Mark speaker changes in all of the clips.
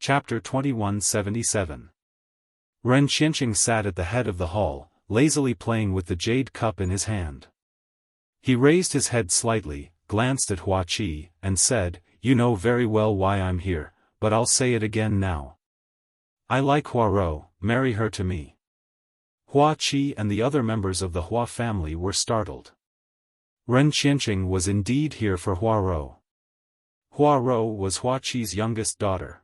Speaker 1: Chapter 2177. Ren Qianqing sat at the head of the hall, lazily playing with the jade cup in his hand. He raised his head slightly, glanced at Hua Qi, and said, "You know very well why I'm here, but I'll say it again now. I like Hua Rou, marry her to me." Hua Qi and the other members of the Hua family were startled. Ren Qianqing was indeed here for Hua Rou. Hua Rou was Hua Qi's youngest daughter.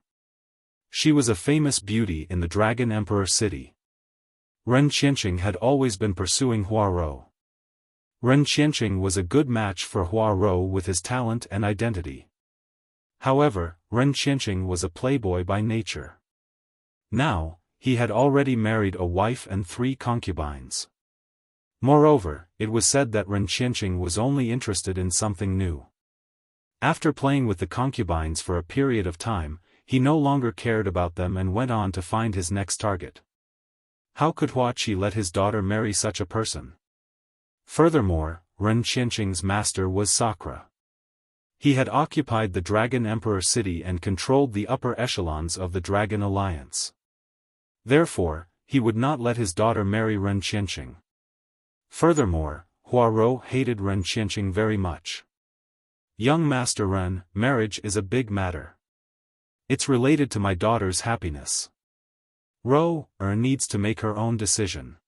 Speaker 1: She was a famous beauty in the Dragon Emperor city. Ren Qianqing had always been pursuing Hua Rou. Ren Qianqing was a good match for Hua Rou with his talent and identity. However, Ren Qianqing was a playboy by nature. Now, he had already married a wife and 3 concubines. Moreover, it was said that Ren Qianqing was only interested in something new. After playing with the concubines for a period of time, he no longer cared about them and went on to find his next target. How could Hua Qi let his daughter marry such a person? Furthermore, Ren Qianqing's master was Sakra. He had occupied the Dragon Emperor city and controlled the upper echelons of the Dragon Alliance. Therefore, he would not let his daughter marry Ren Qianqing. Furthermore, Hua Rou hated Ren Qianqing very much. "Young Master Ren, marriage is a big matter. It's related to my daughter's happiness. Rou needs to make her own decision.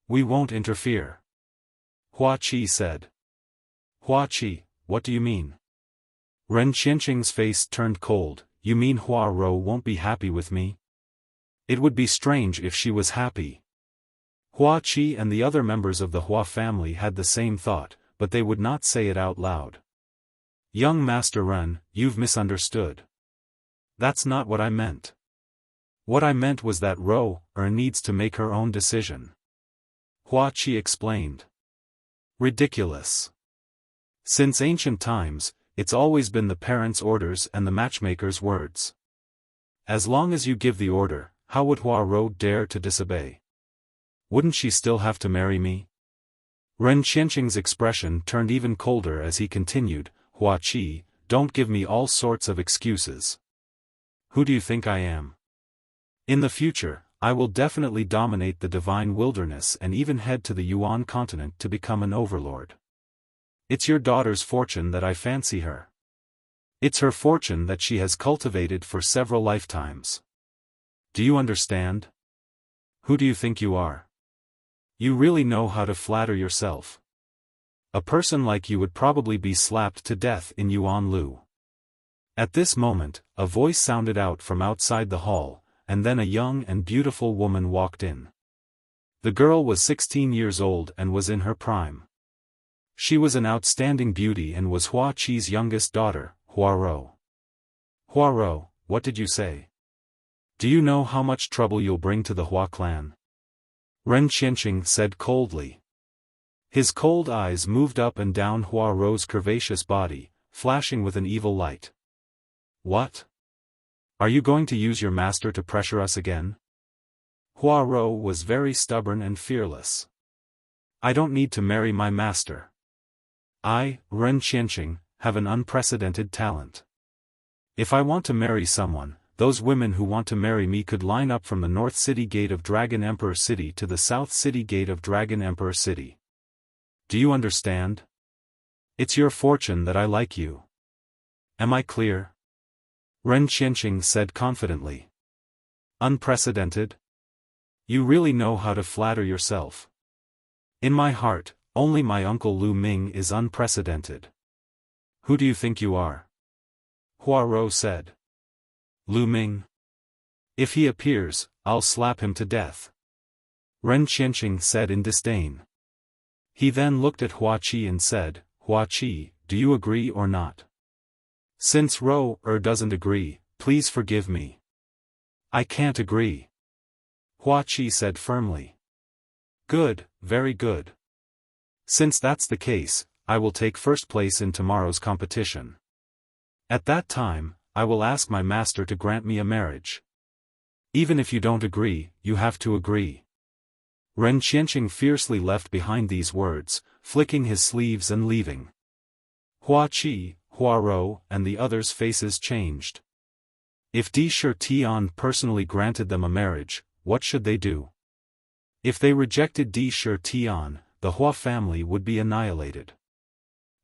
Speaker 1: We won't interfere," Hua Qi said. "Hua Qi, what do you mean?" Ren Qianqing's face turned cold. "You mean Hua Rou won't be happy with me? It would be strange if she was happy." Hua Qi and the other members of the Hua family had the same thought, but they would not say it out loud. "Young Master Ren, you've misunderstood. That's not what I meant. What I meant was that Rou needs to make her own decision," Hua Qi explained. "Ridiculous. Since ancient times, it's always been the parents' orders and the matchmaker's words. As long as you give the order, how would Hua Rou dare to disobey? Wouldn't she still have to marry me?" Ren Qianqing's expression turned even colder as he continued, "Hua Qi, don't give me all sorts of excuses. Who do you think I am? In the future, I will definitely dominate the divine wilderness and even head to the Yuan continent to become an overlord. It's your daughter's fortune that I fancy her. It's her fortune that she has cultivated for several lifetimes. Do you understand? Who do you think you are? You really know how to flatter yourself. A person like you would probably be slapped to death in Yuan Lu." At this moment, a voice sounded out from outside the hall, and then a young and beautiful woman walked in. The girl was 16 years old and was in her prime. She was an outstanding beauty and was Hua Qi's youngest daughter, Hua Rou. "Hua Rou, what did you say? Do you know how much trouble you'll bring to the Hua clan?" Ren Qianqing said coldly. His cold eyes moved up and down Hua Rou's curvaceous body, flashing with an evil light. "What? Are you going to use your master to pressure us again?" Hua Rou was very stubborn and fearless. "I don't need to marry my master. I, Ren Qianqing, have an unprecedented talent. If I want to marry someone, those women who want to marry me could line up from the North City Gate of Dragon Emperor City to the South City Gate of Dragon Emperor City. Do you understand? It's your fortune that I like you. Am I clear?" Ren Qianqing said confidently. "Unprecedented? You really know how to flatter yourself. In my heart, only my uncle Lu Ming is unprecedented." "Who do you think you are?" Hua Rou said. "Lu Ming? If he appears, I'll slap him to death," Ren Qianqing said in disdain. He then looked at Hua Qi and said, "Hua Qi, do you agree or not? Since Rou doesn't agree, please forgive me." "I can't agree," Hua Qi said firmly. "Good, very good. Since that's the case, I will take first place in tomorrow's competition. At that time, I will ask my master to grant me a marriage. Even if you don't agree, you have to agree." Ren Qianqing fiercely left behind these words, flicking his sleeves and leaving. Hua Qi, Hua Rou, and the others' faces changed. If Di Shi Tian personally granted them a marriage, what should they do? If they rejected Di Shi Tian, the Hua family would be annihilated.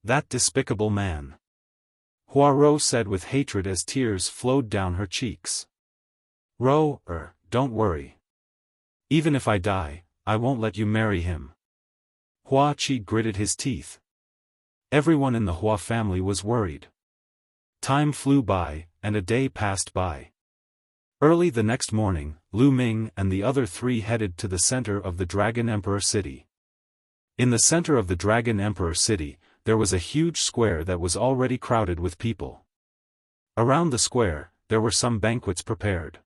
Speaker 1: That despicable man. Hua Rou said with hatred as tears flowed down her cheeks. Rou, don't worry. Even if I die, I won't let you marry him. Hua Qi gritted his teeth. Everyone in the Hua family was worried. Time flew by, and a day passed by. Early the next morning, Lu Ming and the other three headed to the center of the Dragon Emperor City. In the center of the Dragon Emperor City, there was a huge square that was already crowded with people. Around the square, there were some banquets prepared.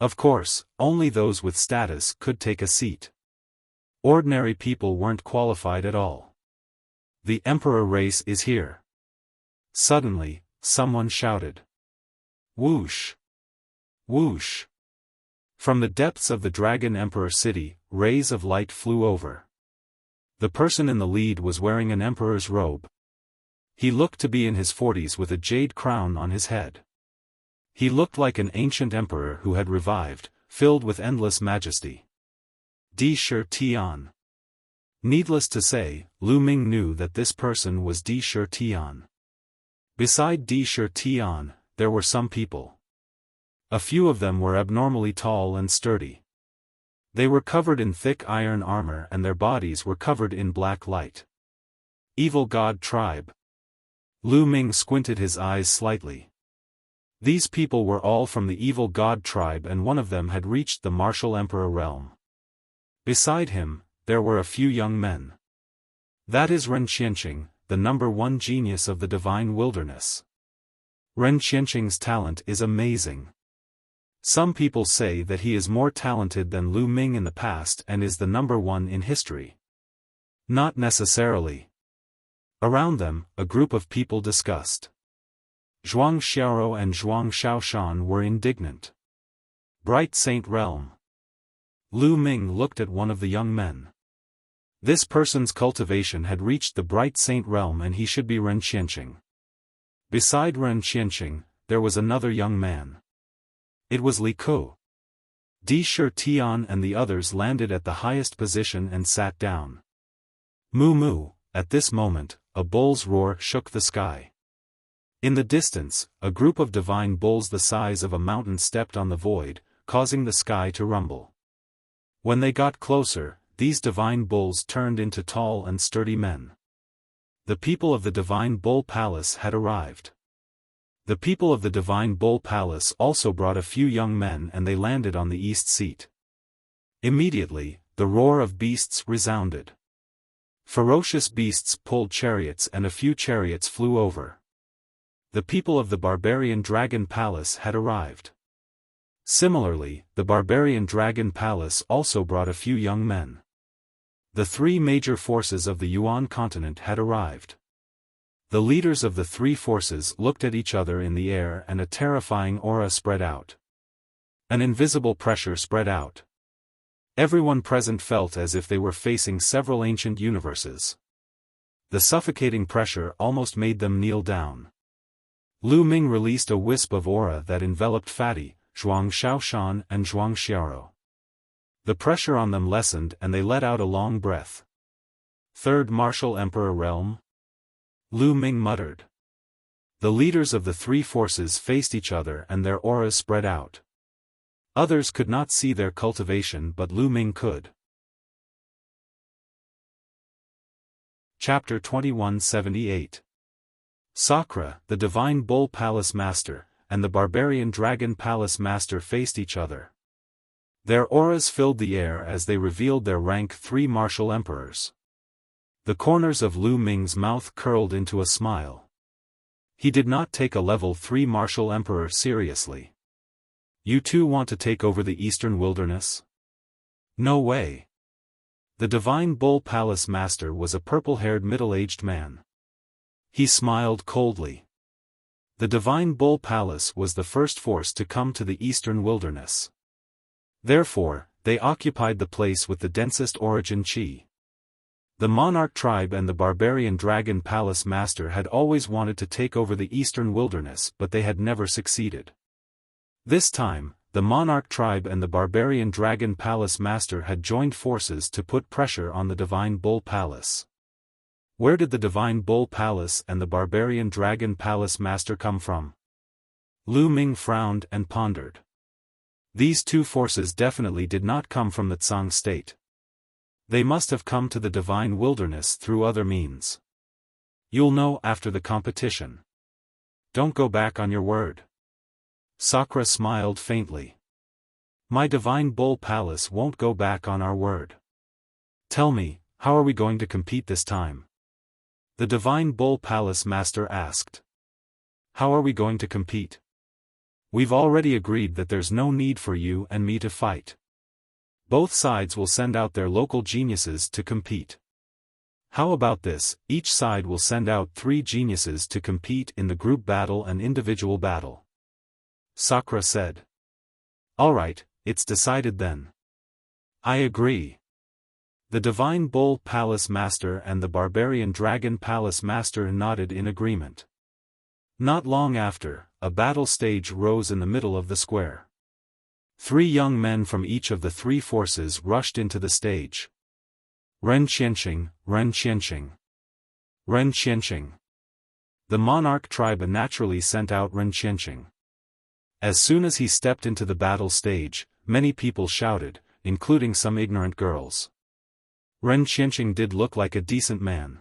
Speaker 1: Of course, only those with status could take a seat. Ordinary people weren't qualified at all. The emperor race is here. Suddenly, someone shouted. Whoosh! Whoosh! From the depths of the Dragon Emperor City, rays of light flew over. The person in the lead was wearing an emperor's robe. He looked to be in his 40s with a jade crown on his head. He looked like an ancient emperor who had revived, filled with endless majesty. Di Shi Tian. Needless to say, Lu Ming knew that this person was Di Shi Tian. Beside Di Shi Tian, there were some people. A few of them were abnormally tall and sturdy. They were covered in thick iron armor and their bodies were covered in black light. Evil God Tribe. Lu Ming squinted his eyes slightly. These people were all from the Evil God Tribe and one of them had reached the Martial Emperor realm. Beside him, there were a few young men. That is Ren Qianqing, the #1 genius of the divine wilderness. Ren Qianqing's talent is amazing. Some people say that he is more talented than Lu Ming in the past and is the #1 in history. Not necessarily. Around them, a group of people discussed. Zhuang Xiaoro and Zhuang Xiaofan were indignant. Bright Saint Realm. Lu Ming looked at one of the young men. This person's cultivation had reached the Bright Saint Realm and he should be Ren Qianqing. Beside Ren Qianqing, there was another young man. It was Li Ku. Di Shi Tian and the others landed at the highest position and sat down. Moo moo, at this moment, a bull's roar shook the sky. In the distance, a group of divine bulls the size of a mountain stepped on the void, causing the sky to rumble. When they got closer, these divine bulls turned into tall and sturdy men. The people of the Divine Bull Palace had arrived. The people of the Divine Bull Palace also brought a few young men and they landed on the east seat. Immediately, the roar of beasts resounded. Ferocious beasts pulled chariots and a few chariots flew over. The people of the Barbarian Dragon Palace had arrived. Similarly, the Barbarian Dragon Palace also brought a few young men. The three major forces of the Yuan continent had arrived. The leaders of the three forces looked at each other in the air and a terrifying aura spread out. An invisible pressure spread out. Everyone present felt as if they were facing several ancient universes. The suffocating pressure almost made them kneel down. Lu Ming released a wisp of aura that enveloped Fatty, Zhuang Xiaoshan and Zhuang Xiaoro. The pressure on them lessened and they let out a long breath. Third Martial Emperor Realm? Lu Ming muttered. The leaders of the three forces faced each other and their auras spread out. Others could not see their cultivation but Lu Ming could. Chapter 2178. Sakra, the Divine Bull Palace Master, and the Barbarian Dragon Palace Master faced each other. Their auras filled the air as they revealed their rank 3 martial emperors. The corners of Lu Ming's mouth curled into a smile. He did not take a level 3 martial emperor seriously. You too want to take over the Eastern Wilderness? No way. The Divine Bull Palace Master was a purple-haired middle-aged man. He smiled coldly. The Divine Bull Palace was the first force to come to the Eastern Wilderness. Therefore, they occupied the place with the densest origin qi. The Monarch tribe and the Barbarian Dragon Palace Master had always wanted to take over the Eastern Wilderness but they had never succeeded. This time, the monarch tribe and the barbarian dragon palace master had joined forces to put pressure on the divine bull palace. Where did the divine bull palace and the barbarian dragon palace master come from? Lu Ming frowned and pondered. These two forces definitely did not come from the Tsang state. They must have come to the divine wilderness through other means. You'll know after the competition. Don't go back on your word. Sakura smiled faintly. My divine bull palace won't go back on our word. Tell me, how are we going to compete this time? The divine bull palace master asked. How are we going to compete? We've already agreed that there's no need for you and me to fight. Both sides will send out their local geniuses to compete. How about this, each side will send out 3 geniuses to compete in the group battle and individual battle. Sakura said. Alright, it's decided then. I agree. The Divine Bull Palace Master and the Barbarian Dragon Palace Master nodded in agreement. Not long after, a battle stage rose in the middle of the square. 3 young men from each of the 3 forces rushed into the stage. Ren Qianqing, Ren Qianqing. Ren Qianqing. The monarch tribe naturally sent out Ren Qianqing. As soon as he stepped into the battle stage, many people shouted, including some ignorant girls. Ren Qianqing did look like a decent man.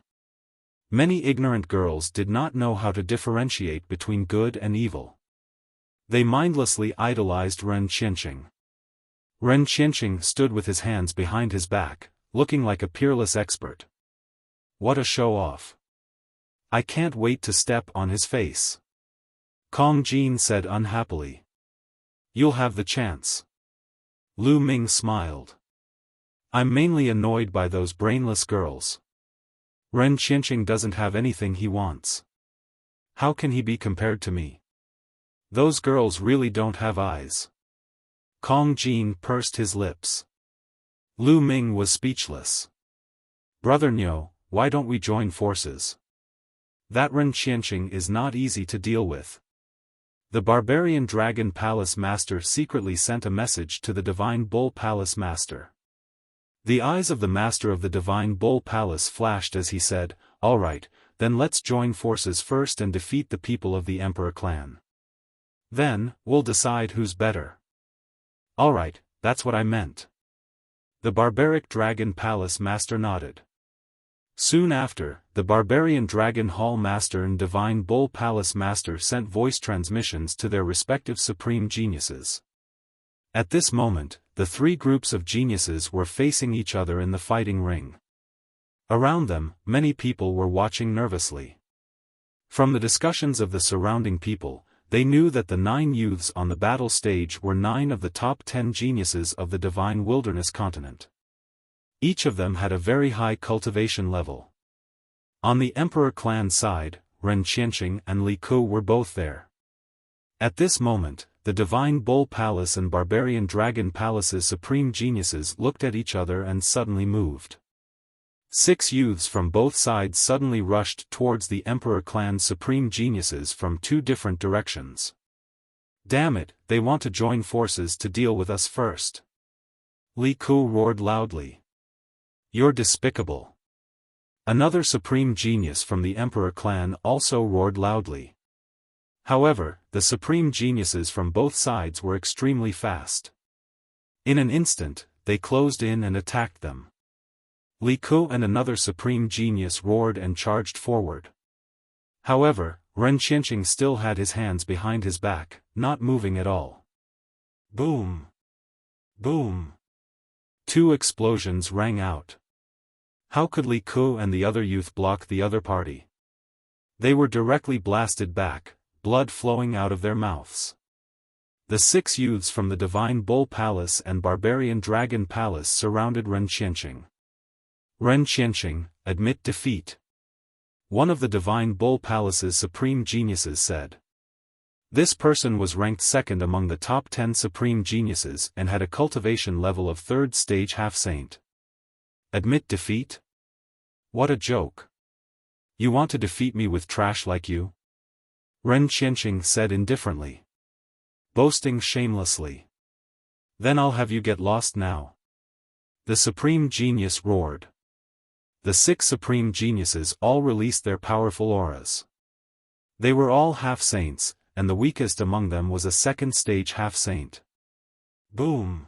Speaker 1: Many ignorant girls did not know how to differentiate between good and evil. They mindlessly idolized Ren Qianqing. Ren Qianqing stood with his hands behind his back, looking like a peerless expert. What a show-off. I can't wait to step on his face. Kong Jin said unhappily. You'll have the chance. Lu Ming smiled. I'm mainly annoyed by those brainless girls. Ren Qianqing doesn't have anything he wants. How can he be compared to me? Those girls really don't have eyes. Kong Jin pursed his lips. Lu Ming was speechless. Brother Niu, why don't we join forces? That Ren Qianqing is not easy to deal with. The Barbarian Dragon Palace Master secretly sent a message to the Divine Bull Palace Master. The eyes of the Master of the Divine Bull Palace flashed as he said, Alright, then let's join forces first and defeat the people of the Emperor clan. Then, we'll decide who's better. Alright, that's what I meant. The Barbaric Dragon Palace Master nodded. Soon after, the Barbarian Dragon Hall Master and Divine Bull Palace Master sent voice transmissions to their respective supreme geniuses. At this moment, the 3 groups of geniuses were facing each other in the fighting ring. Around them, many people were watching nervously. From the discussions of the surrounding people, they knew that the 9 youths on the battle stage were 9 of the top 10 geniuses of the Divine Wilderness continent. Each of them had a very high cultivation level. On the Emperor clan side, Ren Qianqing and Li Ku were both there. At this moment, the Divine Bull Palace and Barbarian Dragon Palace's supreme geniuses looked at each other and suddenly moved. 6 youths from both sides suddenly rushed towards the Emperor clan's supreme geniuses from 2 different directions. Damn it, they want to join forces to deal with us first. Li Ku roared loudly. You're despicable. Another supreme genius from the Emperor clan also roared loudly. However, the supreme geniuses from both sides were extremely fast. In an instant, they closed in and attacked them. Li Ku and another supreme genius roared and charged forward. However, Ren Qianqing still had his hands behind his back, not moving at all. Boom! Boom! 2 explosions rang out. How could Li Ku and the other youth block the other party? They were directly blasted back, blood flowing out of their mouths. The 6 youths from the Divine Bull Palace and Barbarian Dragon Palace surrounded Ren Qianqing. Ren Qianqing, admit defeat. One of the Divine Bull Palace's supreme geniuses said. This person was ranked 2nd among the top 10 supreme geniuses and had a cultivation level of 3rd stage half-saint. Admit defeat? What a joke. You want to defeat me with trash like you? Ren Qianqing said indifferently. boasting shamelessly. Then I'll have you get lost now. The Supreme Genius roared. The 6 Supreme Geniuses all released their powerful auras. They were all half-saints, and the weakest among them was a second-stage half-saint. Boom!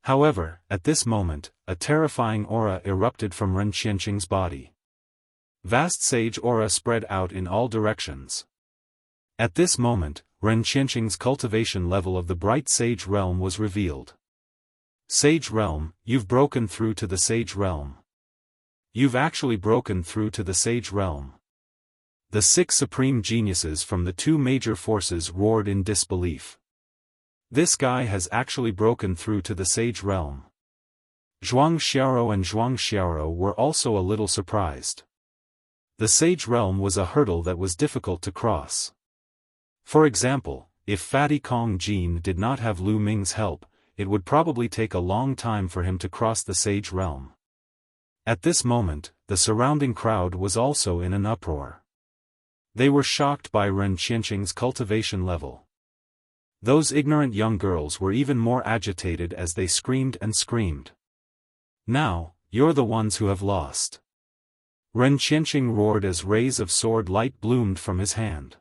Speaker 1: However, at this moment, a terrifying aura erupted from Ren Qianqing's body. Vast sage aura spread out in all directions. At this moment, Ren Qianqing's cultivation level of the bright sage realm was revealed. Sage realm, you've broken through to the sage realm. You've actually broken through to the sage realm. The 6 Supreme Geniuses from the 2 major forces roared in disbelief. This guy has actually broken through to the sage realm. Zhuang Xiaoro and Zhuang Xiaoro were also a little surprised. The sage realm was a hurdle that was difficult to cross. For example, if Fatty Kong Jin did not have Lu Ming's help, it would probably take a long time for him to cross the sage realm. At this moment, the surrounding crowd was also in an uproar. They were shocked by Ren Qianqing's cultivation level. Those ignorant young girls were even more agitated as they screamed and screamed. Now, you're the ones who have lost. Ren Qianqing roared as rays of sword light bloomed from his hand.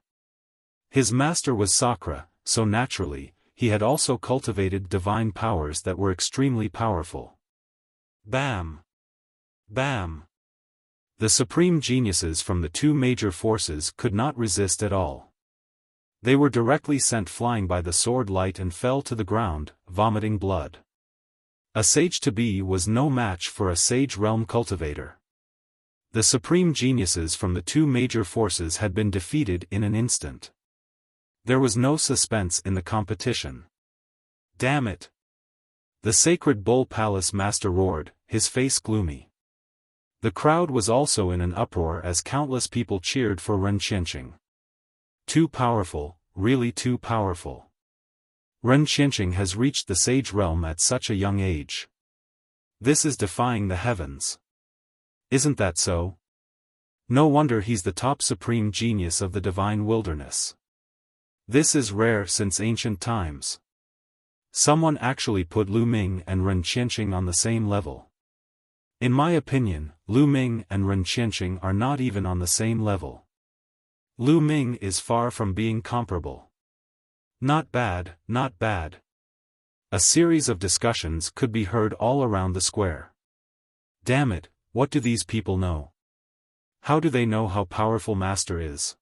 Speaker 1: His master was Sakra, so naturally, he had also cultivated divine powers that were extremely powerful. Bam! Bam! The Supreme Geniuses from the 2 major forces could not resist at all. They were directly sent flying by the sword light and fell to the ground, vomiting blood. A sage-to-be was no match for a sage realm cultivator. The Supreme Geniuses from the 2 major forces had been defeated in an instant. There was no suspense in the competition. Damn it! The Sacred Bull Palace Master roared, his face gloomy. The crowd was also in an uproar as countless people cheered for Ren Qianqing. Too powerful, really too powerful. Ren Qianqing has reached the sage realm at such a young age. This is defying the heavens. Isn't that so? No wonder he's the top supreme genius of the divine wilderness. This is rare since ancient times. Someone actually put Lu Ming and Ren Qianqing on the same level. In my opinion, Lu Ming and Ren Qianqing are not even on the same level. Lu Ming is far from being comparable. Not bad, not bad. A series of discussions could be heard all around the square. Damn it, what do these people know? How do they know how powerful Master is?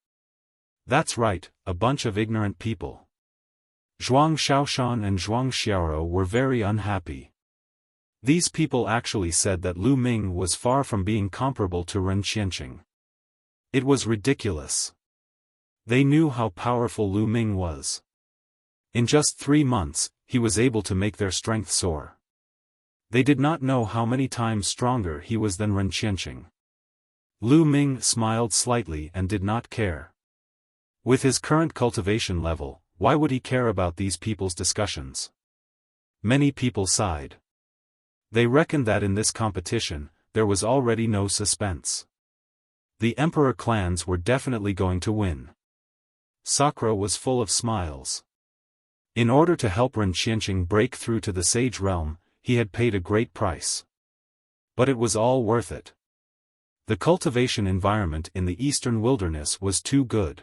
Speaker 1: That's right, a bunch of ignorant people. Zhuang Xiaofan and Zhuang Xiaoro were very unhappy. These people actually said that Lu Ming was far from being comparable to Ren Qianqing. It was ridiculous. They knew how powerful Lu Ming was. In just 3 months, he was able to make their strength soar. They did not know how many times stronger he was than Ren Qianqing. Lu Ming smiled slightly and did not care. With his current cultivation level, why would he care about these people's discussions? Many people sighed. They reckoned that in this competition, there was already no suspense. The emperor clans were definitely going to win. Sakra was full of smiles. In order to help Ren Qianqing break through to the sage realm, he had paid a great price. But it was all worth it. The cultivation environment in the eastern wilderness was too good.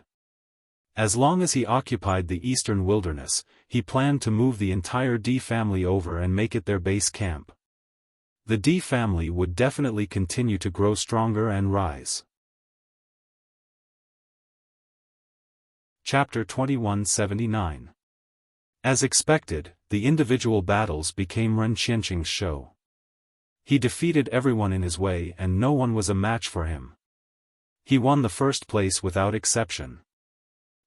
Speaker 1: As long as he occupied the eastern wilderness, he planned to move the entire D family over and make it their base camp. The D family would definitely continue to grow stronger and rise. Chapter 2179. As expected, the individual battles became Ren Qianqing's show. He defeated everyone in his way and no one was a match for him. He won the first place without exception.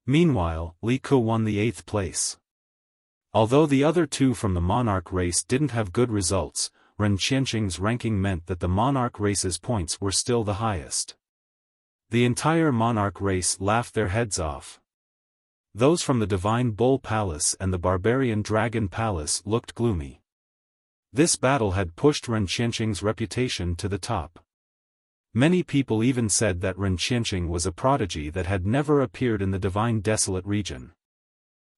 Speaker 1: Meanwhile, Li Ke won the 8th place. Although the other 2 from the monarch race didn't have good results, Ren Qianqing's ranking meant that the monarch race's points were still the highest. The entire monarch race laughed their heads off. Those from the Divine Bull Palace and the Barbarian Dragon Palace looked gloomy. This battle had pushed Ren Qianqing's reputation to the top. Many people even said that Ren Qianqing was a prodigy that had never appeared in the Divine Desolate region.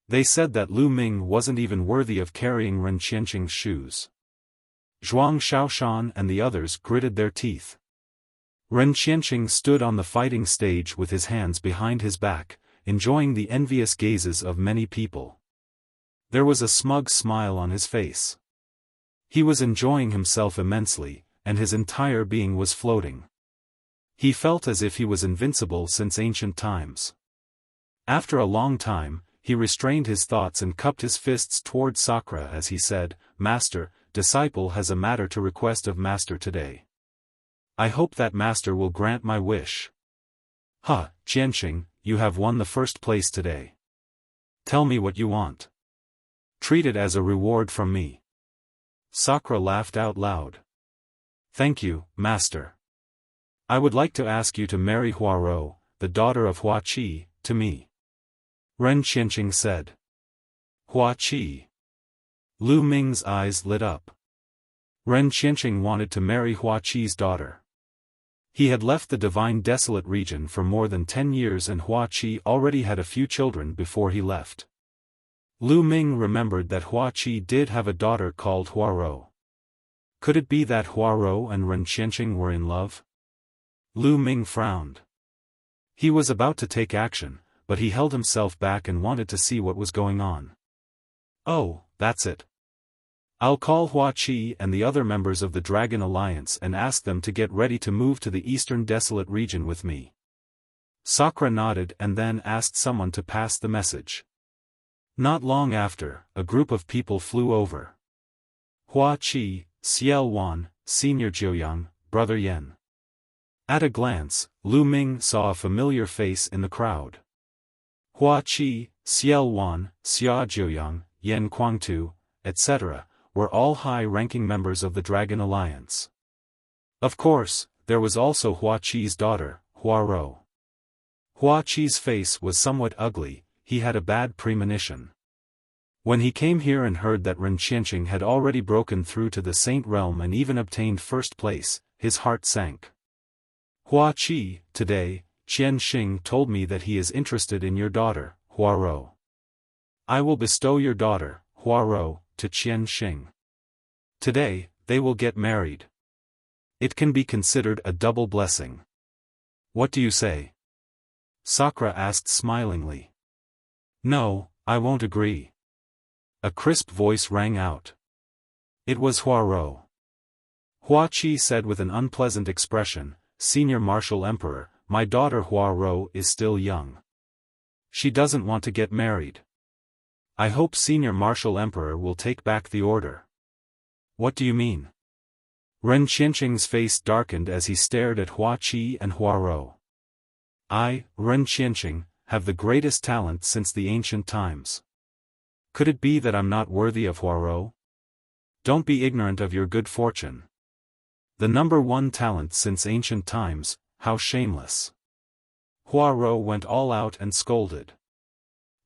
Speaker 1: They said that Lu Ming wasn't even worthy of carrying Ren Qianqing's shoes. Zhuang Xiaoshan and the others gritted their teeth. Ren Qianqing stood on the fighting stage with his hands behind his back, enjoying the envious gazes of many people. There was a smug smile on his face. He was enjoying himself immensely, and his entire being was floating. He felt as if he was invincible since ancient times. After a long time, he restrained his thoughts and cupped his fists toward Sakura as he said, "Master, disciple has a matter to request of Master today. I hope that Master will grant my wish." Qianqing, you have won the first place today. Tell me what you want. Treat it as a reward from me. Sakura laughed out loud. Thank you, Master. I would like to ask you to marry Huarou, the daughter of Hua Qi, to me. Ren Qianqing said. Hua Qi. Lu Ming's eyes lit up. Ren Qianqing wanted to marry Hua Qi's daughter. He had left the divine desolate region for more than 10 years and Hua Qi already had a few children before he left. Lu Ming remembered that Hua Qi did have a daughter called Huarou. Could it be that Huarou and Ren Qianqing were in love? Lu Ming frowned. He was about to take action, but he held himself back and wanted to see what was going on. Oh, that's it. I'll call Hua Qi and the other members of the Dragon Alliance and ask them to get ready to move to the eastern desolate region with me. Sakura nodded and then asked someone to pass the message. Not long after, a group of people flew over. Hua Qi, Xiaofan, Senior Jiuyang, Brother Yan. At a glance, Lu Ming saw a familiar face in the crowd. Hua Qi, Xiaofan, Xia Jiuyang, Yan Kuangtu, etc., were all high-ranking members of the Dragon Alliance. Of course, there was also Hua Qi's daughter, Huarou. Hua Qi's face was somewhat ugly, he had a bad premonition. When he came here and heard that Ren Qianqing had already broken through to the Saint Realm and even obtained first place, his heart sank. Hua Qi, today, Qianqing told me that he is interested in your daughter, Huarou. I will bestow your daughter, Huarou, to Qianqing. Today, they will get married. It can be considered a double blessing. What do you say? Sakura asked smilingly. No, I won't agree. A crisp voice rang out. It was Huarou. Hua Qi said with an unpleasant expression, Senior Martial Emperor, my daughter Huarou is still young. She doesn't want to get married. I hope Senior Martial Emperor will take back the order. What do you mean? Ren Qianqing's face darkened as he stared at Hua Qi and Huarou. I, Ren Qianqing, have the greatest talent since the ancient times. Could it be that I'm not worthy of Huarou? Don't be ignorant of your good fortune. The number one talent since ancient times, how shameless. Huarou went all out and scolded.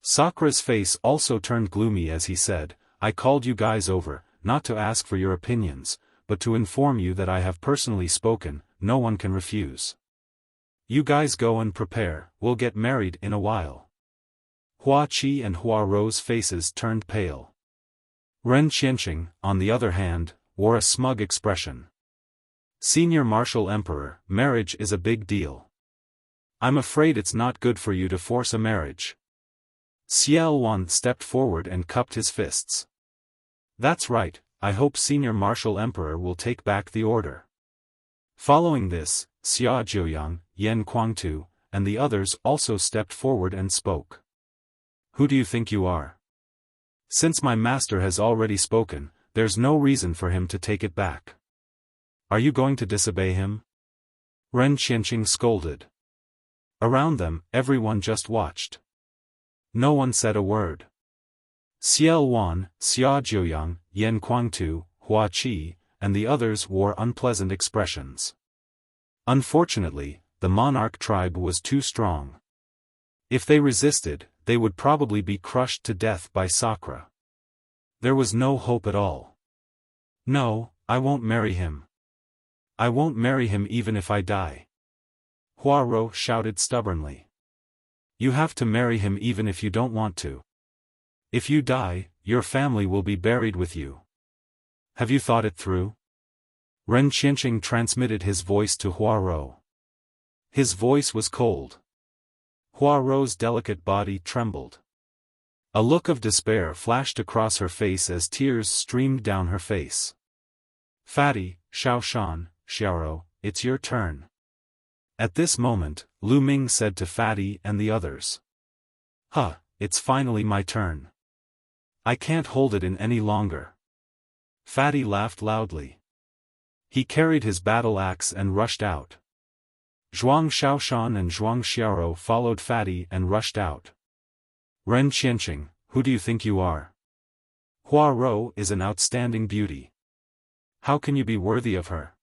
Speaker 1: Sakura's face also turned gloomy as he said, I called you guys over, not to ask for your opinions, but to inform you that I have personally spoken, no one can refuse. You guys go and prepare, we'll get married in a while. Hua Qi and Huarou's faces turned pale. Ren Qianqing, on the other hand, wore a smug expression. Senior Martial Emperor, marriage is a big deal. I'm afraid it's not good for you to force a marriage. Xiaofan stepped forward and cupped his fists. That's right, I hope Senior Martial Emperor will take back the order. Following this, Xia Jiuyang, Yan Kuangtu, and the others also stepped forward and spoke. Who do you think you are? Since my master has already spoken, there's no reason for him to take it back. Are you going to disobey him? Ren Qianqing scolded. Around them, everyone just watched. No one said a word. Xiaofan, Xia Jiuyang, Yan Kuangtu, Hua Qi, and the others wore unpleasant expressions. Unfortunately, the monarch tribe was too strong. If they resisted, they would probably be crushed to death by Sakura. There was no hope at all. No, I won't marry him. I won't marry him even if I die. Huarou shouted stubbornly. You have to marry him even if you don't want to. If you die, your family will be buried with you. Have you thought it through? Ren Qianqing transmitted his voice to Huarou. His voice was cold. Huarou's delicate body trembled. A look of despair flashed across her face as tears streamed down her face. Fatty, Xiaofan, Xiaorou, it's your turn. At this moment, Lu Ming said to Fatty and the others. Huh, it's finally my turn. I can't hold it in any longer. Fatty laughed loudly. He carried his battle axe and rushed out. Zhuang Xiaoshan and Zhuang Xiaorou followed Fatty and rushed out. Ren Qianqing, who do you think you are? Huarou is an outstanding beauty. How can you be worthy of her?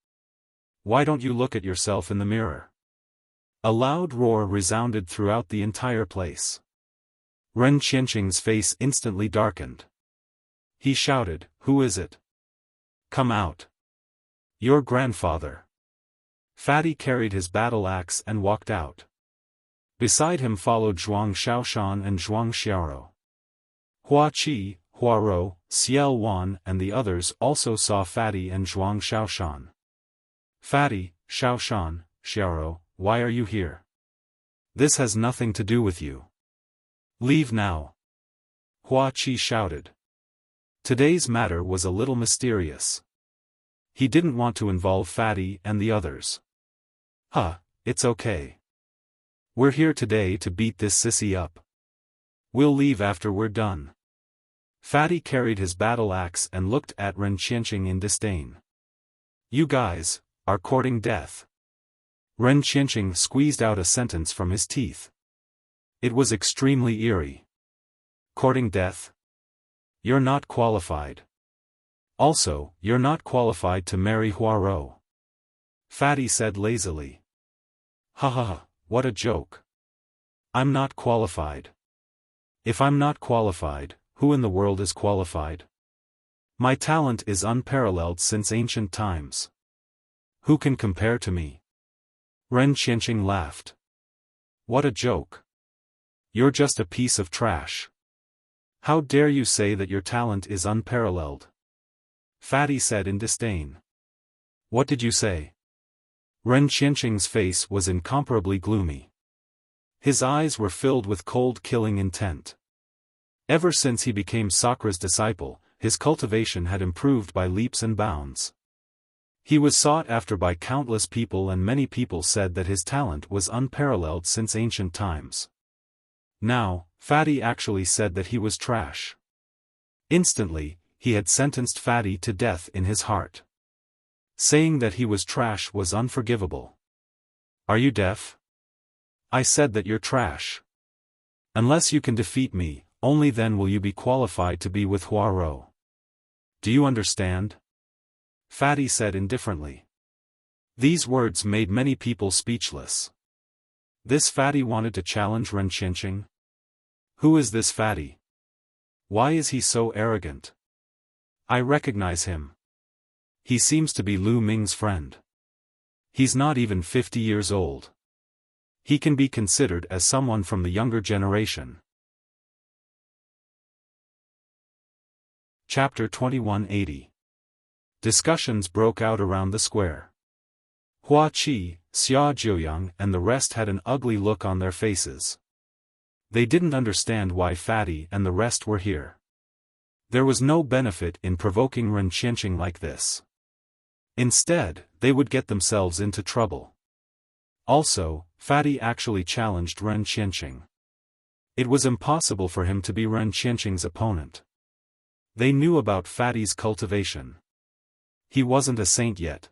Speaker 1: Why don't you look at yourself in the mirror? A loud roar resounded throughout the entire place. Ren Qianqing's face instantly darkened. He shouted, "Who is it? Come out. Your grandfather." Fatty carried his battle axe and walked out. Beside him followed Zhuang Xiaoshan and Zhuang Xiaorou. Hua Qi, Huarou, Xiao Wan and the others also saw Fatty and Zhuang Xiaoshan. Fatty, Xiaoshan, Xiaorou, why are you here? This has nothing to do with you. Leave now. Hua Qi shouted. Today's matter was a little mysterious. He didn't want to involve Fatty and the others. Huh, it's okay. We're here today to beat this sissy up. We'll leave after we're done. Fatty carried his battle axe and looked at Ren Qianqing in disdain. You guys are courting death. Ren Qianqing squeezed out a sentence from his teeth. It was extremely eerie. Courting death? You're not qualified. Also, you're not qualified to marry Huarou. Fatty said lazily. Ha ha ha, what a joke. I'm not qualified. If I'm not qualified, who in the world is qualified? My talent is unparalleled since ancient times. Who can compare to me? Ren Qianqing laughed. What a joke. You're just a piece of trash. How dare you say that your talent is unparalleled? Fatty said in disdain. What did you say? Ren Qianqing's face was incomparably gloomy. His eyes were filled with cold killing intent. Ever since he became Sakra's disciple, his cultivation had improved by leaps and bounds. He was sought after by countless people and many people said that his talent was unparalleled since ancient times. Now, Fatty actually said that he was trash. Instantly, he had sentenced Fatty to death in his heart. Saying that he was trash was unforgivable. Are you deaf? I said that you're trash. Unless you can defeat me, only then will you be qualified to be with Huarou. Do you understand? Fatty said indifferently. These words made many people speechless. This Fatty wanted to challenge Ren Qianqing? Who is this Fatty? Why is he so arrogant? I recognize him. He seems to be Lu Ming's friend. He's not even 50 years old. He can be considered as someone from the younger generation. Chapter 2180. Discussions broke out around the square. Hua Qi, Xia Jiuyang and the rest had an ugly look on their faces. They didn't understand why Fatty and the rest were here. There was no benefit in provoking Ren Qianqing like this. Instead, they would get themselves into trouble. Also, Fatty actually challenged Ren Qianqing. It was impossible for him to be Ren Qianqing's opponent. They knew about Fatty's cultivation. He wasn't a saint yet.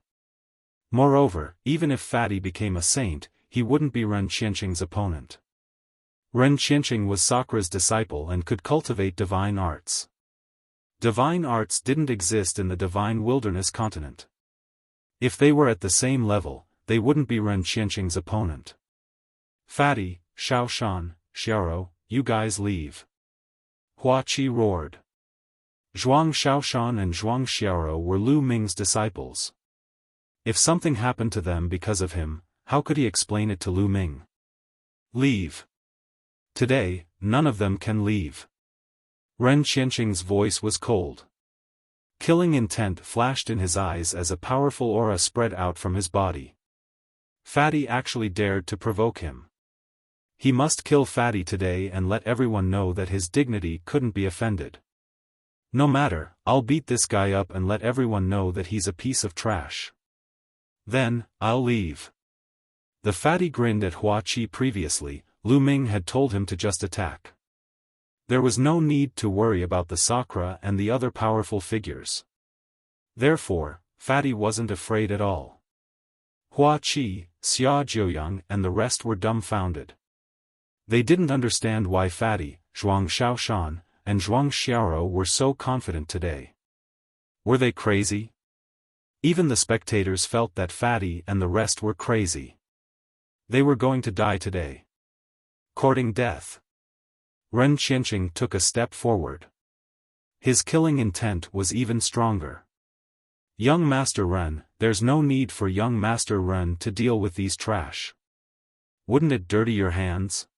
Speaker 1: Moreover, even if Fatty became a saint, he wouldn't be Ren Qianqing's opponent. Ren Qianqing was Sakra's disciple and could cultivate divine arts. Divine arts didn't exist in the divine wilderness continent. If they were at the same level, they wouldn't be Ren Qianqing's opponent. Fatty, Xiaoshan, Xiaorou, you guys leave. Hua Qi roared. Zhuang Xiaoshan and Zhuang Xiaorou were Lu Ming's disciples. If something happened to them because of him, how could he explain it to Lu Ming? Leave. Today, none of them can leave. Ren Qianqing's voice was cold. Killing intent flashed in his eyes as a powerful aura spread out from his body. Fatty actually dared to provoke him. He must kill Fatty today and let everyone know that his dignity couldn't be offended. No matter, I'll beat this guy up and let everyone know that he's a piece of trash. Then, I'll leave. The Fatty grinned at Hua Qi previously. Lu Ming had told him to just attack. There was no need to worry about the Sakra and the other powerful figures. Therefore, Fatty wasn't afraid at all. Hua Qi, Xia Jiuyang and the rest were dumbfounded. They didn't understand why Fatty, Zhuang Xiaoshan, and Zhuang Xiaoro were so confident today. Were they crazy? Even the spectators felt that Fatty and the rest were crazy. They were going to die today. Courting death. Ren Qianqing took a step forward. His killing intent was even stronger. Young Master Ren, there's no need for young Master Ren to deal with these trash. Wouldn't it dirty your hands?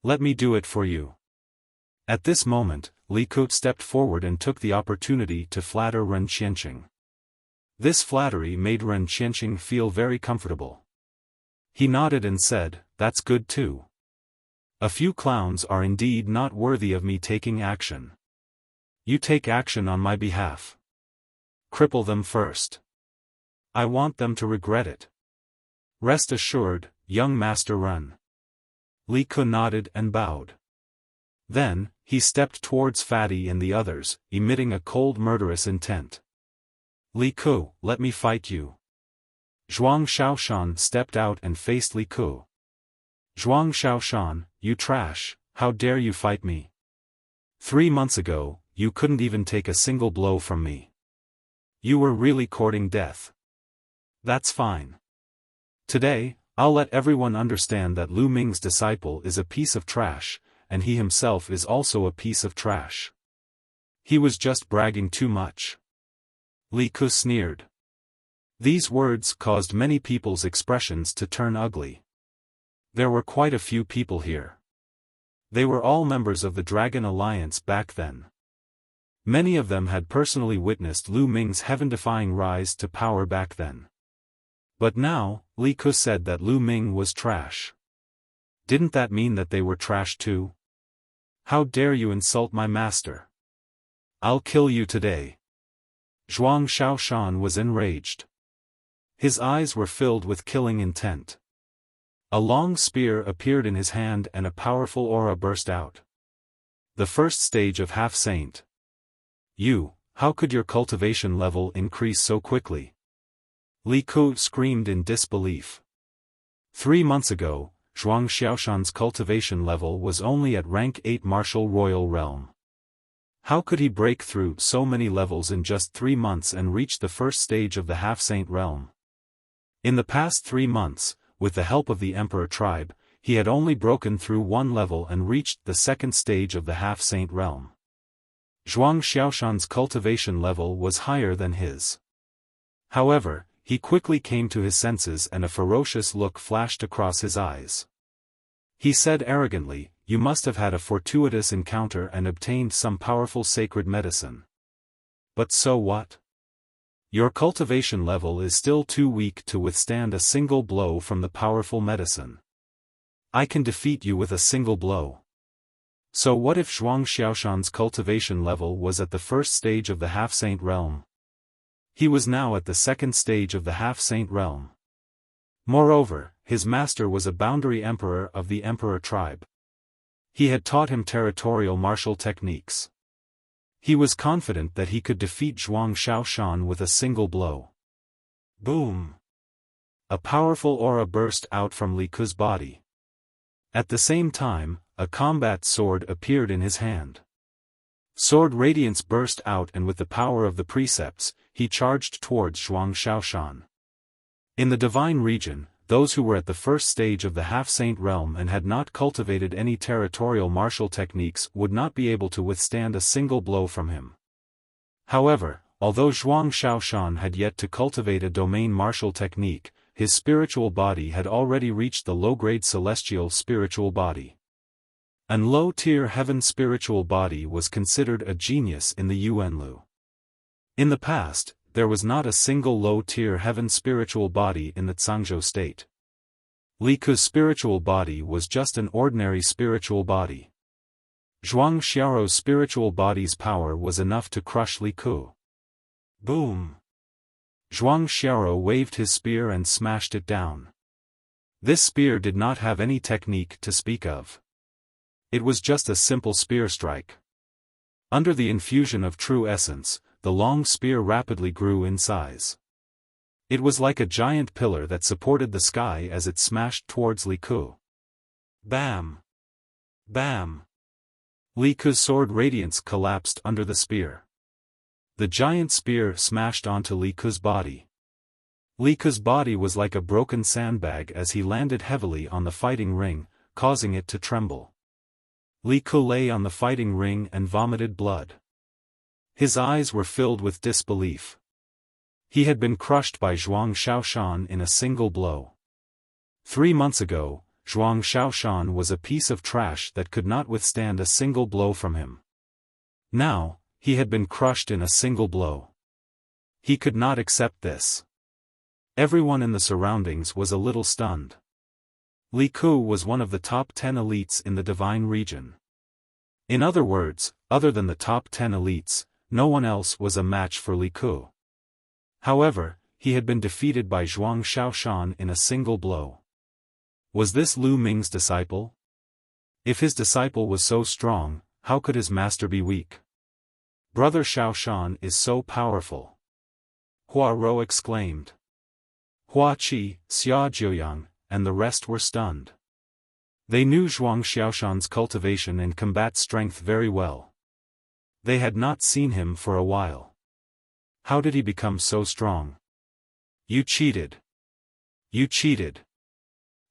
Speaker 1: Let me do it for you. At this moment, Li Ke stepped forward and took the opportunity to flatter Ren Qianqing. This flattery made Ren Qianqing feel very comfortable. He nodded and said, "That's good too. A few clowns are indeed not worthy of me taking action. You take action on my behalf. Cripple them first. I want them to regret it. Rest assured, young Master Ren." Li Ke nodded and bowed. Then, he stepped towards Fatty and the others, emitting a cold murderous intent. "Li Ke, let me fight you." Zhuang Xiaoshan stepped out and faced Li Ke. "Zhuang Xiaoshan, you trash, how dare you fight me? 3 months ago, you couldn't even take a single blow from me. You were really courting death. That's fine. Today, I'll let everyone understand that Lu Ming's disciple is a piece of trash, and he himself is also a piece of trash. He was just bragging too much." Li Ke sneered. These words caused many people's expressions to turn ugly. There were quite a few people here. They were all members of the Dragon Alliance back then. Many of them had personally witnessed Lu Ming's heaven-defying rise to power back then. But now, Li Ke said that Lu Ming was trash. Didn't that mean that they were trash too? How dare you insult my master? I'll kill you today. Zhuang Xiaoshan was enraged. His eyes were filled with killing intent. A long spear appeared in his hand and a powerful aura burst out. The first stage of half-saint. You, how could your cultivation level increase so quickly? Li Ke screamed in disbelief. 3 months ago, Zhuang Xiaoshan's cultivation level was only at rank 8 martial royal realm. How could he break through so many levels in just 3 months and reach the first stage of the half-saint realm? In the past 3 months, with the help of the Emperor tribe, he had only broken through 1 level and reached the second stage of the half-saint realm. Zhuang Xiaoshan's cultivation level was higher than his. However, he quickly came to his senses and a ferocious look flashed across his eyes. He said arrogantly, "You must have had a fortuitous encounter and obtained some powerful sacred medicine. But so what? Your cultivation level is still too weak to withstand a single blow from the powerful medicine. I can defeat you with a single blow." So what if Zhuang Xiaoshan's cultivation level was at the first stage of the half-saint realm? He was now at the second stage of the half-saint realm. Moreover, his master was a boundary emperor of the Emperor tribe. He had taught him territorial martial techniques. He was confident that he could defeat Zhuang Xiaoshan with a single blow. Boom! A powerful aura burst out from Li Ke's body. At the same time, a combat sword appeared in his hand. Sword radiance burst out and with the power of the precepts, he charged towards Zhuang Xiaoshan. In the divine region, those who were at the first stage of the half-saint realm and had not cultivated any territorial martial techniques would not be able to withstand a single blow from him. However, although Zhuang Xiaoshan had yet to cultivate a domain martial technique, his spiritual body had already reached the low-grade celestial spiritual body. An low-tier heaven spiritual body was considered a genius in the Yuanlu. In the past, there was not a single low-tier heaven spiritual body in the Zhangzhou state. Li Ke's spiritual body was just an ordinary spiritual body. Zhuang Xiaorou's spiritual body's power was enough to crush Li Ke. Boom! Zhuang Xiaorou waved his spear and smashed it down. This spear did not have any technique to speak of. It was just a simple spear strike. Under the infusion of true essence, the long spear rapidly grew in size. It was like a giant pillar that supported the sky as it smashed towards Li Ke. Bam! Bam! Li Ke's sword radiance collapsed under the spear. The giant spear smashed onto Li Ke's body. Li Ke's body was like a broken sandbag as he landed heavily on the fighting ring, causing it to tremble. Li Ke lay on the fighting ring and vomited blood. His eyes were filled with disbelief. He had been crushed by Zhuang Xiaoshan in a single blow. 3 months ago, Zhuang Xiaoshan was a piece of trash that could not withstand a single blow from him. Now, he had been crushed in a single blow. He could not accept this. Everyone in the surroundings was a little stunned. Li Ke was one of the top 10 elites in the divine region. In other words, other than the top 10 elites, no one else was a match for Li Ke. However, he had been defeated by Zhuang Xiaoshan in a single blow. Was this Lu Ming's disciple? If his disciple was so strong, how could his master be weak? Brother Xiaoshan is so powerful. Hua Rou exclaimed. Hua Qi, Xia Jiuyang, and the rest were stunned. They knew Zhuang Xiaoshan's cultivation and combat strength very well. They had not seen him for a while. How did he become so strong? You cheated. You cheated.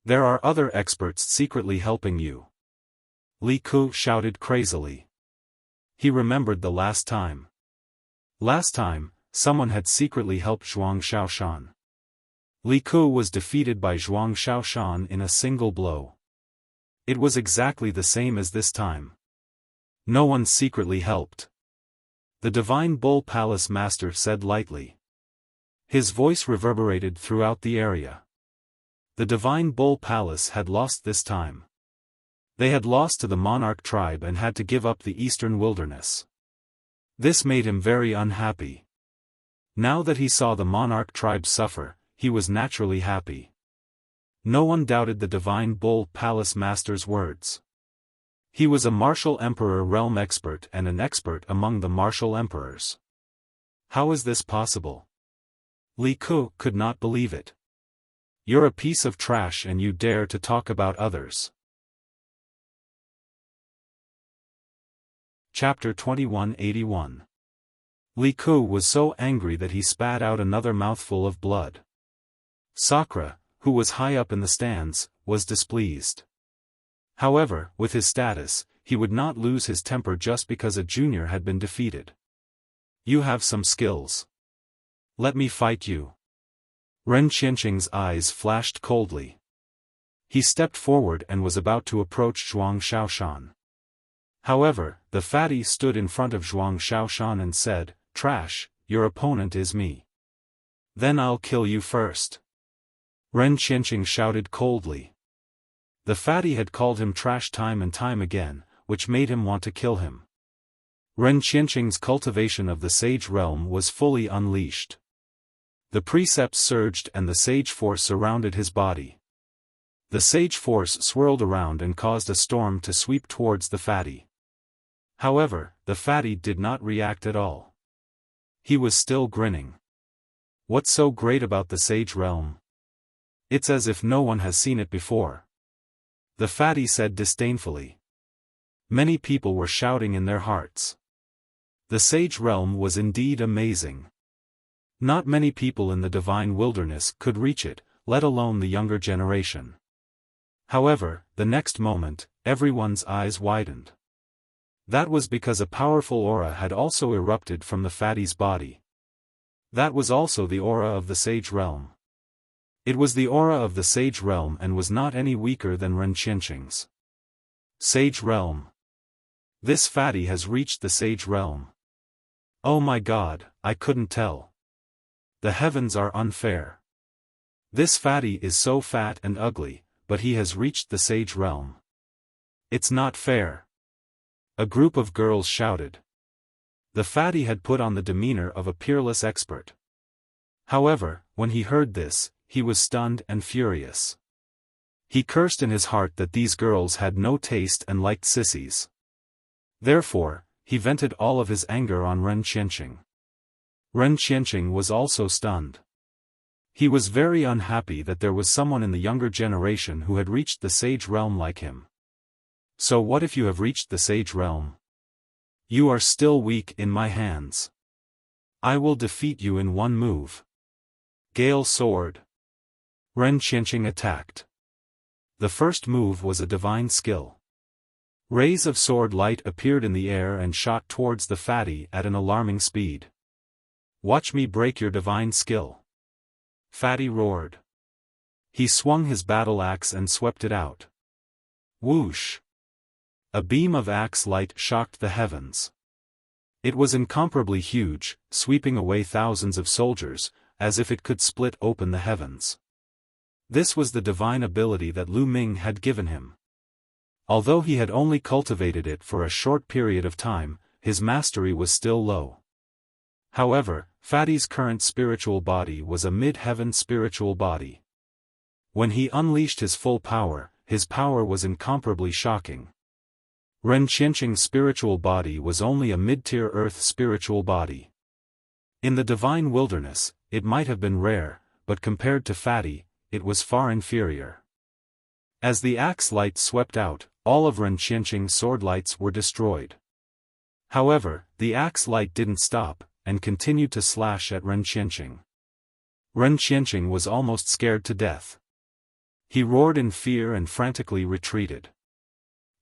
Speaker 1: There are other experts secretly helping you. Li Ke shouted crazily. He remembered the last time. Last time, someone had secretly helped Zhuang Xiaoshan. Li Ke was defeated by Zhuang Xiaoshan in a single blow. It was exactly the same as this time. No one secretly helped. The Divine Bull Palace Master said lightly. His voice reverberated throughout the area. The Divine Bull Palace had lost this time. They had lost to the monarch tribe and had to give up the eastern wilderness. This made him very unhappy. Now that he saw the monarch tribe suffer, he was naturally happy. No one doubted the Divine Bull Palace Master's words. He was a martial emperor realm expert and an expert among the martial emperors. How is this possible? Li Ke could not believe it. You're a piece of trash and you dare to talk about others. Chapter 2181. Li Ke was so angry that he spat out another mouthful of blood. Sakura, who was high up in the stands, was displeased. However, with his status, he would not lose his temper just because a junior had been defeated. You have some skills. Let me fight you. Ren Qianqing's eyes flashed coldly. He stepped forward and was about to approach Zhuang Xiaoshan. However, the fatty stood in front of Zhuang Xiaoshan and said, "Trash, your opponent is me. Then I'll kill you first." Ren Qianqing shouted coldly. The fatty had called him trash time and time again, which made him want to kill him. Ren Qianqing's cultivation of the sage realm was fully unleashed. The precepts surged and the sage force surrounded his body. The sage force swirled around and caused a storm to sweep towards the fatty. However, the fatty did not react at all. He was still grinning. What's so great about the sage realm? It's as if no one has seen it before. The fatty said disdainfully. Many people were shouting in their hearts. The sage realm was indeed amazing. Not many people in the divine wilderness could reach it, let alone the younger generation. However, the next moment, everyone's eyes widened. That was because a powerful aura had also erupted from the fatty's body. That was also the aura of the sage realm. It was the aura of the sage realm and was not any weaker than Ren Qianqing's. Sage Realm. This fatty has reached the Sage Realm. Oh my god, I couldn't tell. The heavens are unfair. This fatty is so fat and ugly, but he has reached the Sage Realm. It's not fair. A group of girls shouted. The fatty had put on the demeanor of a peerless expert. However, when he heard this, he was stunned and furious. He cursed in his heart that these girls had no taste and liked sissies. Therefore, he vented all of his anger on Ren Qianqing. Ren Qianqing was also stunned. He was very unhappy that there was someone in the younger generation who had reached the Sage Realm like him. So what if you have reached the Sage Realm? You are still weak in my hands. I will defeat you in one move. Gale Sword. Ren Qianqing attacked. The first move was a divine skill. Rays of sword light appeared in the air and shot towards the fatty at an alarming speed. Watch me break your divine skill. Fatty roared. He swung his battle axe and swept it out. Whoosh! A beam of axe light shocked the heavens. It was incomparably huge, sweeping away thousands of soldiers, as if it could split open the heavens. This was the divine ability that Lu Ming had given him. Although he had only cultivated it for a short period of time, his mastery was still low. However, Fatty's current spiritual body was a mid-heaven spiritual body. When he unleashed his full power, his power was incomparably shocking. Ren Qianqing's spiritual body was only a mid-tier earth spiritual body. In the divine wilderness, it might have been rare, but compared to Fatty, it was far inferior. As the axe light swept out, all of Ren Qianqing's sword lights were destroyed. However, the axe light didn't stop, and continued to slash at Ren Qianqing. Ren Qianqing was almost scared to death. He roared in fear and frantically retreated.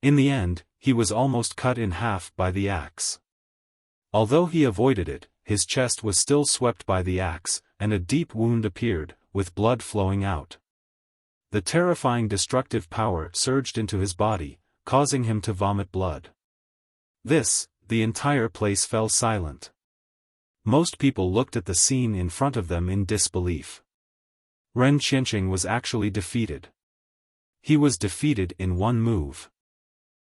Speaker 1: In the end, he was almost cut in half by the axe. Although he avoided it, his chest was still swept by the axe, and a deep wound appeared, with blood flowing out. The terrifying destructive power surged into his body, causing him to vomit blood. The entire place fell silent. Most people looked at the scene in front of them in disbelief. Ren Qianqing was actually defeated. He was defeated in one move.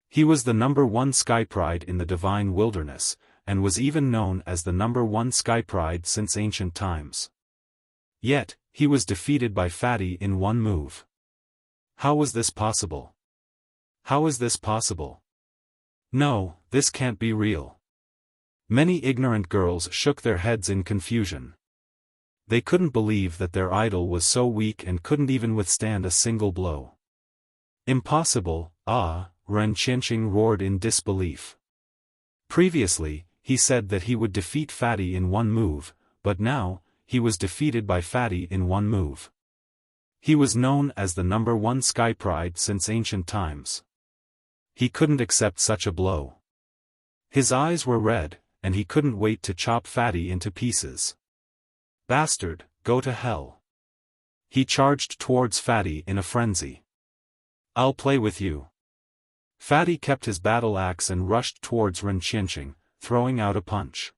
Speaker 1: He was the #1 Sky Pride in the Divine Wilderness, and was even known as the #1 Sky Pride since ancient times. Yet, he was defeated by Fatty in one move. How was this possible? How is this possible? No, this can't be real. Many ignorant girls shook their heads in confusion. They couldn't believe that their idol was so weak and couldn't even withstand a single blow. Impossible, Ren Qianqing roared in disbelief. Previously, he said that he would defeat Fatty in one move, but now, he was defeated by Fatty in one move. He was known as the #1 Sky Pride since ancient times. He couldn't accept such a blow. His eyes were red, and he couldn't wait to chop Fatty into pieces. Bastard, go to hell. He charged towards Fatty in a frenzy. I'll play with you. Fatty kept his battle axe and rushed towards Ren Qianqing, throwing out a punch.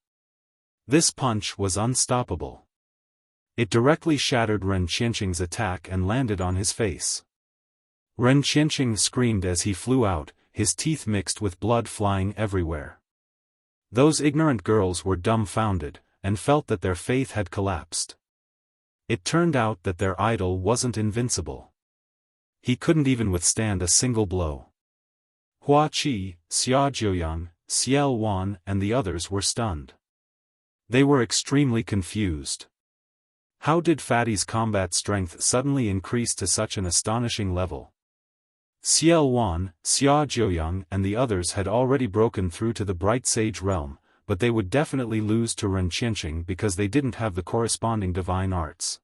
Speaker 1: This punch was unstoppable. It directly shattered Ren Qianqing's attack and landed on his face. Ren Qianqing screamed as he flew out, his teeth mixed with blood flying everywhere. Those ignorant girls were dumbfounded, and felt that their faith had collapsed. It turned out that their idol wasn't invincible. He couldn't even withstand a single blow. Hua Qi, Xia Jiuyang, Xiaofan and the others were stunned. They were extremely confused. How did Fatty's combat strength suddenly increase to such an astonishing level? Xiaofan, Xia Jiuyang and the others had already broken through to the Bright Sage realm, but they would definitely lose to Ren Qianqing because they didn't have the corresponding divine arts.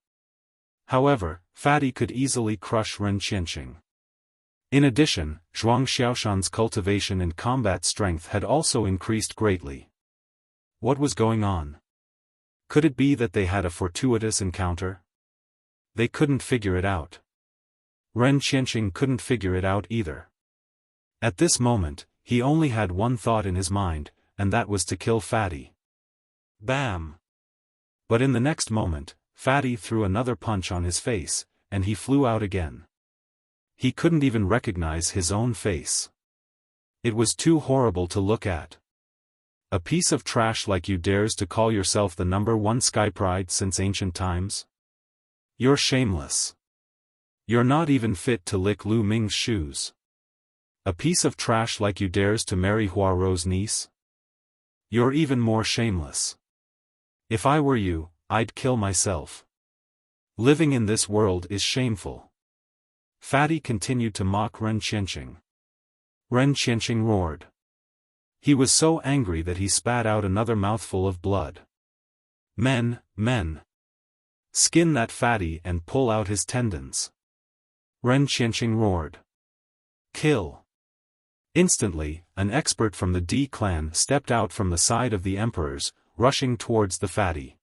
Speaker 1: However, Fatty could easily crush Ren Qianqing. In addition, Zhuang Xiaoshan's cultivation and combat strength had also increased greatly. What was going on? Could it be that they had a fortuitous encounter? They couldn't figure it out. Ren Qianqing couldn't figure it out either. At this moment, he only had one thought in his mind, and that was to kill Fatty. Bam! But in the next moment, Fatty threw another punch on his face, and he flew out again. He couldn't even recognize his own face. It was too horrible to look at. A piece of trash like you dares to call yourself the #1 sky pride since ancient times? You're shameless. You're not even fit to lick Lu Ming's shoes. A piece of trash like you dares to marry Huarou's niece? You're even more shameless. If I were you, I'd kill myself. Living in this world is shameful. Fatty continued to mock Ren Qianqing. Ren Qianqing roared. He was so angry that he spat out another mouthful of blood. Men! Skin that Fatty and pull out his tendons. Ren Qianqing roared. Kill! Instantly, an expert from the D clan stepped out from the side of the emperors, rushing towards the Fatty.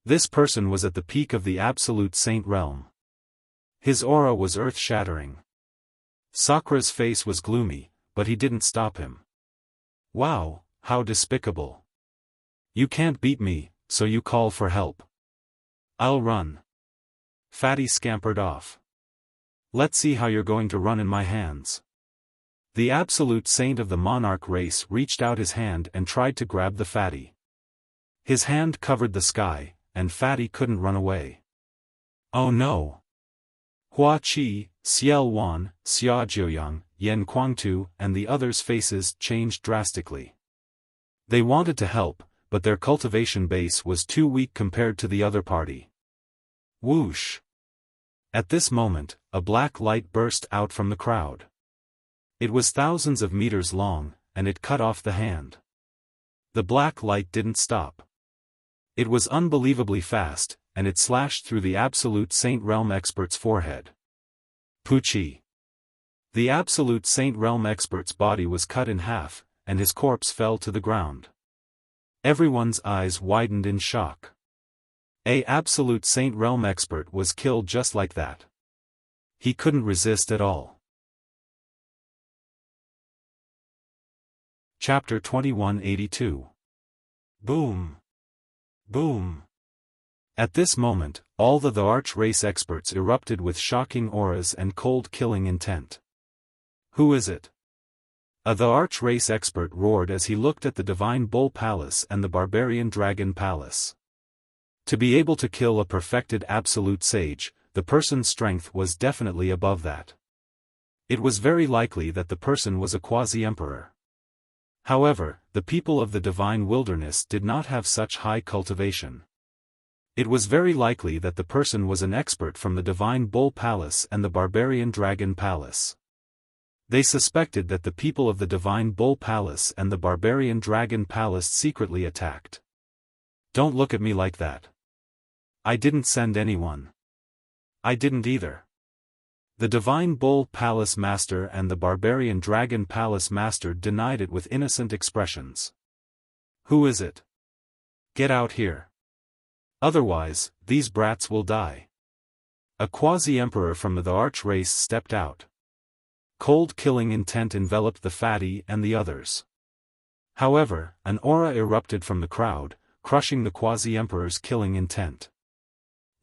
Speaker 1: This person was at the peak of the absolute saint realm. His aura was earth-shattering. Sakra's face was gloomy, but he didn't stop him. Wow, how despicable. You can't beat me, so you call for help. I'll run. Fatty scampered off. Let's see how you're going to run in my hands. The absolute saint of the monarch race reached out his hand and tried to grab the Fatty. His hand covered the sky, and Fatty couldn't run away. Oh no! Hua Qi, Xiaofan, Xia Jiuyang, Yan Kuangtu, and the others' faces changed drastically. They wanted to help, but their cultivation base was too weak compared to the other party. Whoosh! At this moment, a black light burst out from the crowd. It was thousands of meters long, and it cut off the hand. The black light didn't stop. It was unbelievably fast, and it slashed through the absolute Saint Realm expert's forehead. Pucci. The absolute Saint Realm expert's body was cut in half, and his corpse fell to the ground. Everyone's eyes widened in shock. A absolute Saint Realm expert was killed just like that. He couldn't resist at all. Chapter 2182. Boom! Boom! At this moment, all the Arch race experts erupted with shocking auras and cold-killing intent. Who is it? The Arch race expert roared as he looked at the Divine Bull Palace and the Barbarian Dragon Palace. To be able to kill a perfected absolute sage, the person's strength was definitely above that. It was very likely that the person was a quasi-emperor. However, the people of the Divine Wilderness did not have such high cultivation. It was very likely that the person was an expert from the Divine Bull Palace and the Barbarian Dragon Palace. They suspected that the people of the Divine Bull Palace and the Barbarian Dragon Palace secretly attacked. Don't look at me like that. I didn't send anyone. I didn't either. The Divine Bull Palace Master and the Barbarian Dragon Palace Master denied it with innocent expressions. Who is it? Get out here. Otherwise, these brats will die. A quasi-emperor from the Arch race stepped out. Cold-killing intent enveloped the Fatty and the others. However, an aura erupted from the crowd, crushing the quasi-emperor's killing intent.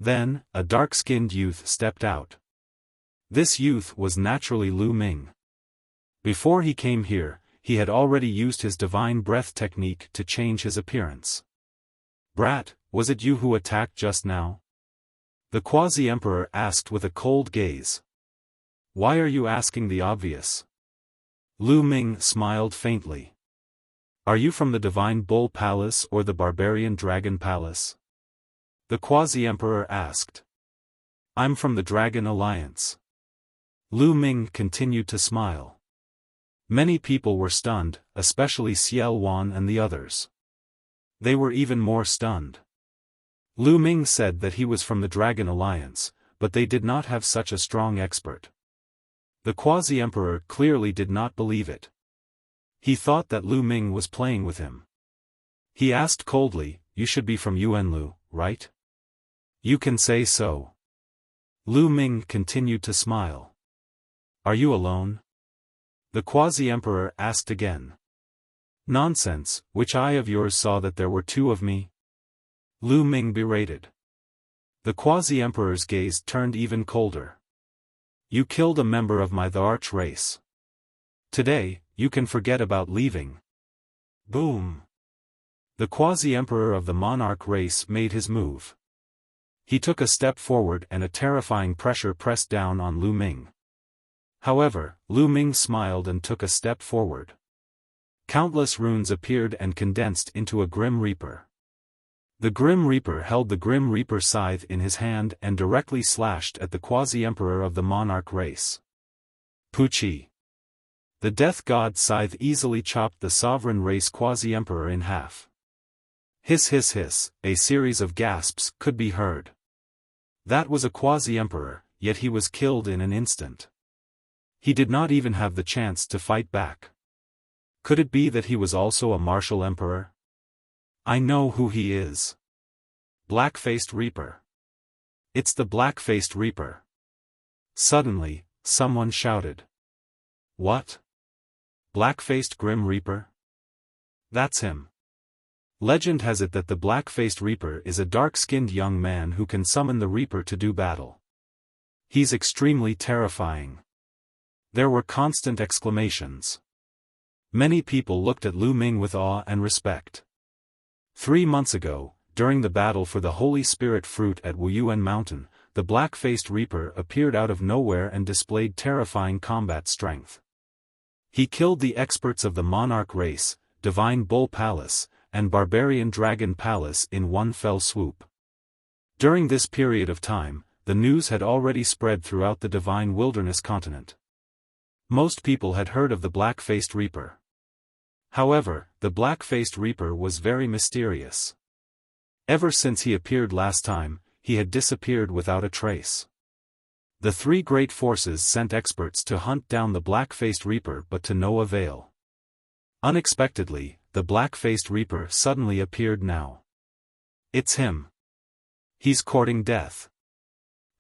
Speaker 1: Then, a dark-skinned youth stepped out. This youth was naturally Lu Ming. Before he came here, he had already used his divine breath technique to change his appearance. Brat, was it you who attacked just now? The quasi-emperor asked with a cold gaze. Why are you asking the obvious? Lu Ming smiled faintly. Are you from the Divine Bull Palace or the Barbarian Dragon Palace? The quasi-emperor asked. I'm from the Dragon Alliance. Lu Ming continued to smile. Many people were stunned, especially Xiaofan and the others. They were even more stunned. Lu Ming said that he was from the Dragon Alliance, but they did not have such a strong expert. The quasi-emperor clearly did not believe it. He thought that Lu Ming was playing with him. He asked coldly, you should be from Yuanlu, right? You can say so. Lu Ming continued to smile. Are you alone? The quasi-emperor asked again. Nonsense, which eye of yours saw that there were two of me? Lu Ming berated. The quasi-emperor's gaze turned even colder. You killed a member of the arch race. Today, you can forget about leaving. Boom. The quasi-emperor of the monarch race made his move. He took a step forward and a terrifying pressure pressed down on Lu Ming. However, Lu Ming smiled and took a step forward. Countless runes appeared and condensed into a Grim Reaper. The Grim Reaper held the Grim Reaper scythe in his hand and directly slashed at the quasi-emperor of the monarch race. Puchi. The death god scythe easily chopped the sovereign race quasi-emperor in half. Hiss hiss hiss, a series of gasps could be heard. That was a quasi-emperor, yet he was killed in an instant. He did not even have the chance to fight back. Could it be that he was also a martial emperor? I know who he is. Black-faced Reaper. It's the black-faced Reaper. Suddenly, someone shouted. What? Black-faced Grim Reaper? That's him. Legend has it that the black-faced Reaper is a dark-skinned young man who can summon the Reaper to do battle. He's extremely terrifying. There were constant exclamations. Many people looked at Lu Ming with awe and respect. 3 months ago, during the battle for the Holy Spirit fruit at Wuyuan Mountain, the black-faced Reaper appeared out of nowhere and displayed terrifying combat strength. He killed the experts of the Monarch race, Divine Bull Palace, and Barbarian Dragon Palace in one fell swoop. During this period of time, the news had already spread throughout the Divine Wilderness continent. Most people had heard of the black-faced Reaper. However, the black-faced Reaper was very mysterious. Ever since he appeared last time, he had disappeared without a trace. The three great forces sent experts to hunt down the black-faced Reaper but to no avail. Unexpectedly, the black-faced Reaper suddenly appeared now. It's him. He's courting death.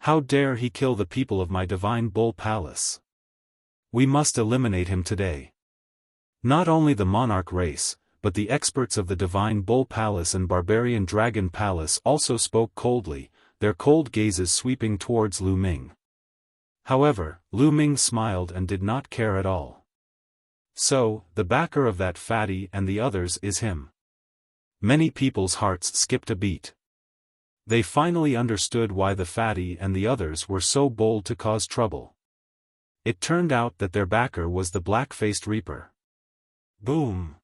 Speaker 1: How dare he kill the people of my Divine Bull Palace? We must eliminate him today. Not only the Monarch race, but the experts of the Divine Bull Palace and Barbarian Dragon Palace also spoke coldly, their cold gazes sweeping towards Lu Ming. However, Lu Ming smiled and did not care at all. So, the backer of that fatty and the others is him. Many people's hearts skipped a beat. They finally understood why the fatty and the others were so bold to cause trouble. It turned out that their backer was the black-faced Reaper. Boom!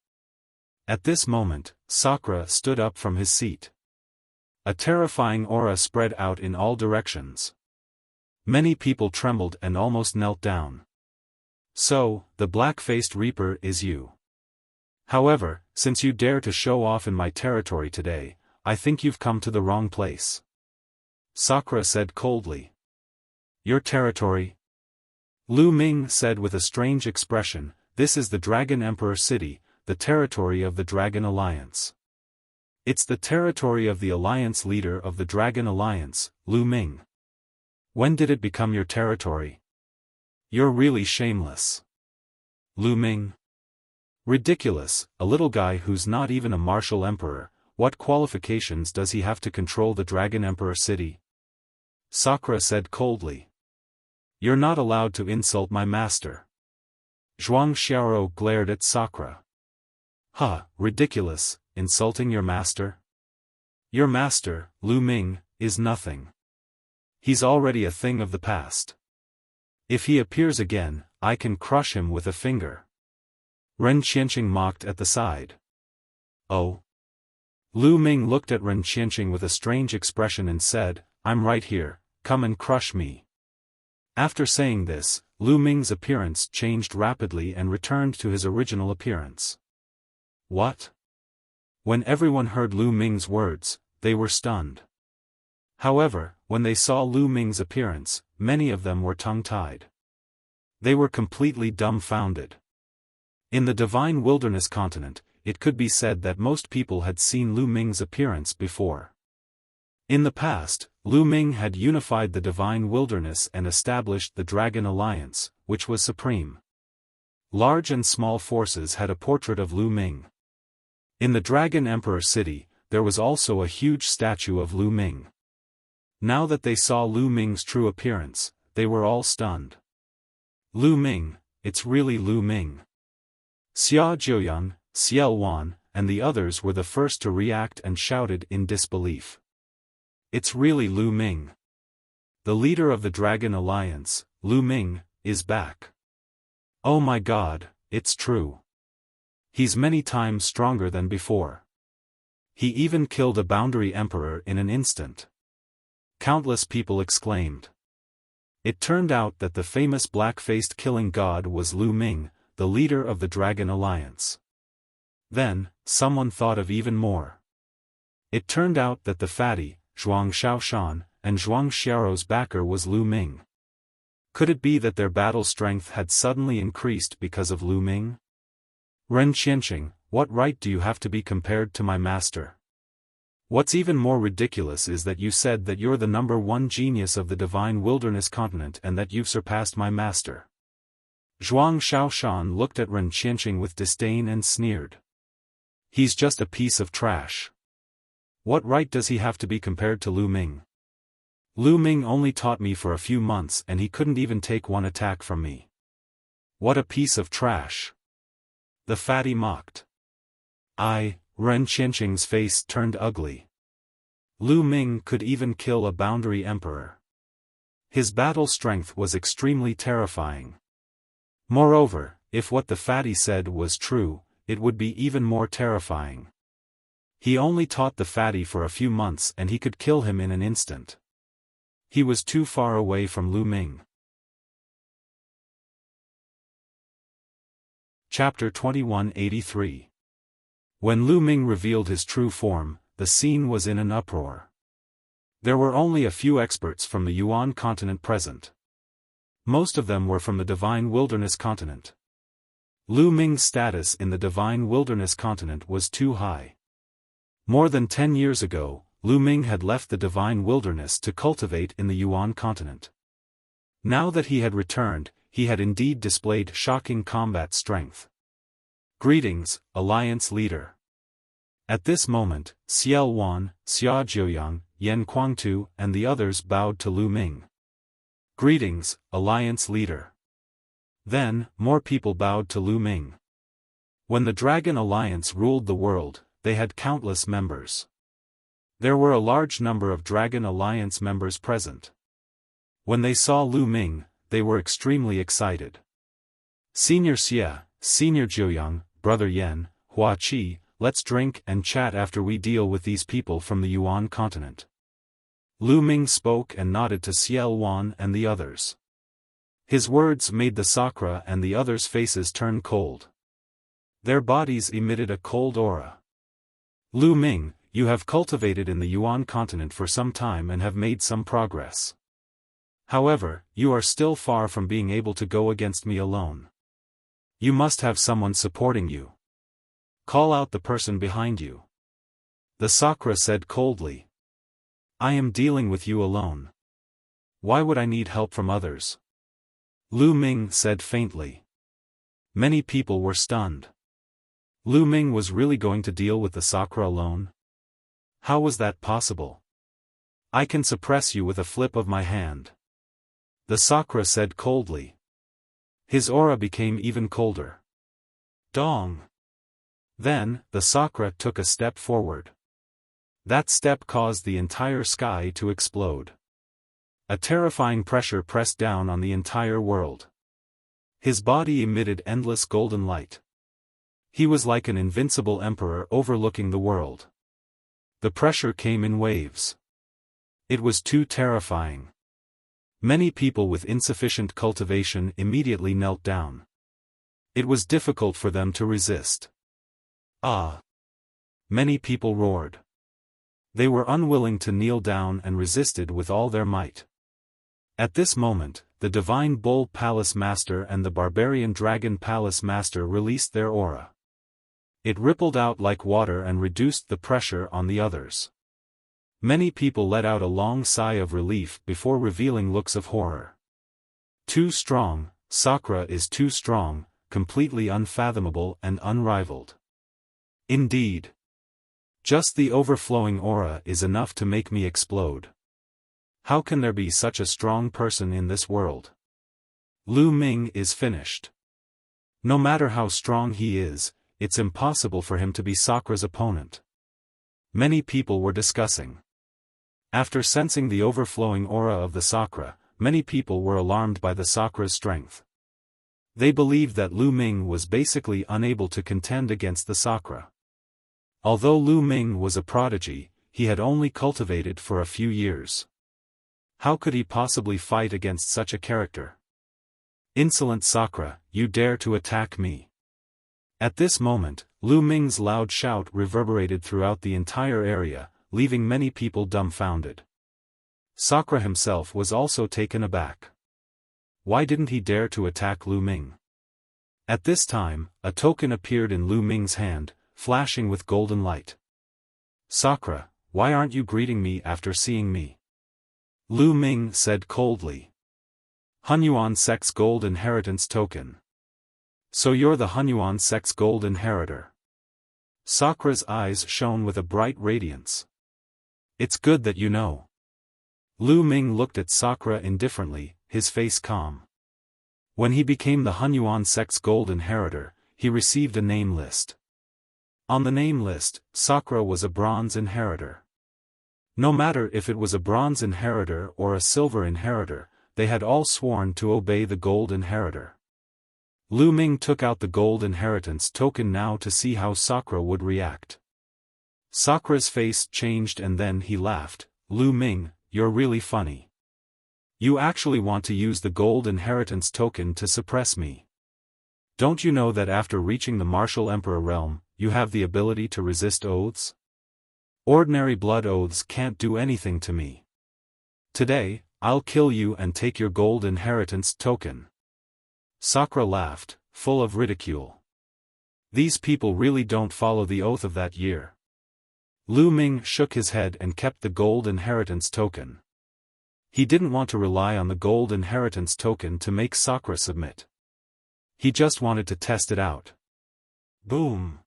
Speaker 1: At this moment, Sakura stood up from his seat. A terrifying aura spread out in all directions. Many people trembled and almost knelt down. So, the black-faced Reaper is you. However, since you dare to show off in my territory today, I think you've come to the wrong place. Sakura said coldly. Your territory? Lu Ming said with a strange expression, this is the Dragon Emperor City, the territory of the Dragon Alliance. It's the territory of the Alliance leader of the Dragon Alliance, Lu Ming. When did it become your territory? You're really shameless. Lu Ming. Ridiculous, a little guy who's not even a martial emperor, what qualifications does he have to control the Dragon Emperor City? Sakura said coldly. You're not allowed to insult my master. Zhuang Xiaoro glared at Sakura. Ridiculous, insulting your master? Your master, Lu Ming, is nothing. He's already a thing of the past. If he appears again, I can crush him with a finger. Ren Qianqing mocked at the side. Oh. Lu Ming looked at Ren Qianqing with a strange expression and said, I'm right here, come and crush me. After saying this, Lu Ming's appearance changed rapidly and returned to his original appearance. What? When everyone heard Lu Ming's words, they were stunned. However, when they saw Lu Ming's appearance, many of them were tongue-tied. They were completely dumbfounded. In the Divine Wilderness continent, it could be said that most people had seen Lu Ming's appearance before. In the past, Lu Ming had unified the Divine Wilderness and established the Dragon Alliance, which was supreme. Large and small forces had a portrait of Lu Ming. In the Dragon Emperor city, there was also a huge statue of Lu Ming. Now that they saw Lu Ming's true appearance, they were all stunned. Lu Ming, it's really Lu Ming. Xia Jiuyang, Xiaofan, and the others were the first to react and shouted in disbelief. It's really Lu Ming. The leader of the Dragon Alliance, Lu Ming, is back. Oh my god, it's true. He's many times stronger than before. He even killed a boundary emperor in an instant. Countless people exclaimed. It turned out that the famous black-faced killing god was Lu Ming, the leader of the Dragon Alliance. Then, someone thought of even more. It turned out that the fatty, Zhuang Xiaoshan, and Zhuang Xiao's backer was Lu Ming. Could it be that their battle strength had suddenly increased because of Lu Ming? Ren Qianqing, what right do you have to be compared to my master? What's even more ridiculous is that you said that you're the #1 genius of the divine wilderness continent and that you've surpassed my master. Zhuang Xiaoshan looked at Ren Qianqing with disdain and sneered. He's just a piece of trash. What right does he have to be compared to Lu Ming? Lu Ming only taught me for a few months and he couldn't even take one attack from me. What a piece of trash. The fatty mocked. Ren Qianqing's face turned ugly. Lu Ming could even kill a boundary emperor. His battle strength was extremely terrifying. Moreover, if what the fatty said was true, it would be even more terrifying. He only taught the fatty for a few months and he could kill him in an instant. He was too far away from Lu Ming. Chapter 2183. When Lu Ming revealed his true form, the scene was in an uproar. There were only a few experts from the Yuan continent present. Most of them were from the Divine Wilderness continent. Lu Ming's status in the Divine Wilderness continent was too high. More than 10 years ago, Lu Ming had left the Divine Wilderness to cultivate in the Yuan continent. Now that he had returned, he had indeed displayed shocking combat strength. Greetings, Alliance Leader. At this moment, Xiaofan, Xia Jiuyang, Yan Kuangtu, and the others bowed to Lu Ming. Greetings, Alliance Leader. Then, more people bowed to Lu Ming. When the Dragon Alliance ruled the world, they had countless members. There were a large number of Dragon Alliance members present. When they saw Lu Ming, they were extremely excited. Senior Xia, Senior Jiuyang, Brother Yan, Hua Qi, let's drink and chat after we deal with these people from the Yuan continent. Lu Ming spoke and nodded to Xiaofan and the others. His words made the Sakra and the others' faces turn cold. Their bodies emitted a cold aura. Lu Ming, you have cultivated in the Yuan continent for some time and have made some progress. However, you are still far from being able to go against me alone. You must have someone supporting you. Call out the person behind you. The Sakra said coldly. I am dealing with you alone. Why would I need help from others? Lu Ming said faintly. Many people were stunned. Lu Ming was really going to deal with the Sakra alone? How was that possible? I can suppress you with a flip of my hand. The Sakra said coldly. His aura became even colder. Dong! Then, the Sakra took a step forward. That step caused the entire sky to explode. A terrifying pressure pressed down on the entire world. His body emitted endless golden light. He was like an invincible emperor overlooking the world. The pressure came in waves. It was too terrifying. Many people with insufficient cultivation immediately knelt down. It was difficult for them to resist. Ah! Many people roared. They were unwilling to kneel down and resisted with all their might. At this moment, the Divine Bull Palace Master and the Barbarian Dragon Palace Master released their aura. It rippled out like water and reduced the pressure on the others. Many people let out a long sigh of relief before revealing looks of horror. Too strong, Sakra is too strong, completely unfathomable and unrivaled. Indeed. Just the overflowing aura is enough to make me explode. How can there be such a strong person in this world? Lu Ming is finished. No matter how strong he is, it's impossible for him to be Sakura's opponent. Many people were discussing. After sensing the overflowing aura of the Sakura, many people were alarmed by the Sakura's strength. They believed that Lu Ming was basically unable to contend against the Sakura. Although Lu Ming was a prodigy, he had only cultivated for a few years. How could he possibly fight against such a character? Insolent Sakura, you dare to attack me. At this moment, Lu Ming's loud shout reverberated throughout the entire area, leaving many people dumbfounded. Sakura himself was also taken aback. Why didn't he dare to attack Lu Ming? At this time, a token appeared in Lu Ming's hand, flashing with golden light. Sakura, why aren't you greeting me after seeing me? Lu Ming said coldly. Hunyuan Sect's Gold Inheritance Token. So you're the Hunyuan Sect's Gold Inheritor. Sakura's eyes shone with a bright radiance. It's good that you know. Lu Ming looked at Sakura indifferently, his face calm. When he became the Hunyuan Sect's Gold Inheritor, he received a name list. On the name list, Sakura was a Bronze Inheritor. No matter if it was a Bronze Inheritor or a Silver Inheritor, they had all sworn to obey the Gold Inheritor. Lu Ming took out the Gold Inheritance token now to see how Sakura would react. Sakura's face changed and then he laughed. Lu Ming, you're really funny. You actually want to use the Gold Inheritance token to suppress me. Don't you know that after reaching the Martial Emperor realm, you have the ability to resist oaths? Ordinary blood oaths can't do anything to me. Today, I'll kill you and take your Gold Inheritance token. Sakura laughed, full of ridicule. These people really don't follow the oath of that year. Lu Ming shook his head and kept the Gold Inheritance token. He didn't want to rely on the Gold Inheritance token to make Sakura submit. He just wanted to test it out. Boom!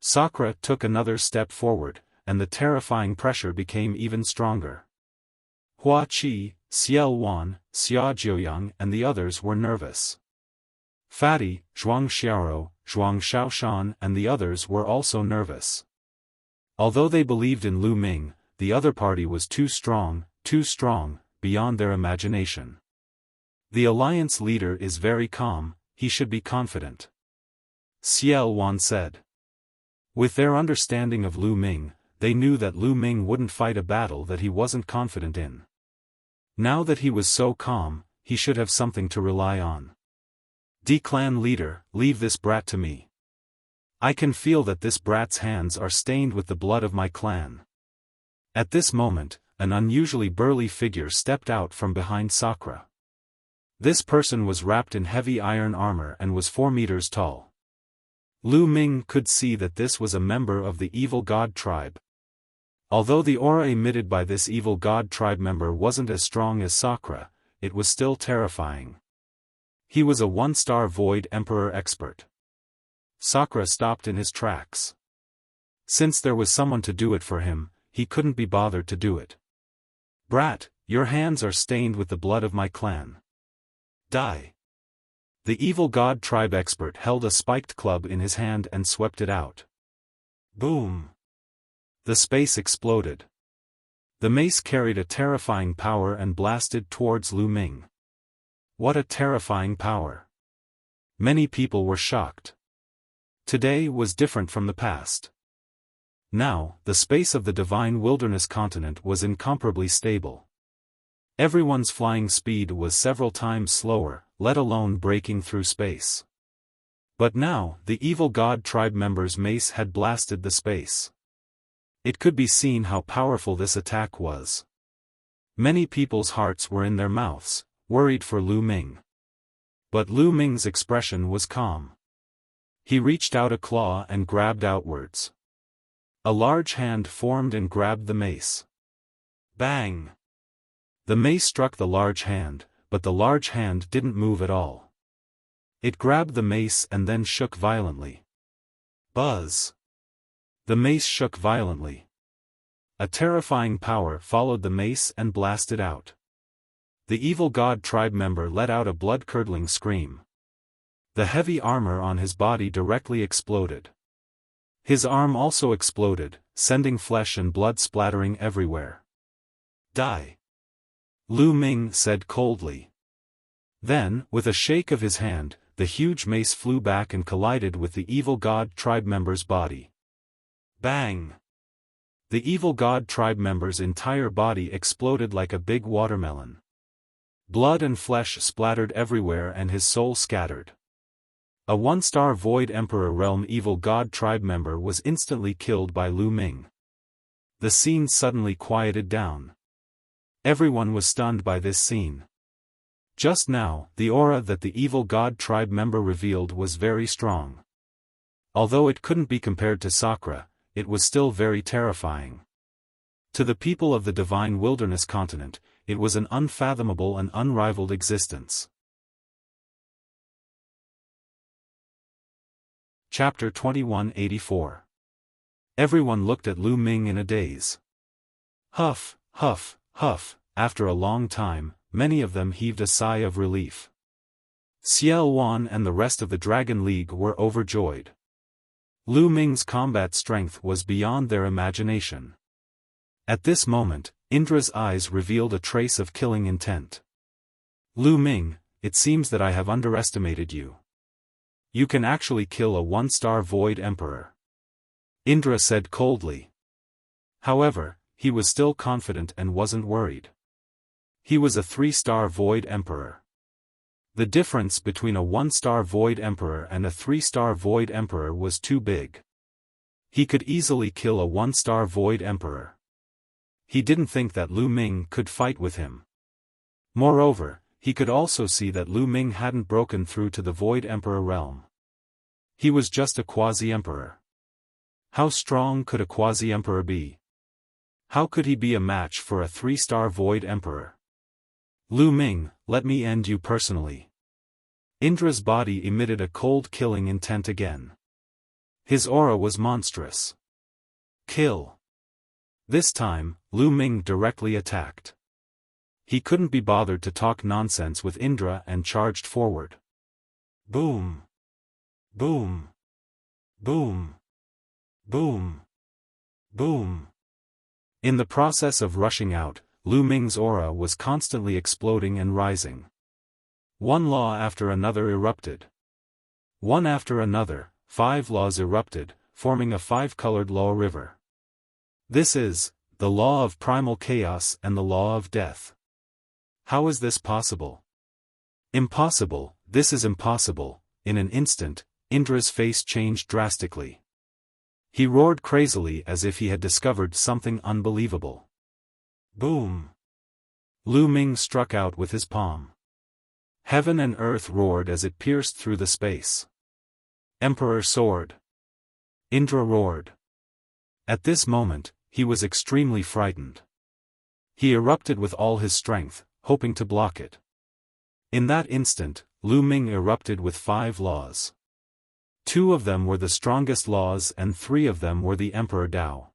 Speaker 1: Sakura took another step forward, and the terrifying pressure became even stronger. Hua Qi, Xiaofan, Xia Jiuyang and the others were nervous. Fatty, Zhuang Xiaoro, Zhuang Xiaoshan and the others were also nervous. Although they believed in Lu Ming, the other party was too strong, beyond their imagination. The alliance leader is very calm, he should be confident. Xiaofan said. With their understanding of Lu Ming, they knew that Lu Ming wouldn't fight a battle that he wasn't confident in. Now that he was so calm, he should have something to rely on. D-clan leader, leave this brat to me. I can feel that this brat's hands are stained with the blood of my clan. At this moment, an unusually burly figure stepped out from behind Sakura. This person was wrapped in heavy iron armor and was 4 meters tall. Lu Ming could see that this was a member of the evil god tribe. Although the aura emitted by this evil god tribe member wasn't as strong as Sakura, it was still terrifying. He was a 1-star Void Emperor expert. Sakura stopped in his tracks. Since there was someone to do it for him, he couldn't be bothered to do it. Brat, your hands are stained with the blood of my clan. Die. The evil god tribe expert held a spiked club in his hand and swept it out. Boom. The space exploded. The mace carried a terrifying power and blasted towards Lu Ming. What a terrifying power. Many people were shocked. Today was different from the past. Now, the space of the Divine Wilderness continent was incomparably stable. Everyone's flying speed was several times slower, let alone breaking through space. But now, the evil god tribe member's mace had blasted the space. It could be seen how powerful this attack was. Many people's hearts were in their mouths, worried for Lu Ming. But Lu Ming's expression was calm. He reached out a claw and grabbed outwards. A large hand formed and grabbed the mace. Bang! The mace struck the large hand, but the large hand didn't move at all. It grabbed the mace and then shook violently. Buzz! The mace shook violently. A terrifying power followed the mace and blasted out. The evil god tribe member let out a blood-curdling scream. The heavy armor on his body directly exploded. His arm also exploded, sending flesh and blood splattering everywhere. Die! Lu Ming said coldly. Then, with a shake of his hand, the huge mace flew back and collided with the evil god tribe member's body. Bang! The evil god tribe member's entire body exploded like a big watermelon. Blood and flesh splattered everywhere and his soul scattered. A one-star Void Emperor Realm evil god tribe member was instantly killed by Lu Ming. The scene suddenly quieted down. Everyone was stunned by this scene. Just now, the aura that the evil god tribe member revealed was very strong. Although it couldn't be compared to Sakura, it was still very terrifying. To the people of the Divine Wilderness continent, it was an unfathomable and unrivaled existence. Chapter 2184. Everyone looked at Lu Ming in a daze. Huff, huff, huff, after a long time, many of them heaved a sigh of relief. Xiaofan and the rest of the Dragon League were overjoyed. Lu Ming's combat strength was beyond their imagination. At this moment, Indra's eyes revealed a trace of killing intent. Lu Ming, it seems that I have underestimated you. You can actually kill a one-star Void Emperor. Indra said coldly. However, he was still confident and wasn't worried. He was a 3-star Void Emperor. The difference between a 1-star Void Emperor and a 3-star Void Emperor was too big. He could easily kill a 1-star Void Emperor. He didn't think that Lu Ming could fight with him. Moreover, he could also see that Lu Ming hadn't broken through to the Void Emperor realm. He was just a quasi-emperor. How strong could a quasi-emperor be? How could he be a match for a 3-star Void Emperor? Lu Ming, let me end you personally. Indra's body emitted a cold killing intent again. His aura was monstrous. Kill. This time, Lu Ming directly attacked. He couldn't be bothered to talk nonsense with Indra and charged forward. Boom. Boom. Boom. Boom. Boom. In the process of rushing out, Lu Ming's aura was constantly exploding and rising. One law after another erupted. One after another, 5 laws erupted, forming a 5-colored law river. This is, the law of primal chaos and the law of death. How is this possible? Impossible, this is impossible. In an instant, Indra's face changed drastically. He roared crazily as if he had discovered something unbelievable. Boom! Lu Ming struck out with his palm. Heaven and earth roared as it pierced through the space. Emperor Sword! Indra roared. At this moment, he was extremely frightened. He erupted with all his strength, hoping to block it. In that instant, Lu Ming erupted with 5 laws. 2 of them were the strongest laws and 3 of them were the Emperor Dao.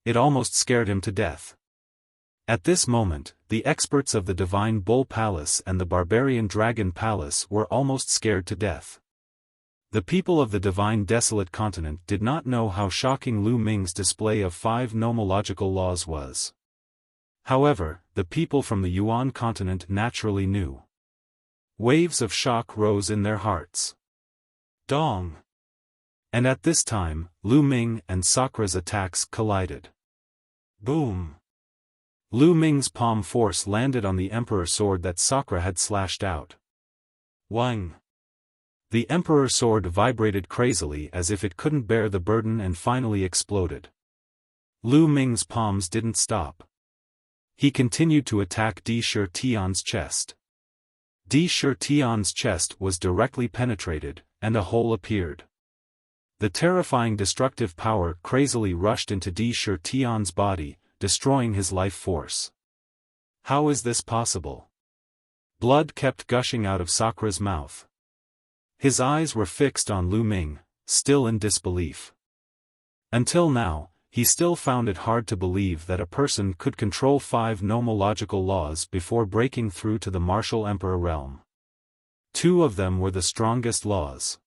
Speaker 1: It almost scared him to death. At this moment, the experts of the Divine Bull Palace and the Barbarian Dragon Palace were almost scared to death. The people of the Divine Desolate Continent did not know how shocking Lu Ming's display of 5 nomological laws was. However, the people from the Yuan continent naturally knew. Waves of shock rose in their hearts. Dong! And at this time, Lu Ming and Sakura's attacks collided. Boom! Lu Ming's palm force landed on the Emperor Sword that Sakura had slashed out. Wang! The Emperor Sword vibrated crazily as if it couldn't bear the burden and finally exploded. Lu Ming's palms didn't stop. He continued to attack Di Shi Tian's chest. Di Shi Tian's chest was directly penetrated, and a hole appeared. The terrifying destructive power crazily rushed into Di Shi Tian's body, destroying his life force. How is this possible? Blood kept gushing out of Sakura's mouth. His eyes were fixed on Lu Ming, still in disbelief. Until now, he still found it hard to believe that a person could control 5 nomological laws before breaking through to the martial emperor realm. 2 of them were the strongest laws.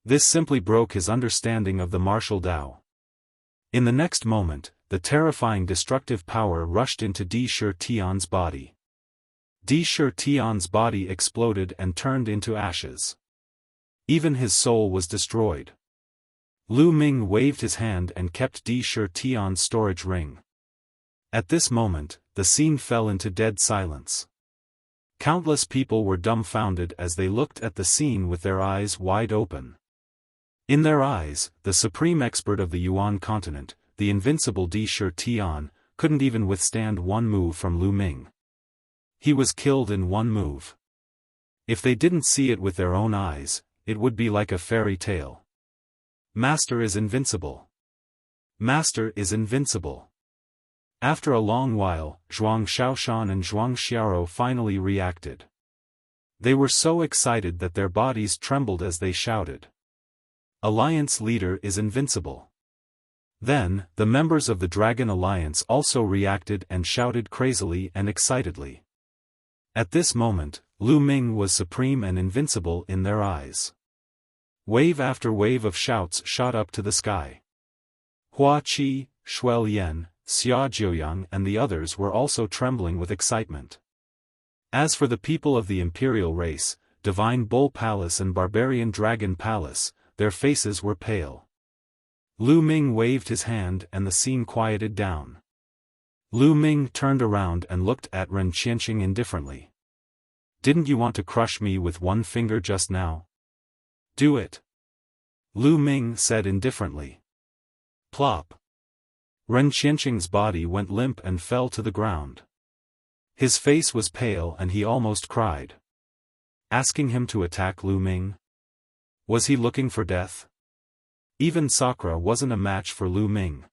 Speaker 1: This simply broke his understanding of the martial Tao. In the next moment, the terrifying destructive power rushed into Di Shi Tian's body. Di Shi Tian's body exploded and turned into ashes. Even his soul was destroyed. Lu Ming waved his hand and kept Di Shi Tian's storage ring. At this moment, the scene fell into dead silence. Countless people were dumbfounded as they looked at the scene with their eyes wide open. In their eyes, the supreme expert of the Yuan continent, the invincible Di Shi Tian, couldn't even withstand one move from Lu Ming. He was killed in one move. If they didn't see it with their own eyes, it would be like a fairy tale. Master is invincible. Master is invincible. After a long while, Zhuang Xiaofan and Zhuang Xiao finally reacted. They were so excited that their bodies trembled as they shouted. Alliance leader is invincible. Then, the members of the Dragon Alliance also reacted and shouted crazily and excitedly. At this moment, Lu Ming was supreme and invincible in their eyes. Wave after wave of shouts shot up to the sky. Hua Qi, Shuel Yan, Xia Jiuyang and the others were also trembling with excitement. As for the people of the imperial race, Divine Bull Palace and Barbarian Dragon Palace, their faces were pale. Lu Ming waved his hand and the scene quieted down. Lu Ming turned around and looked at Ren Qianqing indifferently. Didn't you want to crush me with one finger just now? Do it. Lu Ming said indifferently. Plop. Ren Qianqing's body went limp and fell to the ground. His face was pale and he almost cried. Asking him to attack Lu Ming? Was he looking for death? Even Sakura wasn't a match for Lu Ming.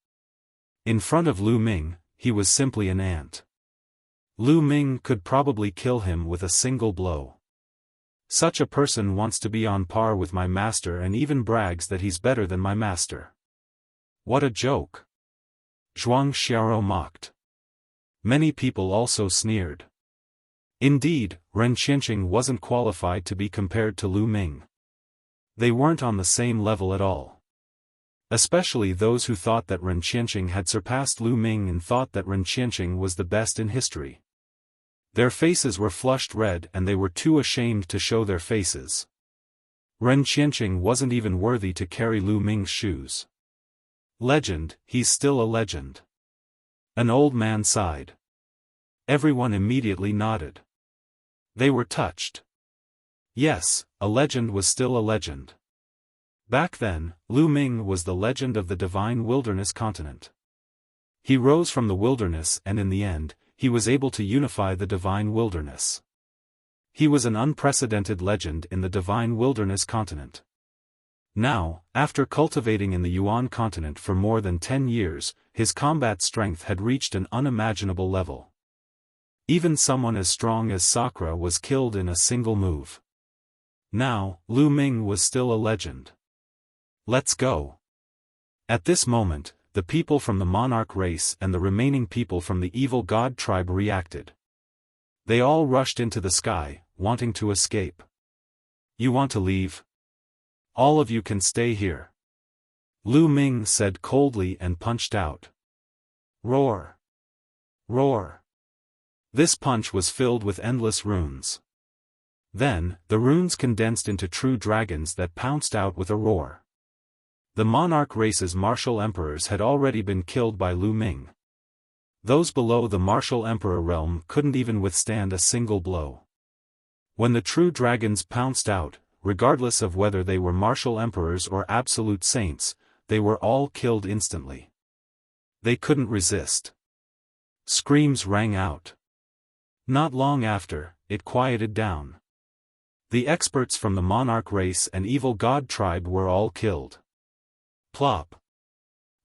Speaker 1: In front of Lu Ming, he was simply an ant. Lu Ming could probably kill him with a single blow. Such a person wants to be on par with my master and even brags that he's better than my master. What a joke! Zhuang Xiao mocked. Many people also sneered. Indeed, Ren Qianqing wasn't qualified to be compared to Lu Ming. They weren't on the same level at all. Especially those who thought that Ren Qianqing had surpassed Lu Ming and thought that Ren Qianqing was the best in history. Their faces were flushed red and they were too ashamed to show their faces. Ren Qianqing wasn't even worthy to carry Lu Ming's shoes. Legend, he's still a legend. An old man sighed. Everyone immediately nodded. They were touched. Yes, a legend was still a legend. Back then, Lu Ming was the legend of the divine wilderness continent. He rose from the wilderness and in the end, he was able to unify the divine wilderness. He was an unprecedented legend in the divine wilderness continent. Now, after cultivating in the Yuan continent for more than 10 years, his combat strength had reached an unimaginable level. Even someone as strong as Sakura was killed in a single move. Now, Lu Ming was still a legend. Let's go. At this moment, the people from the monarch race and the remaining people from the evil god tribe reacted. They all rushed into the sky, wanting to escape. You want to leave? All of you can stay here. Lu Ming said coldly and punched out. Roar! Roar! This punch was filled with endless runes. Then, the runes condensed into true dragons that pounced out with a roar. The monarch race's martial emperors had already been killed by Lu Ming. Those below the martial emperor realm couldn't even withstand a single blow. When the true dragons pounced out, regardless of whether they were martial emperors or absolute saints, they were all killed instantly. They couldn't resist. Screams rang out. Not long after, it quieted down. The experts from the monarch race and evil god tribe were all killed. Plop.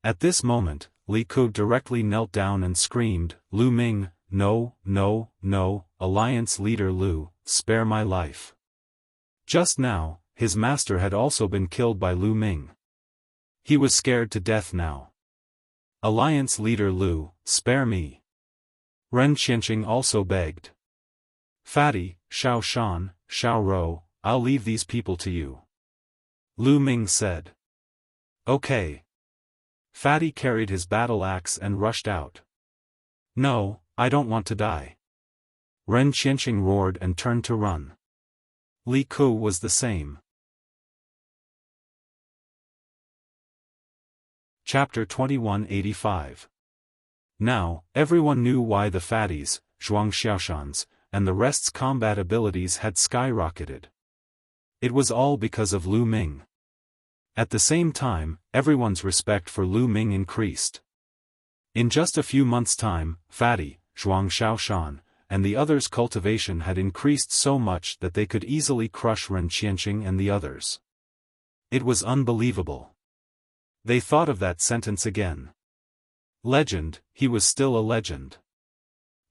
Speaker 1: At this moment, Li Ku directly knelt down and screamed, Lu Ming, no, no, no, Alliance leader Lu, spare my life. Just now, his master had also been killed by Lu Ming. He was scared to death now. Alliance leader Lu, spare me. Ren Qianqing also begged. Fatty, Xiaofan, Xiaorou, I'll leave these people to you. Lu Ming said. Okay. Fatty carried his battle axe and rushed out. No, I don't want to die. Ren Qianqing roared and turned to run. Li Ku was the same. Chapter 2185. Now, everyone knew why the fatties, Zhuang Xiaoshans, and the rest's combat abilities had skyrocketed. It was all because of Lu Ming. At the same time, everyone's respect for Lu Ming increased. In just a few months' time, Fatty, Zhuang Xiaoshan, and the others' cultivation had increased so much that they could easily crush Ren Qianqing and the others. It was unbelievable. They thought of that sentence again. Legend, he was still a legend.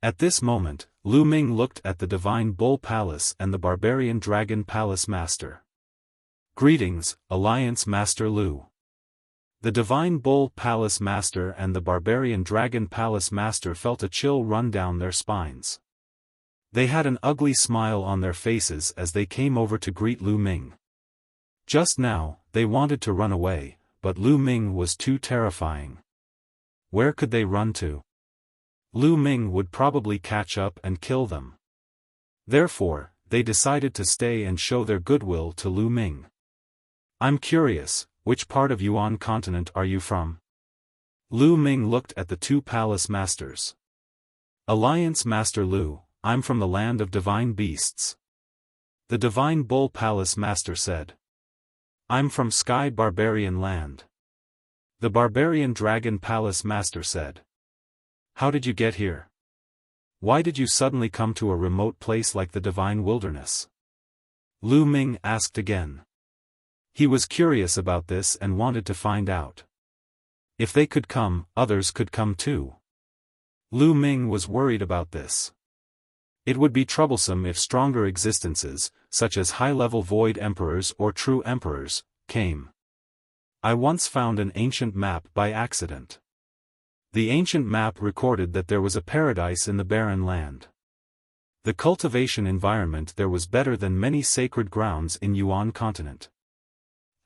Speaker 1: At this moment, Lu Ming looked at the Divine Bull Palace and the Barbarian Dragon Palace Master. Greetings, Alliance Master Lu. The Divine Bull Palace Master and the Barbarian Dragon Palace Master felt a chill run down their spines. They had an ugly smile on their faces as they came over to greet Lu Ming. Just now, they wanted to run away, but Lu Ming was too terrifying. Where could they run to? Lu Ming would probably catch up and kill them. Therefore, they decided to stay and show their goodwill to Lu Ming. I'm curious, which part of Yuan continent are you from? Lu Ming looked at the two palace masters. Alliance Master Lu, I'm from the land of divine beasts. The Divine Bull Palace Master said. I'm from Sky Barbarian Land. The Barbarian Dragon Palace Master said. How did you get here? Why did you suddenly come to a remote place like the Divine Wilderness? Lu Ming asked again. He was curious about this and wanted to find out. If they could come, others could come too. Lu Ming was worried about this. It would be troublesome if stronger existences, such as high-level void emperors or true emperors, came. I once found an ancient map by accident. The ancient map recorded that there was a paradise in the barren land. The cultivation environment there was better than many sacred grounds in Yuan continent.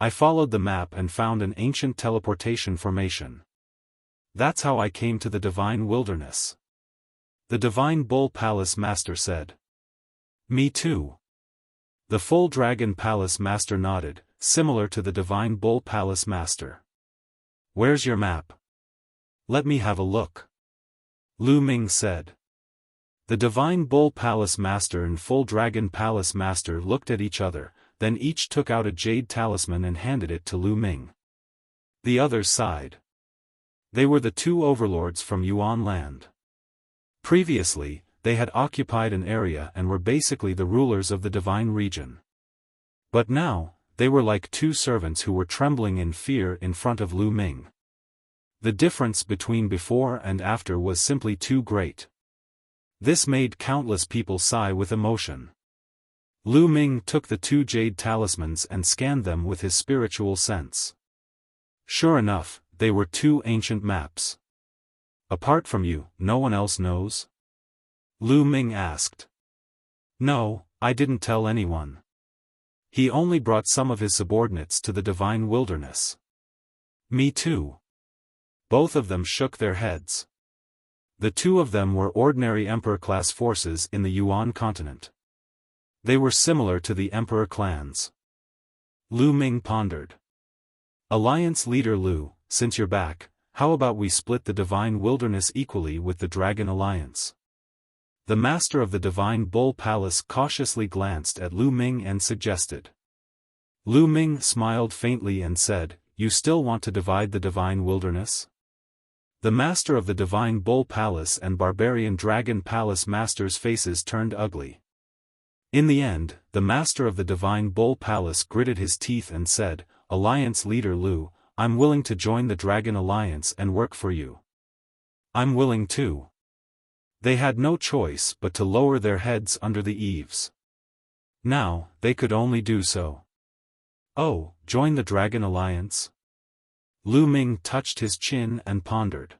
Speaker 1: I followed the map and found an ancient teleportation formation. That's how I came to the Divine Wilderness. The Divine Bull Palace Master said. Me too. The Full Dragon Palace Master nodded, similar to the Divine Bull Palace Master. Where's your map? Let me have a look. Lu Ming said. The Divine Bull Palace Master and Full Dragon Palace Master looked at each other, then each took out a jade talisman and handed it to Lu Ming. The others sighed. They were the two overlords from Yuan land. Previously, they had occupied an area and were basically the rulers of the divine region. But now, they were like two servants who were trembling in fear in front of Lu Ming. The difference between before and after was simply too great. This made countless people sigh with emotion. Lu Ming took the two jade talismans and scanned them with his spiritual sense. Sure enough, they were two ancient maps. Apart from you, no one else knows? Lu Ming asked. No, I didn't tell anyone. He only brought some of his subordinates to the Divine Wilderness. Me too. Both of them shook their heads. The two of them were ordinary Emperor-class forces in the Yuan continent. They were similar to the Emperor clans. Lu Ming pondered. Alliance leader Lu, since you're back, how about we split the Divine Wilderness equally with the Dragon Alliance? The master of the Divine Bull Palace cautiously glanced at Lu Ming and suggested. Lu Ming smiled faintly and said, You still want to divide the Divine Wilderness? The master of the Divine Bull Palace and Barbarian Dragon Palace masters' faces turned ugly. In the end, the master of the Divine Bull Palace gritted his teeth and said, Alliance leader Lu, I'm willing to join the Dragon Alliance and work for you. I'm willing too. They had no choice but to lower their heads under the eaves. Now, they could only do so. Oh, join the Dragon Alliance? Lu Ming touched his chin and pondered.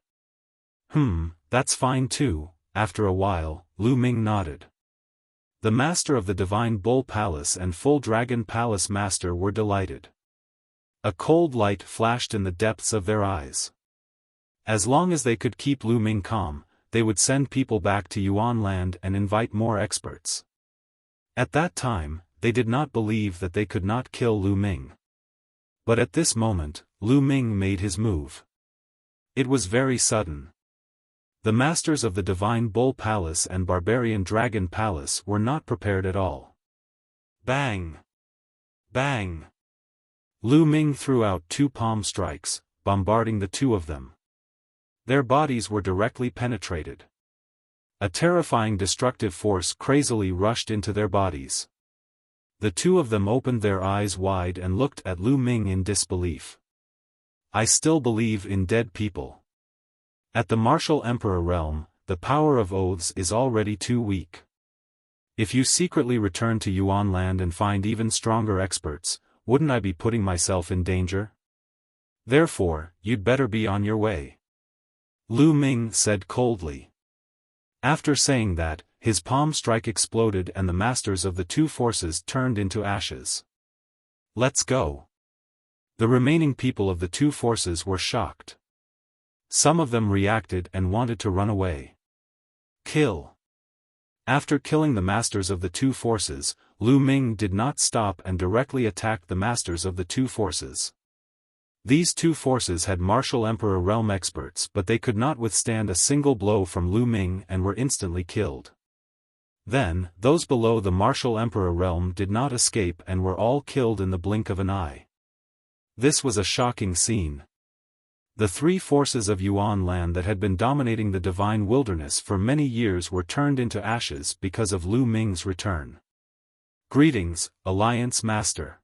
Speaker 1: That's fine too. After a while, Lu Ming nodded. The master of the Divine Bull Palace and Full Dragon Palace master were delighted. A cold light flashed in the depths of their eyes. As long as they could keep Lu Ming calm, they would send people back to Yuan land and invite more experts. At that time, they did not believe that they could not kill Lu Ming. But at this moment, Lu Ming made his move. It was very sudden. The masters of the Divine Bull Palace and Barbarian Dragon Palace were not prepared at all. Bang! Bang! Lu Ming threw out 2 palm strikes, bombarding the 2 of them. Their bodies were directly penetrated. A terrifying destructive force crazily rushed into their bodies. The 2 of them opened their eyes wide and looked at Lu Ming in disbelief. I still believe in dead people. At the Martial Emperor realm, the power of oaths is already too weak. If you secretly return to Yuan land and find even stronger experts, wouldn't I be putting myself in danger? Therefore, you'd better be on your way. Lu Ming said coldly. After saying that, his palm strike exploded and the masters of the 2 forces turned into ashes. Let's go. The remaining people of the 2 forces were shocked. Some of them reacted and wanted to run away. Kill. After killing the masters of the 2 forces, Lu Ming did not stop and directly attacked the masters of the 2 forces. These 2 forces had Martial Emperor realm experts, but they could not withstand a single blow from Lu Ming and were instantly killed. Then, those below the Martial Emperor realm did not escape and were all killed in the blink of an eye. This was a shocking scene. The 3 forces of Yuan land that had been dominating the divine wilderness for many years were turned into ashes because of Lu Ming's return. Greetings, Alliance Master.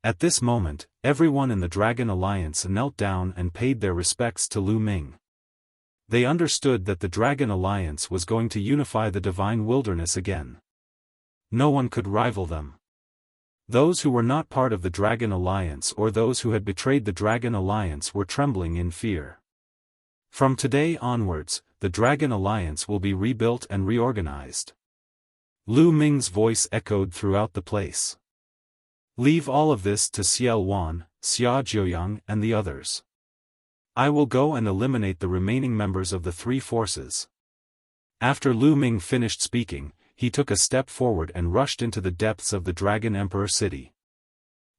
Speaker 1: At this moment, everyone in the Dragon Alliance knelt down and paid their respects to Lu Ming. They understood that the Dragon Alliance was going to unify the divine wilderness again. No one could rival them. Those who were not part of the Dragon Alliance or those who had betrayed the Dragon Alliance were trembling in fear. From today onwards, the Dragon Alliance will be rebuilt and reorganized. Lu Ming's voice echoed throughout the place. Leave all of this to Xiao Wan, Xia Jiuyang and the others. I will go and eliminate the remaining members of the 3 forces. After Lu Ming finished speaking, he took a step forward and rushed into the depths of the Dragon Emperor city.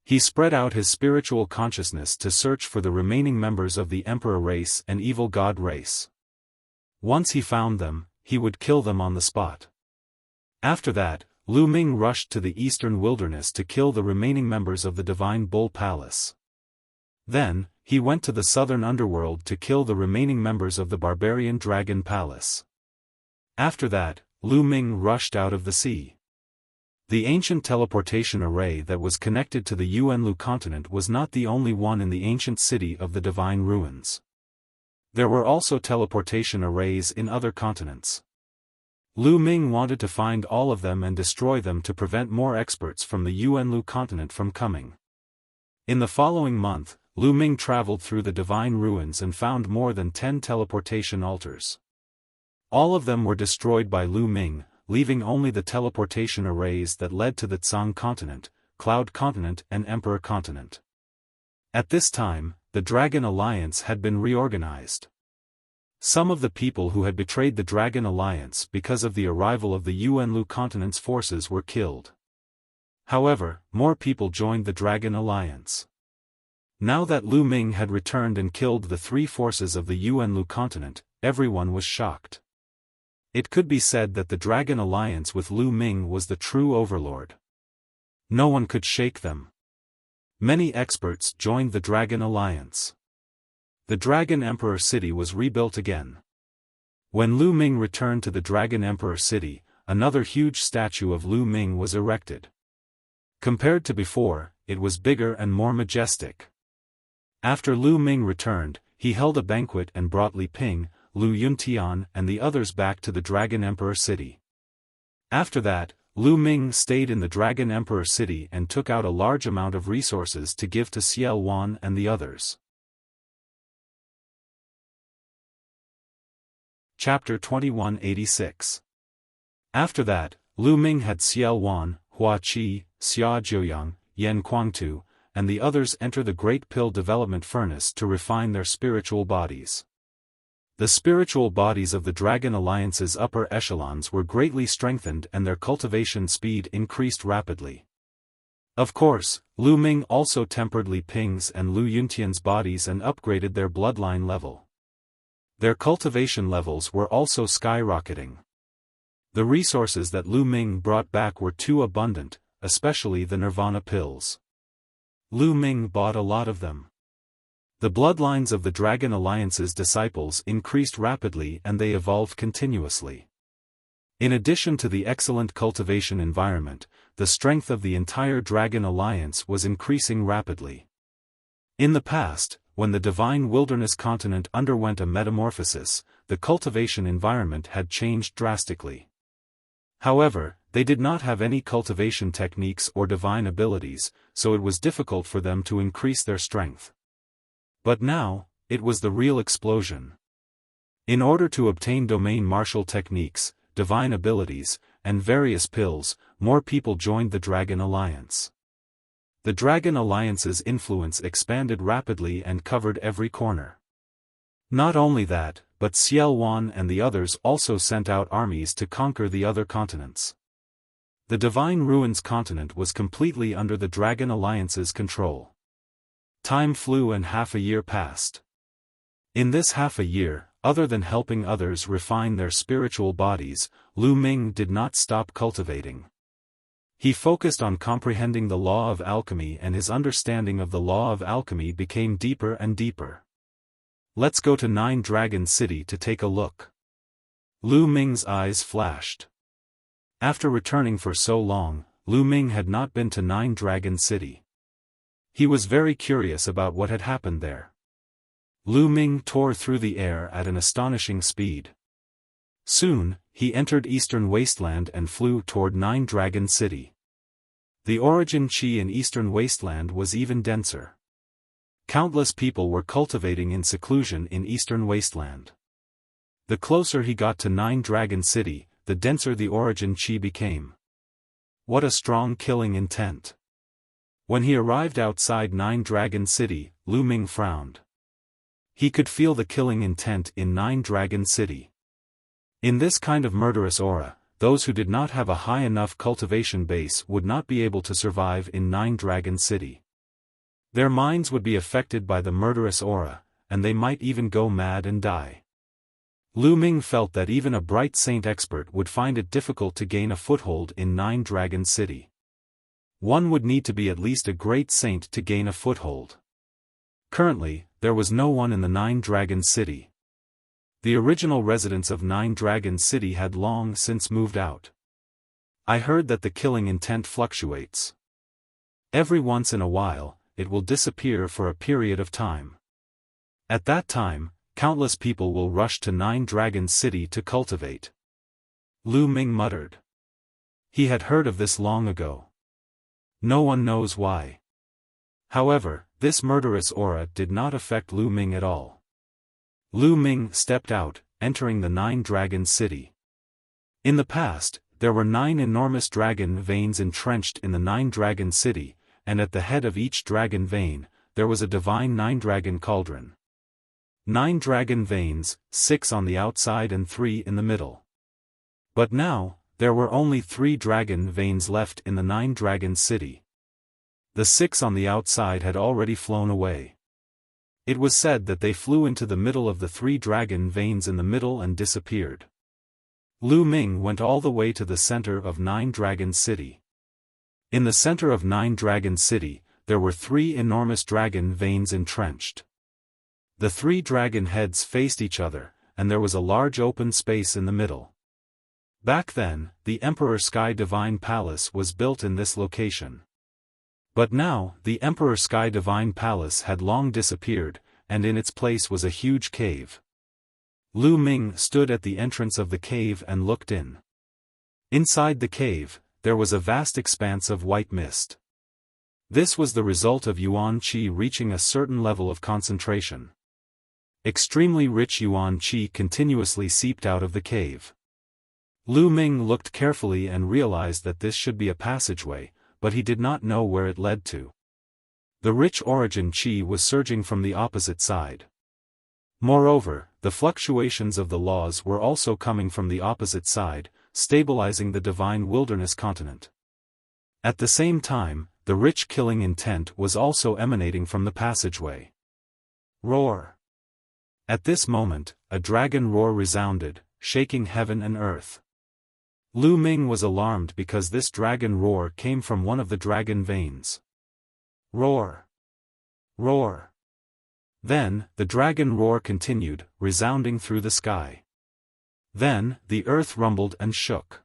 Speaker 1: He spread out his spiritual consciousness to search for the remaining members of the Emperor race and Evil God race. Once he found them, he would kill them on the spot. After that, Lu Ming rushed to the eastern wilderness to kill the remaining members of the Divine Bull Palace. Then, he went to the southern underworld to kill the remaining members of the Barbarian Dragon Palace. After that, Lu Ming rushed out of the sea. The ancient teleportation array that was connected to the Yuanlu continent was not the only one in the ancient city of the Divine Ruins. There were also teleportation arrays in other continents. Lu Ming wanted to find all of them and destroy them to prevent more experts from the Yuanlu continent from coming. In the following month, Lu Ming traveled through the Divine Ruins and found more than 10 teleportation altars. All of them were destroyed by Lu Ming, leaving only the teleportation arrays that led to the Tsang continent, Cloud continent and Emperor continent. At this time, the Dragon Alliance had been reorganized. Some of the people who had betrayed the Dragon Alliance because of the arrival of the Yuanlu continent's forces were killed. However, more people joined the Dragon Alliance. Now that Lu Ming had returned and killed the 3 forces of the Yuanlu continent, everyone was shocked. It could be said that the Dragon Alliance with Lu Ming was the true overlord. No one could shake them. Many experts joined the Dragon Alliance. The Dragon Emperor city was rebuilt again. When Lu Ming returned to the Dragon Emperor city, another huge statue of Lu Ming was erected. Compared to before, it was bigger and more majestic. After Lu Ming returned, he held a banquet and brought Li Ping, Lu Yuntian and the others back to the Dragon Emperor city. After that, Lu Ming stayed in the Dragon Emperor city and took out a large amount of resources to give to Xiaofan and the others. Chapter 2186. After that, Lu Ming had Xiaofan, Hua Qi, Xia Jiuyang, Yan Kuangtu, and the others enter the Great Pill Development Furnace to refine their spiritual bodies. The spiritual bodies of the Dragon Alliance's upper echelons were greatly strengthened and their cultivation speed increased rapidly. Of course, Lu Ming also tempered Li Ping's and Lu Yuntian's bodies and upgraded their bloodline level. Their cultivation levels were also skyrocketing. The resources that Lu Ming brought back were too abundant, especially the Nirvana pills. Lu Ming bought a lot of them. The bloodlines of the Dragon Alliance's disciples increased rapidly and they evolved continuously. In addition to the excellent cultivation environment, the strength of the entire Dragon Alliance was increasing rapidly. In the past, when the Divine Wilderness continent underwent a metamorphosis, the cultivation environment had changed drastically. However, they did not have any cultivation techniques or divine abilities, so it was difficult for them to increase their strength. But now, it was the real explosion. In order to obtain domain martial techniques, divine abilities, and various pills, more people joined the Dragon Alliance. The Dragon Alliance's influence expanded rapidly and covered every corner. Not only that, but Xiaofan and the others also sent out armies to conquer the other continents. The Divine Ruins continent was completely under the Dragon Alliance's control. Time flew and half a year passed. In this half a year, other than helping others refine their spiritual bodies, Lu Ming did not stop cultivating. He focused on comprehending the law of alchemy and his understanding of the law of alchemy became deeper and deeper. Let's go to Nine Dragon City to take a look. Lu Ming's eyes flashed. After returning for so long, Lu Ming had not been to Nine Dragon City. He was very curious about what had happened there. Lu Ming tore through the air at an astonishing speed. Soon, he entered Eastern Wasteland and flew toward Nine Dragon City. The origin chi in Eastern Wasteland was even denser. Countless people were cultivating in seclusion in Eastern Wasteland. The closer he got to Nine Dragon City, the denser the origin chi became. What a strong killing intent. When he arrived outside Nine Dragon City, Lu Ming frowned. He could feel the killing intent in Nine Dragon City. In this kind of murderous aura, those who did not have a high enough cultivation base would not be able to survive in Nine Dragon City. Their minds would be affected by the murderous aura, and they might even go mad and die. Lu Ming felt that even a bright saint expert would find it difficult to gain a foothold in Nine Dragon City. One would need to be at least a great saint to gain a foothold. Currently, there was no one in the Nine Dragon City. The original residents of Nine Dragon City had long since moved out. I heard that the killing intent fluctuates. Every once in a while, it will disappear for a period of time. At that time, countless people will rush to Nine Dragon City to cultivate. Lu Ming muttered. He had heard of this long ago. No one knows why. However, this murderous aura did not affect Lu Ming at all. Lu Ming stepped out, entering the Nine Dragon City. In the past, there were 9 enormous dragon veins entrenched in the Nine Dragon City, and at the head of each dragon vein, there was a divine Nine-Dragon cauldron. 9 dragon veins, 6 on the outside and 3 in the middle. But now, there were only 3 dragon veins left in the Nine Dragon City. The 6 on the outside had already flown away. It was said that they flew into the middle of the 3 dragon veins in the middle and disappeared. Lu Ming went all the way to the center of Nine Dragon City. In the center of Nine Dragon City, there were 3 enormous dragon veins entrenched. The 3 dragon heads faced each other, and there was a large open space in the middle. Back then, the Emperor Sky Divine Palace was built in this location. But now, the Emperor Sky Divine Palace had long disappeared, and in its place was a huge cave. Lu Ming stood at the entrance of the cave and looked in. Inside the cave, there was a vast expanse of white mist. This was the result of yuan qi reaching a certain level of concentration. Extremely rich yuan qi continuously seeped out of the cave. Lu Ming looked carefully and realized that this should be a passageway, but he did not know where it led to. The rich origin qi was surging from the opposite side. Moreover, the fluctuations of the laws were also coming from the opposite side, stabilizing the divine wilderness continent. At the same time, the rich killing intent was also emanating from the passageway. Roar! At this moment, a dragon roar resounded, shaking heaven and earth. Lu Ming was alarmed because this dragon roar came from one of the dragon veins. Roar! Roar! Then, the dragon roar continued, resounding through the sky. Then, the earth rumbled and shook.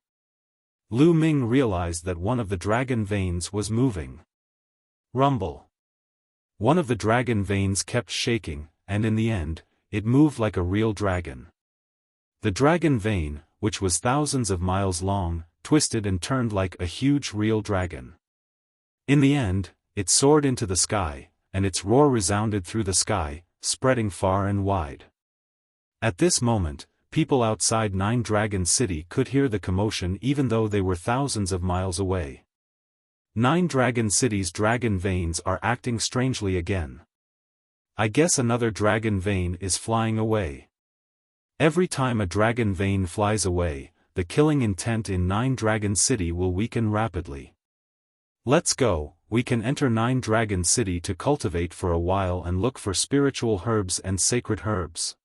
Speaker 1: Lu Ming realized that one of the dragon veins was moving. Rumble! One of the dragon veins kept shaking, and in the end, it moved like a real dragon. The dragon vein, which was thousands of miles long, twisted and turned like a huge real dragon. In the end, it soared into the sky, and its roar resounded through the sky, spreading far and wide. At this moment, people outside Nine Dragon City could hear the commotion even though they were thousands of miles away. Nine Dragon City's dragon veins are acting strangely again. I guess another dragon vein is flying away. Every time a dragon vein flies away, the killing intent in Nine Dragon City will weaken rapidly. Let's go, we can enter Nine Dragon City to cultivate for a while and look for spiritual herbs and sacred herbs.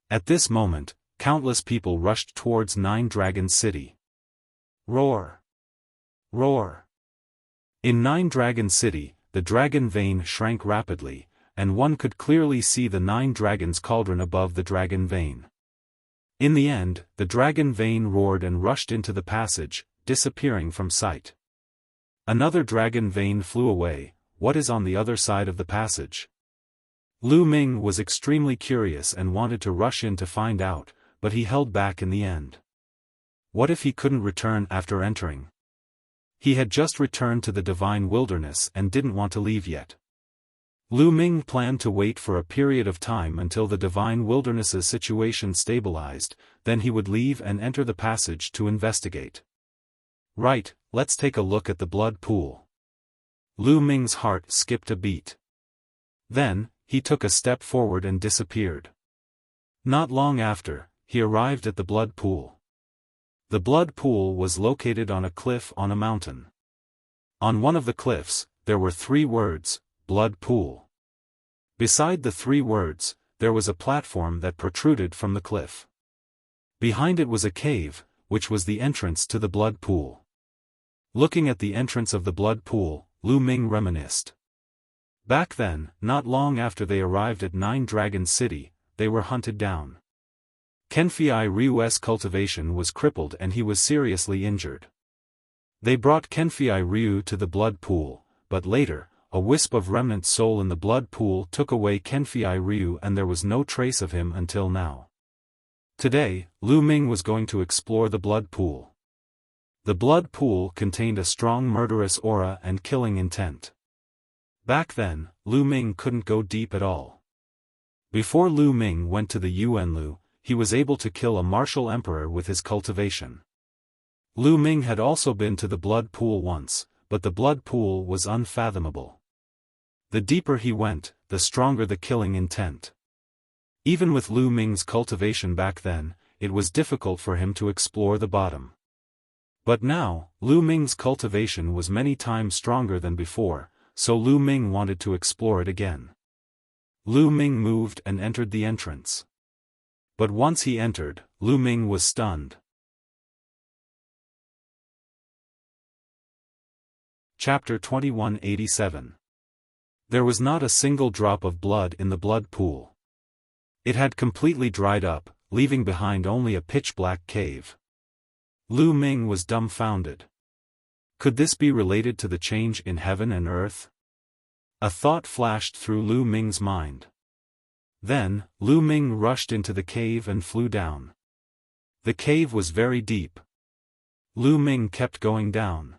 Speaker 1: At this moment, countless people rushed towards Nine Dragon City. Roar! Roar! In Nine Dragon City, the dragon vein shrank rapidly, and one could clearly see the 9 dragons' cauldron above the dragon vein. In the end, the dragon vein roared and rushed into the passage, disappearing from sight. Another dragon vein flew away. What is on the other side of the passage? Lu Ming was extremely curious and wanted to rush in to find out, but he held back in the end. What if he couldn't return after entering? He had just returned to the divine wilderness and didn't want to leave yet. Lu Ming planned to wait for a period of time until the divine wilderness's situation stabilized, then he would leave and enter the passage to investigate. Right, let's take a look at the blood pool. Lu Ming's heart skipped a beat. Then, he took a step forward and disappeared. Not long after, he arrived at the blood pool. The blood pool was located on a cliff on a mountain. On one of the cliffs, there were 3 words, blood pool. Beside the 3 words, there was a platform that protruded from the cliff. Behind it was a cave, which was the entrance to the blood pool. Looking at the entrance of the blood pool, Lu Ming reminisced. Back then, not long after they arrived at Nine Dragon City, they were hunted down. Kenfei Ryu's cultivation was crippled and he was seriously injured. They brought Kenfei Ryu to the blood pool, but later, a wisp of remnant soul in the blood pool took away Kenfei Ryu and there was no trace of him until now. Today, Lu Ming was going to explore the blood pool. The blood pool contained a strong murderous aura and killing intent. Back then, Lu Ming couldn't go deep at all. Before Lu Ming went to the Yuanlu, he was able to kill a martial emperor with his cultivation. Lu Ming had also been to the blood pool once, but the blood pool was unfathomable. The deeper he went, the stronger the killing intent. Even with Lu Ming's cultivation back then, it was difficult for him to explore the bottom. But now, Lu Ming's cultivation was many times stronger than before, so Lu Ming wanted to explore it again. Lu Ming moved and entered the entrance. But once he entered, Lu Ming was stunned. Chapter 2187. There was not a single drop of blood in the blood pool. It had completely dried up, leaving behind only a pitch-black cave. Lu Ming was dumbfounded. Could this be related to the change in heaven and earth? A thought flashed through Lu Ming's mind. Then, Lu Ming rushed into the cave and flew down. The cave was very deep. Lu Ming kept going down.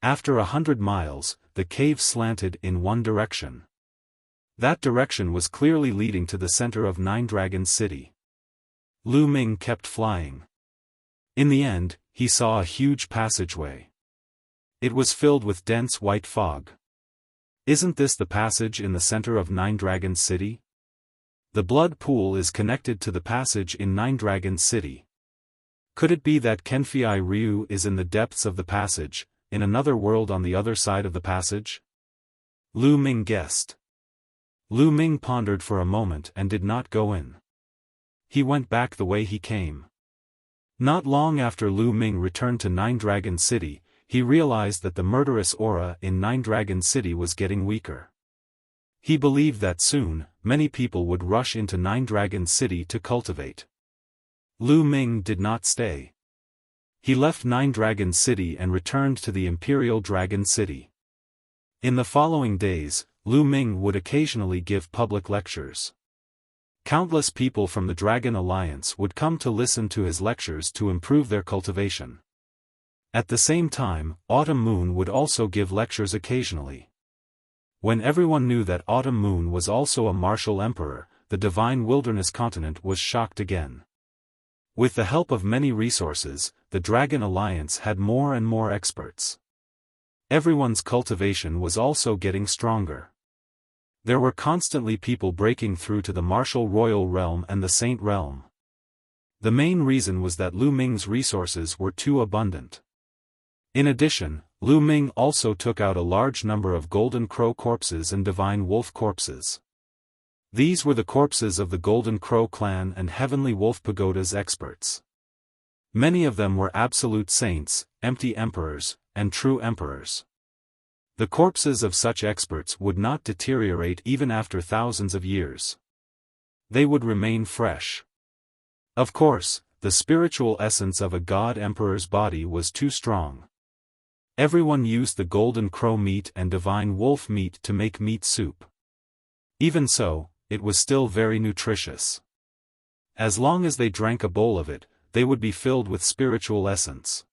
Speaker 1: After 100 miles, the cave slanted in one direction. That direction was clearly leading to the center of Nine Dragons City. Lu Ming kept flying. In the end, he saw a huge passageway. It was filled with dense white fog. Isn't this the passage in the center of Nine Dragons City? The blood pool is connected to the passage in Nine Dragons City. Could it be that Kenfei Ryu is in the depths of the passage, in another world on the other side of the passage? Lu Ming guessed. Lu Ming pondered for a moment and did not go in. He went back the way he came. Not long after Lu Ming returned to Nine Dragons City, he realized that the murderous aura in Nine Dragons City was getting weaker. He believed that soon, many people would rush into Nine Dragons City to cultivate. Lu Ming did not stay. He left Nine Dragons City and returned to the Imperial Dragon City. In the following days, Lu Ming would occasionally give public lectures. Countless people from the Dragon Alliance would come to listen to his lectures to improve their cultivation. At the same time, Autumn Moon would also give lectures occasionally. When everyone knew that Autumn Moon was also a martial emperor, the Divine Wilderness continent was shocked again. With the help of many resources, the Dragon Alliance had more and more experts. Everyone's cultivation was also getting stronger. There were constantly people breaking through to the Martial Royal Realm and the Saint Realm. The main reason was that Lu Ming's resources were too abundant. In addition, Lu Ming also took out a large number of Golden Crow corpses and Divine Wolf corpses. These were the corpses of the Golden Crow clan and Heavenly Wolf Pagoda's experts. Many of them were absolute saints, empty emperors, and true emperors. The corpses of such experts would not deteriorate even after thousands of years. They would remain fresh. Of course, the spiritual essence of a god emperor's body was too strong. Everyone used the Golden Crow meat and Divine Wolf meat to make meat soup. Even so, it was still very nutritious. As long as they drank a bowl of it, they would be filled with spiritual essence.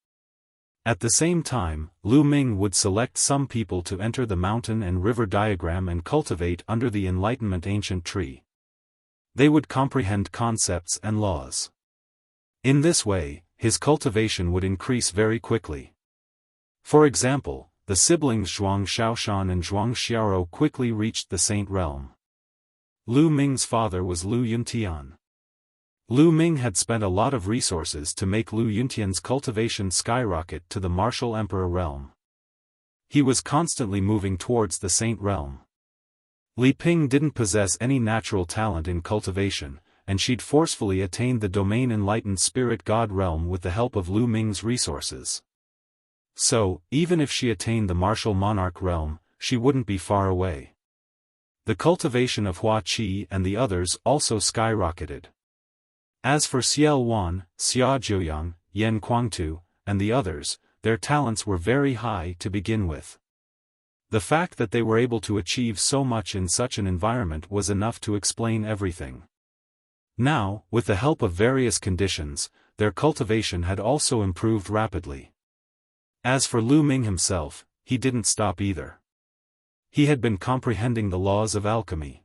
Speaker 1: At the same time, Lu Ming would select some people to enter the mountain and river diagram and cultivate under the Enlightenment ancient tree. They would comprehend concepts and laws. In this way, his cultivation would increase very quickly. For example, the siblings Zhuang Xiaofan and Zhuang Xiaoro quickly reached the Saint Realm. Lu Ming's father was Lu Yuntian. Lu Ming had spent a lot of resources to make Lu Yuntian's cultivation skyrocket to the Martial Emperor realm. He was constantly moving towards the Saint Realm. Li Ping didn't possess any natural talent in cultivation, and she'd forcefully attained the domain Enlightened Spirit God realm with the help of Lu Ming's resources. So, even if she attained the Martial Monarch realm, she wouldn't be far away. The cultivation of Hua Qi and the others also skyrocketed. As for Xiao Wan, Xia Jiuyang, Yan Kuangtu, and the others, their talents were very high to begin with. The fact that they were able to achieve so much in such an environment was enough to explain everything. Now, with the help of various conditions, their cultivation had also improved rapidly. As for Lu Ming himself, he didn't stop either. He had been comprehending the laws of alchemy.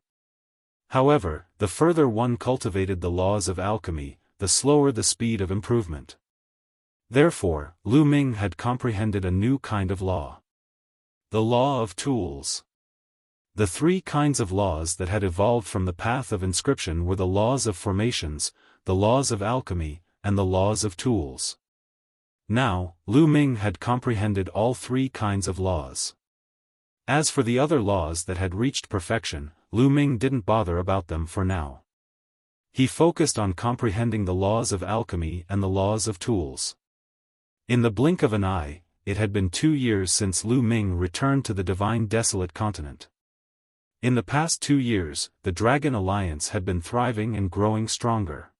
Speaker 1: However, the further one cultivated the laws of alchemy, the slower the speed of improvement. Therefore, Lu Ming had comprehended a new kind of law. The law of tools. The three kinds of laws that had evolved from the path of inscription were the laws of formations, the laws of alchemy, and the laws of tools. Now, Lu Ming had comprehended all three kinds of laws. As for the other laws that had reached perfection, Lu Ming didn't bother about them for now. He focused on comprehending the laws of alchemy and the laws of tools. In the blink of an eye, it had been 2 years since Lu Ming returned to the Divine Desolate Continent. In the past 2 years, the Dragon Alliance had been thriving and growing stronger.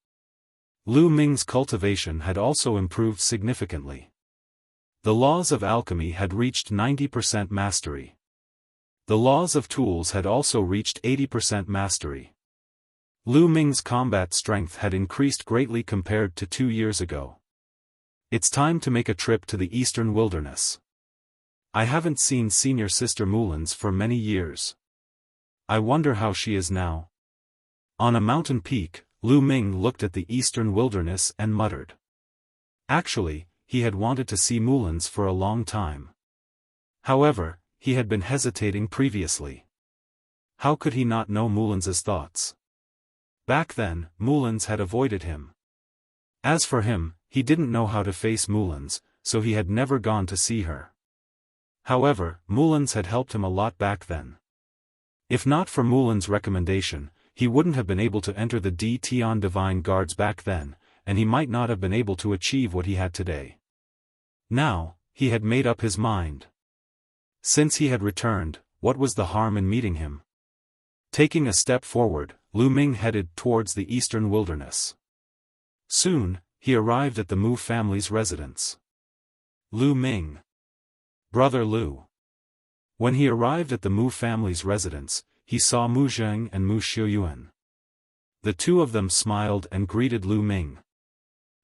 Speaker 1: Lu Ming's cultivation had also improved significantly. The laws of alchemy had reached 90% mastery. The laws of tools had also reached 80% mastery. Lu Ming's combat strength had increased greatly compared to 2 years ago. It's time to make a trip to the eastern wilderness. I haven't seen senior sister Mullins for many years. I wonder how she is now. On a mountain peak, Lu Ming looked at the eastern wilderness and muttered. Actually, he had wanted to see Mullins for a long time. However, he had been hesitating previously. How could he not know Mullins's thoughts? Back then, Mullins had avoided him. As for him, he didn't know how to face Mullins, so he had never gone to see her. However, Mullins had helped him a lot back then. If not for Mullins' recommendation, he wouldn't have been able to enter the Tian Divine Guards back then, and he might not have been able to achieve what he had today. Now, he had made up his mind. Since he had returned, what was the harm in meeting him? Taking a step forward, Lu Ming headed towards the eastern wilderness. Soon, he arrived at the Mu family's residence. Lu Ming. Brother Lu. When he arrived at the Mu family's residence, he saw Mu Zheng and Mu Xiuyuan. The two of them smiled and greeted Lu Ming.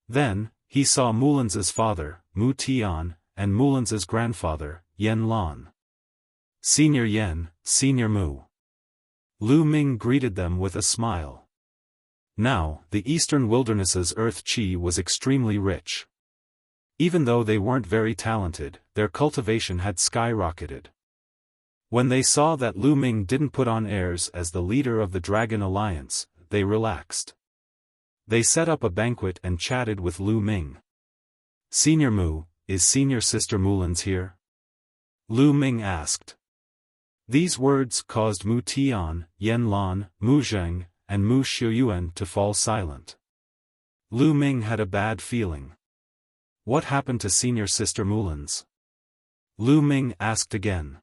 Speaker 1: Then, he saw Mullins's father, Mu Tian, and Mullins's grandfather, Yan Lan. Senior Yan, Senior Mu. Lu Ming greeted them with a smile. Now, the eastern wilderness's earth qi was extremely rich. Even though they weren't very talented, their cultivation had skyrocketed. When they saw that Lu Ming didn't put on airs as the leader of the Dragon Alliance, they relaxed. They set up a banquet and chatted with Lu Ming. Senior Mu, is Senior Sister Mullins here? Lu Ming asked. These words caused Mu Tian, Yan Lan, Mu Zheng, and Mu Xiuyuan to fall silent. Lu Ming had a bad feeling. What happened to Senior Sister Mullins? Lu Ming asked again.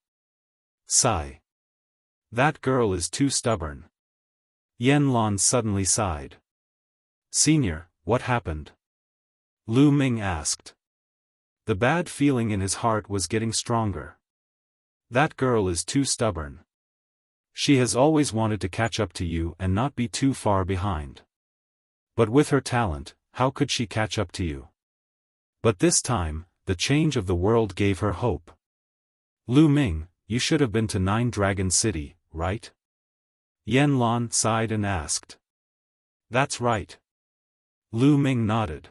Speaker 1: Sigh. That girl is too stubborn. Yan Lan suddenly sighed. Senior, what happened? Lu Ming asked. The bad feeling in his heart was getting stronger. That girl is too stubborn. She has always wanted to catch up to you and not be too far behind. But with her talent, how could she catch up to you? But this time, the change of the world gave her hope. Lu Ming, you should have been to Nine Dragon City, right? Yan Lan sighed and asked. That's right. Lu Ming nodded.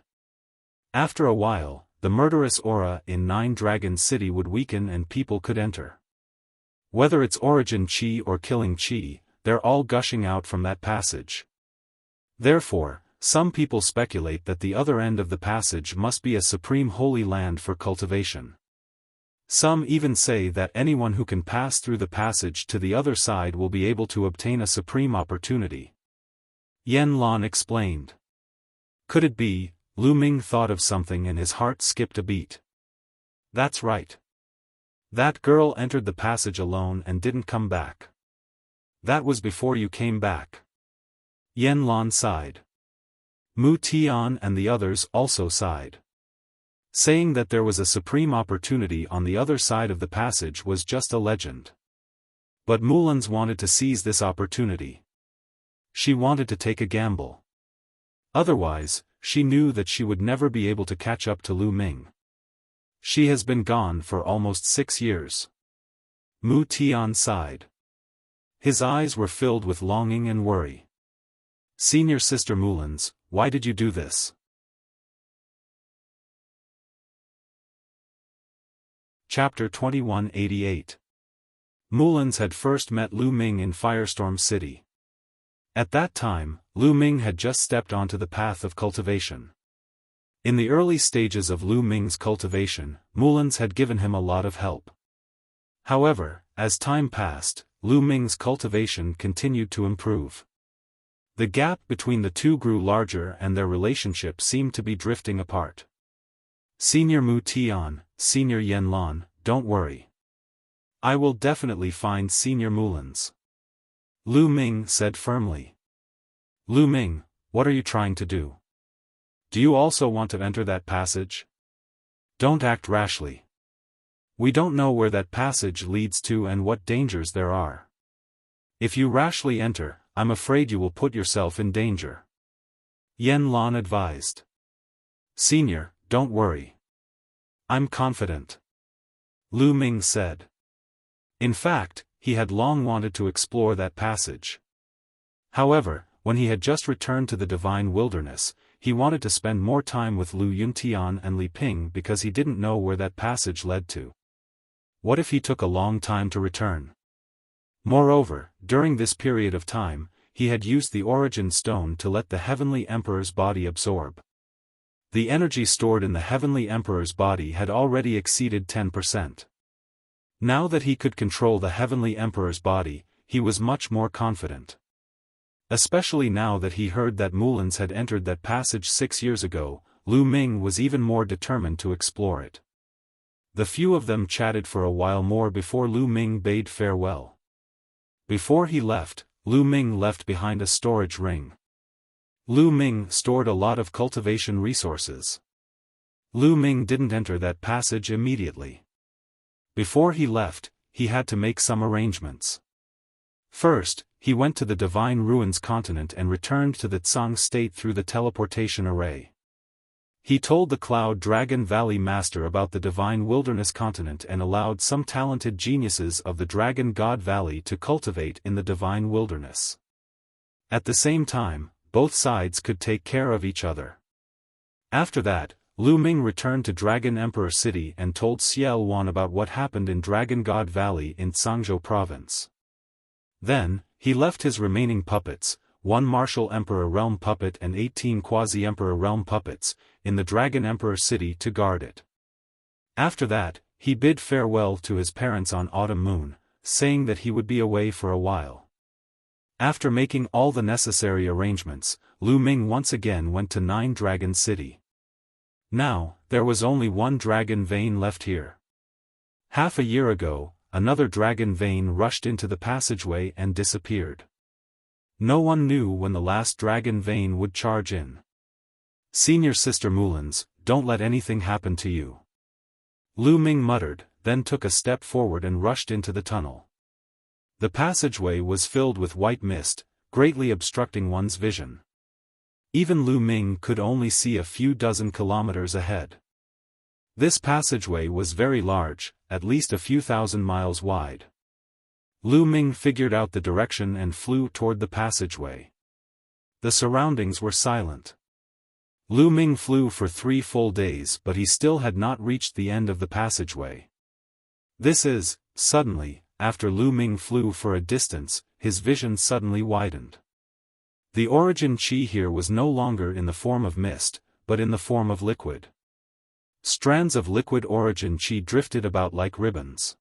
Speaker 1: After a while, the murderous aura in Nine Dragon City would weaken and people could enter. Whether it's origin qi or killing qi, they're all gushing out from that passage. Therefore, some people speculate that the other end of the passage must be a supreme holy land for cultivation. Some even say that anyone who can pass through the passage to the other side will be able to obtain a supreme opportunity. Yan Lan explained. Could it be? Lu Ming thought of something and his heart skipped a beat. That's right. That girl entered the passage alone and didn't come back. That was before you came back. Yan Lan sighed. Mu Tian and the others also sighed. Saying that there was a supreme opportunity on the other side of the passage was just a legend. But Mullins wanted to seize this opportunity. She wanted to take a gamble. Otherwise, she knew that she would never be able to catch up to Lu Ming. She has been gone for almost 6 years. Mu Tian sighed. His eyes were filled with longing and worry. Senior Sister Mullins, why did you do this? Chapter 2188. Mullins had first met Lu Ming in Firestorm City. At that time, Lu Ming had just stepped onto the path of cultivation. In the early stages of Lu Ming's cultivation, Mullins had given him a lot of help. However, as time passed, Lu Ming's cultivation continued to improve. The gap between the two grew larger and their relationship seemed to be drifting apart. Senior Mu Tian, Senior Yan Lan, don't worry. I will definitely find Senior Mullins. Lu Ming said firmly. Lu Ming, what are you trying to do? Do you also want to enter that passage? Don't act rashly. We don't know where that passage leads to and what dangers there are. If you rashly enter, I'm afraid you will put yourself in danger. Yan Lan advised. Senior, don't worry. I'm confident. Lu Ming said. In fact, he had long wanted to explore that passage. However, when he had just returned to the divine wilderness, he wanted to spend more time with Lu Yuntian and Li Ping because he didn't know where that passage led to. What if he took a long time to return? Moreover, during this period of time, he had used the origin stone to let the Heavenly Emperor's body absorb. The energy stored in the Heavenly Emperor's body had already exceeded 10%. Now that he could control the Heavenly Emperor's body, he was much more confident. Especially now that he heard that Mulans had entered that passage 6 years ago, Lu Ming was even more determined to explore it. The few of them chatted for a while more before Lu Ming bade farewell. Before he left, Lu Ming left behind a storage ring. Lu Ming stored a lot of cultivation resources. Lu Ming didn't enter that passage immediately. Before he left, he had to make some arrangements. First, he went to the Divine Ruins continent and returned to the Tsang state through the teleportation array. He told the Cloud Dragon Valley Master about the Divine Wilderness continent and allowed some talented geniuses of the Dragon God Valley to cultivate in the Divine Wilderness. At the same time, both sides could take care of each other. After that, Lu Ming returned to Dragon Emperor City and told Xiaofan about what happened in Dragon God Valley in Tsangzhou Province. Then, he left his remaining puppets, 1 Martial Emperor Realm puppet and 18 Quasi-Emperor Realm puppets, in the Dragon Emperor City to guard it. After that, he bid farewell to his parents on Autumn Moon, saying that he would be away for a while. After making all the necessary arrangements, Lu Ming once again went to 9 Dragon City. Now, there was only 1 dragon vein left here. Half a year ago, another dragon vein rushed into the passageway and disappeared. No one knew when the last dragon vein would charge in. Senior Sister Mulans, don't let anything happen to you. Lu Ming muttered, then took a step forward and rushed into the tunnel. The passageway was filled with white mist, greatly obstructing one's vision. Even Lu Ming could only see a few dozen kilometers ahead. This passageway was very large, at least a few thousand miles wide. Lu Ming figured out the direction and flew toward the passageway. The surroundings were silent. Lu Ming flew for 3 full days but he still had not reached the end of the passageway. Suddenly, after Lu Ming flew for a distance, his vision suddenly widened. The origin chi here was no longer in the form of mist, but in the form of liquid. Strands of liquid origin chi drifted about like ribbons.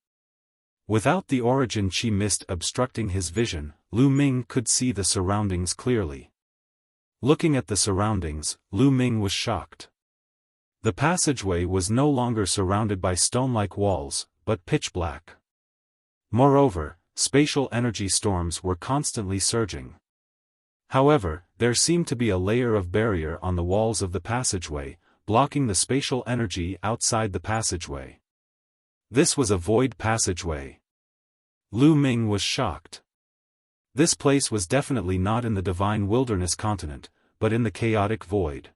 Speaker 1: Without the origin chi mist obstructing his vision, Lu Ming could see the surroundings clearly. Looking at the surroundings, Lu Ming was shocked. The passageway was no longer surrounded by stone-like walls, but pitch black. Moreover, spatial energy storms were constantly surging. However, there seemed to be a layer of barrier on the walls of the passageway, blocking the spatial energy outside the passageway. This was a void passageway. Lu Ming was shocked. This place was definitely not in the Divine Wilderness continent, but in the chaotic void.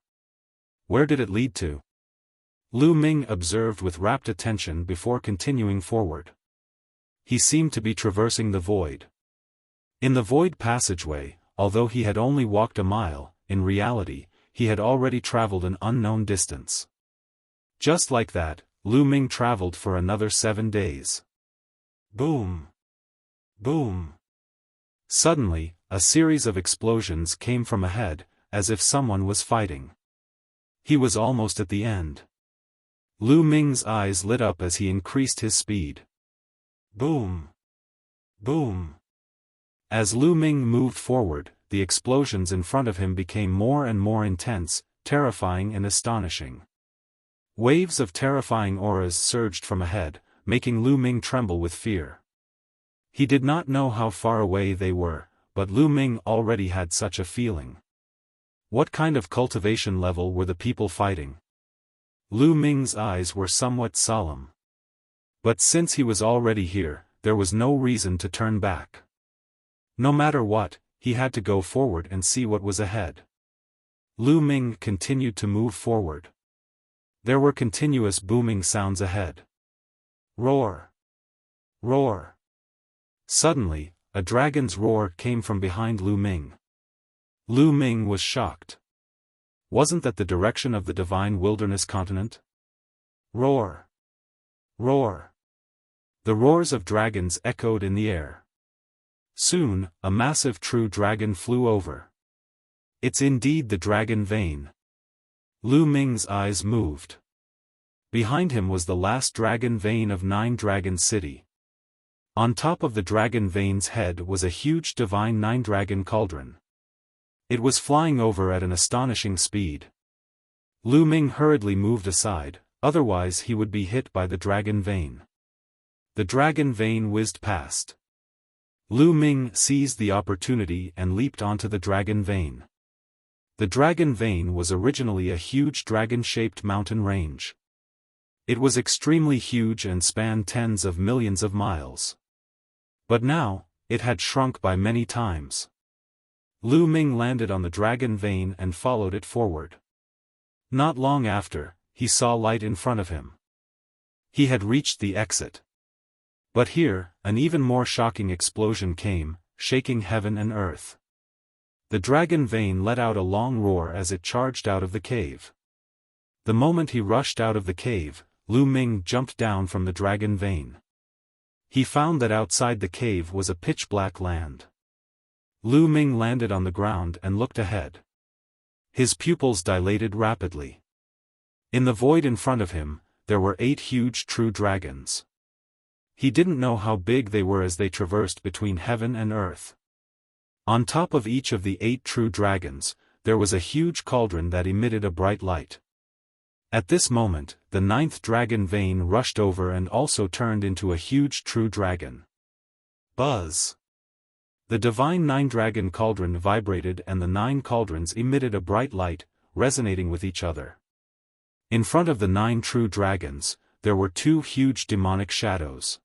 Speaker 1: Where did it lead to? Lu Ming observed with rapt attention before continuing forward. He seemed to be traversing the void. In the void passageway, although he had only walked a mile, in reality, he had already traveled an unknown distance. Just like that, Lu Ming traveled for another 7 days. Boom! Boom! Suddenly, a series of explosions came from ahead, as if someone was fighting. He was almost at the end. Lu Ming's eyes lit up as he increased his speed. Boom! Boom! As Lu Ming moved forward, the explosions in front of him became more and more intense, terrifying and astonishing. Waves of terrifying auras surged from ahead, making Lu Ming tremble with fear. He did not know how far away they were, but Lu Ming already had such a feeling. What kind of cultivation level were the people fighting? Lu Ming's eyes were somewhat solemn. But since he was already here, there was no reason to turn back. No matter what, he had to go forward and see what was ahead. Lu Ming continued to move forward. There were continuous booming sounds ahead. Roar! Roar! Suddenly, a dragon's roar came from behind Lu Ming. Lu Ming was shocked. Wasn't that the direction of the divine wilderness continent? Roar! Roar! The roars of dragons echoed in the air. Soon, a massive true dragon flew over. It's indeed the dragon vein. Lu Ming's eyes moved. Behind him was the last dragon vein of Nine Dragon City. On top of the dragon vein's head was a huge divine nine-dragon cauldron. It was flying over at an astonishing speed. Lu Ming hurriedly moved aside, otherwise he would be hit by the dragon vein. The dragon vein whizzed past. Lu Ming seized the opportunity and leaped onto the dragon vein. The dragon vein was originally a huge dragon-shaped mountain range. It was extremely huge and spanned tens of millions of miles. But now, it had shrunk by many times. Lu Ming landed on the dragon vein and followed it forward. Not long after, he saw light in front of him. He had reached the exit. But here, an even more shocking explosion came, shaking heaven and earth. The dragon vein let out a long roar as it charged out of the cave. The moment he rushed out of the cave, Lu Ming jumped down from the dragon vein. He found that outside the cave was a pitch-black land. Lu Ming landed on the ground and looked ahead. His pupils dilated rapidly. In the void in front of him, there were 8 huge true dragons. He didn't know how big they were as they traversed between heaven and earth. On top of each of the 8 true dragons, there was a huge cauldron that emitted a bright light. At this moment, the 9th dragon vein rushed over and also turned into a huge true dragon. Buzz! The divine 9-dragon cauldron vibrated and the 9 cauldrons emitted a bright light, resonating with each other. In front of the 9 true dragons, there were 2 huge demonic shadows.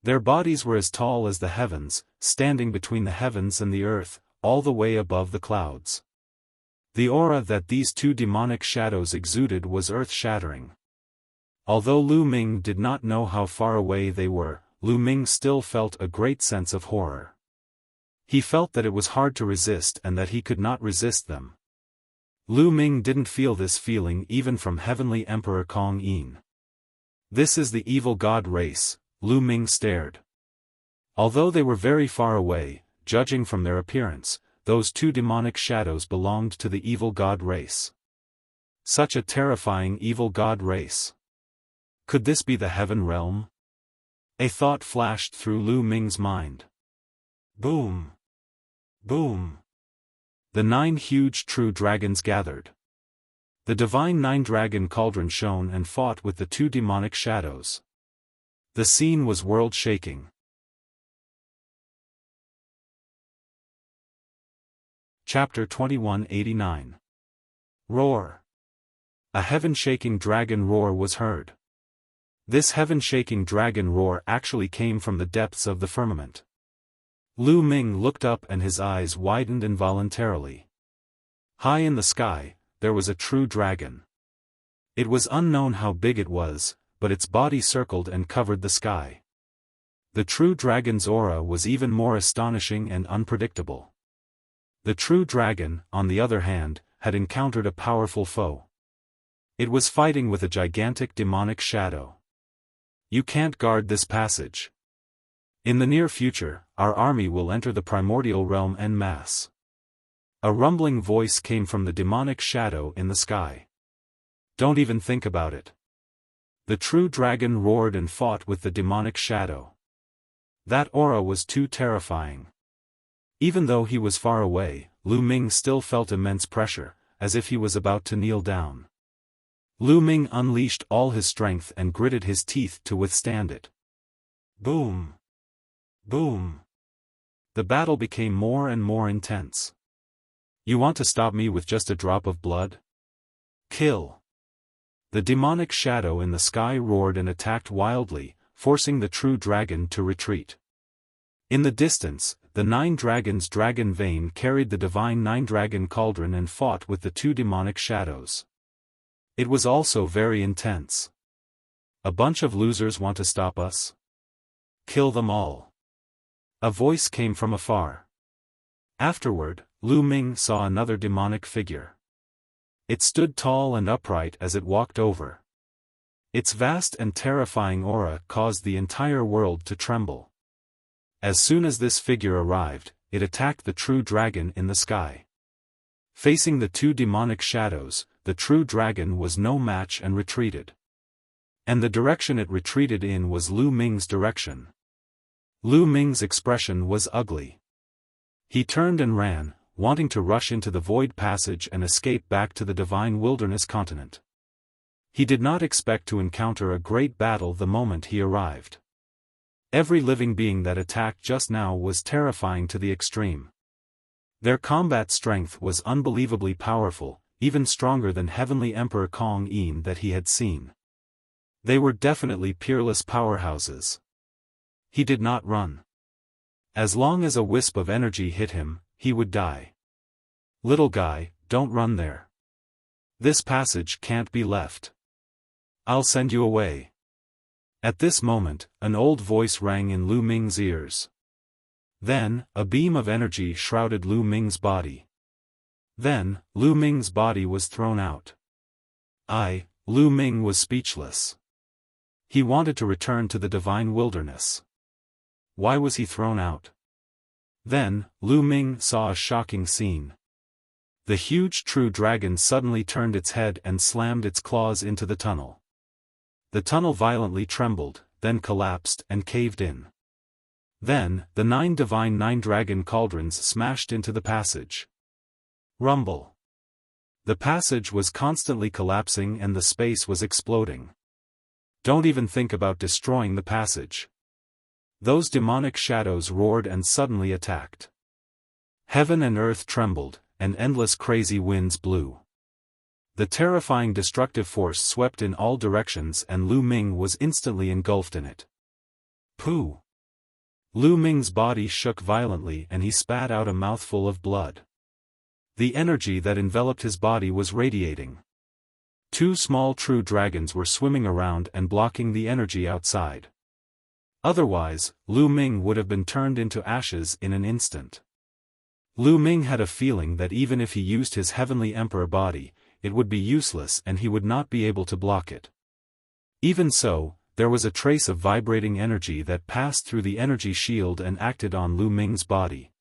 Speaker 1: Their bodies were as tall as the heavens, standing between the heavens and the earth, all the way above the clouds. The aura that these 2 demonic shadows exuded was earth-shattering. Although Lu Ming did not know how far away they were, Lu Ming still felt a great sense of horror. He felt that it was hard to resist and that he could not resist them. Lu Ming didn't feel this feeling even from Heavenly Emperor Kong Yin. This is the evil god race, Lu Ming stared. Although they were very far away, judging from their appearance, those 2 demonic shadows belonged to the evil god race. Such a terrifying evil god race. Could this be the heaven realm? A thought flashed through Lu Ming's mind. Boom! Boom! The 9 huge true dragons gathered. The divine 9-dragon cauldron shone and fought with the 2 demonic shadows. The scene was world-shaking. Chapter 2189. Roar! A heaven-shaking dragon roar was heard. This heaven-shaking dragon roar actually came from the depths of the firmament. Lu Ming looked up and his eyes widened involuntarily. High in the sky, there was a true dragon. It was unknown how big it was, but its body circled and covered the sky. The true dragon's aura was even more astonishing and unpredictable. The true dragon, on the other hand, had encountered a powerful foe. It was fighting with a gigantic demonic shadow. You can't guard this passage. In the near future, our army will enter the primordial realm en masse. A rumbling voice came from the demonic shadow in the sky. Don't even think about it. The true dragon roared and fought with the demonic shadow. That aura was too terrifying. Even though he was far away, Lu Ming still felt immense pressure, as if he was about to kneel down. Lu Ming unleashed all his strength and gritted his teeth to withstand it. Boom! Boom! The battle became more and more intense. You want to stop me with just a drop of blood? Kill! The demonic shadow in the sky roared and attacked wildly, forcing the true dragon to retreat. In the distance, the 9 dragons' dragon vein carried the divine 9-dragon cauldron and fought with the 2 demonic shadows. It was also very intense. A bunch of losers want to stop us? Kill them all. A voice came from afar. Afterward, Lu Ming saw another demonic figure. It stood tall and upright as it walked over. Its vast and terrifying aura caused the entire world to tremble. As soon as this figure arrived, it attacked the true dragon in the sky. Facing the two demonic shadows, the true dragon was no match and retreated. And the direction it retreated in was Lu Ming's direction. Lu Ming's expression was ugly. He turned and ran, wanting to rush into the void passage and escape back to the divine wilderness continent. He did not expect to encounter a great battle the moment he arrived. Every living being that attacked just now was terrifying to the extreme. Their combat strength was unbelievably powerful, even stronger than Heavenly Emperor Kong Yin that he had seen. They were definitely peerless powerhouses. He did not run. As long as a wisp of energy hit him, he would die. Little guy, don't run there. This passage can't be left. I'll send you away. At this moment, an old voice rang in Lu Ming's ears. Then, a beam of energy shrouded Lu Ming's body. Then, Lu Ming's body was thrown out. Lu Ming was speechless. He wanted to return to the divine wilderness. Why was he thrown out? Then, Lu Ming saw a shocking scene. The huge true dragon suddenly turned its head and slammed its claws into the tunnel. The tunnel violently trembled, then collapsed and caved in. Then, the 9 divine 9 dragon cauldrons smashed into the passage. Rumble. The passage was constantly collapsing and the space was exploding. Don't even think about destroying the passage. Those demonic shadows roared and suddenly attacked. Heaven and earth trembled, and endless crazy winds blew. The terrifying destructive force swept in all directions and Lu Ming was instantly engulfed in it. Pooh! Lu Ming's body shook violently and he spat out a mouthful of blood. The energy that enveloped his body was radiating. 2 small true dragons were swimming around and blocking the energy outside. Otherwise, Lu Ming would have been turned into ashes in an instant. Lu Ming had a feeling that even if he used his Heavenly Emperor body, it would be useless and he would not be able to block it. Even so, there was a trace of vibrating energy that passed through the energy shield and acted on Lu Ming's body.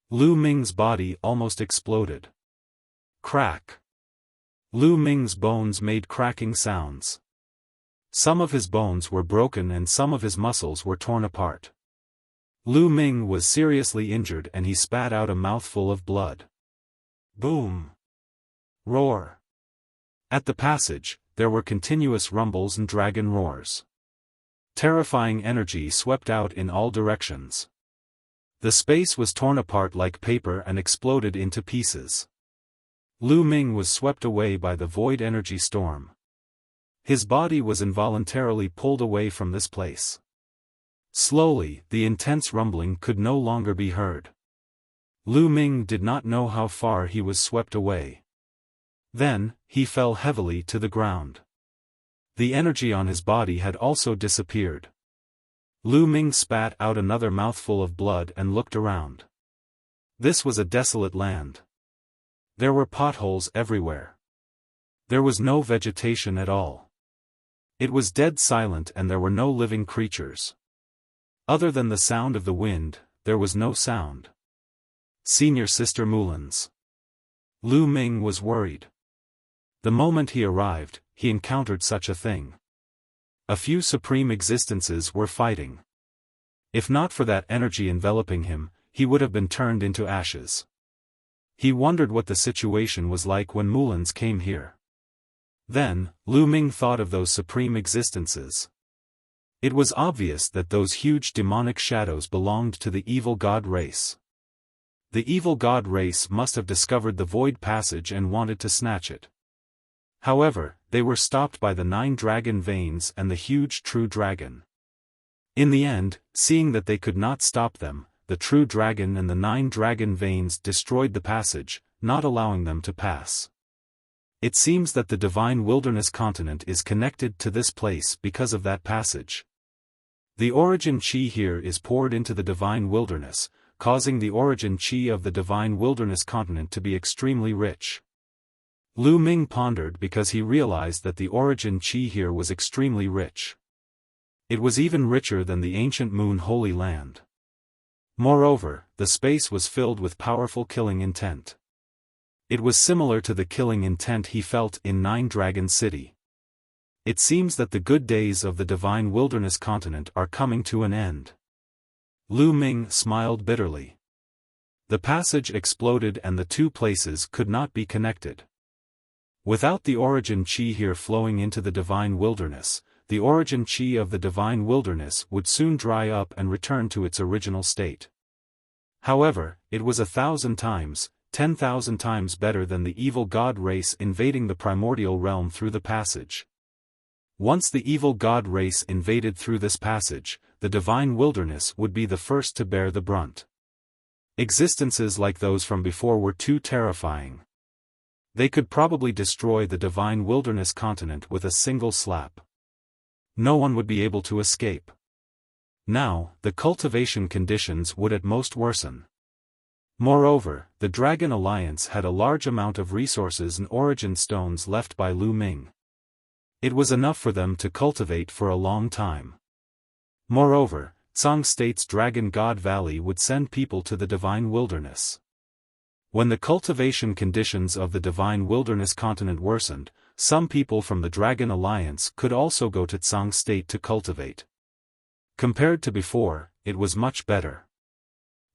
Speaker 1: Lu Ming's body almost exploded. Crack. Lu Ming's bones made cracking sounds. Some of his bones were broken and some of his muscles were torn apart. Lu Ming was seriously injured and he spat out a mouthful of blood. Boom! Roar! At the passage, there were continuous rumbles and dragon roars. Terrifying energy swept out in all directions. The space was torn apart like paper and exploded into pieces. Lu Ming was swept away by the void energy storm. His body was involuntarily pulled away from this place. Slowly, the intense rumbling could no longer be heard. Lu Ming did not know how far he was swept away. Then, he fell heavily to the ground. The energy on his body had also disappeared. Lu Ming spat out another mouthful of blood and looked around. This was a desolate land. There were potholes everywhere. There was no vegetation at all. It was dead silent and there were no living creatures. Other than the sound of the wind, there was no sound. Senior Sister Mulan's. Lu Ming was worried. The moment he arrived, he encountered such a thing. A few supreme existences were fighting. If not for that energy enveloping him, he would have been turned into ashes. He wondered what the situation was like when Mulan's came here. Then, Lu Ming thought of those supreme existences. It was obvious that those huge demonic shadows belonged to the evil god race. The evil god race must have discovered the void passage and wanted to snatch it. However, they were stopped by the 9 dragon veins and the huge true dragon. In the end, seeing that they could not stop them, the true dragon and the 9 dragon veins destroyed the passage, not allowing them to pass. It seems that the divine wilderness continent is connected to this place because of that passage. The origin chi here is poured into the divine wilderness, causing the origin chi of the divine wilderness continent to be extremely rich. Lu Ming pondered because he realized that the origin chi here was extremely rich. It was even richer than the ancient Moon Holy Land. Moreover, the space was filled with powerful killing intent. It was similar to the killing intent he felt in Nine Dragon City. It seems that the good days of the divine wilderness continent are coming to an end. Lu Ming smiled bitterly. The passage exploded and the two places could not be connected. Without the origin chi here flowing into the divine wilderness, the origin chi of the divine wilderness would soon dry up and return to its original state. However, it was 1,000 times, 10,000 times better than the evil god race invading the primordial realm through the passage. Once the evil god race invaded through this passage, the divine wilderness would be the first to bear the brunt. Existences like those from before were too terrifying. They could probably destroy the divine wilderness continent with a single slap. No one would be able to escape. Now, the cultivation conditions would at most worsen. Moreover, the Dragon Alliance had a large amount of resources and origin stones left by Lu Ming. It was enough for them to cultivate for a long time. Moreover, Tsang State's Dragon God Valley would send people to the divine wilderness. When the cultivation conditions of the divine wilderness continent worsened, some people from the Dragon Alliance could also go to Tsang State to cultivate. Compared to before, it was much better.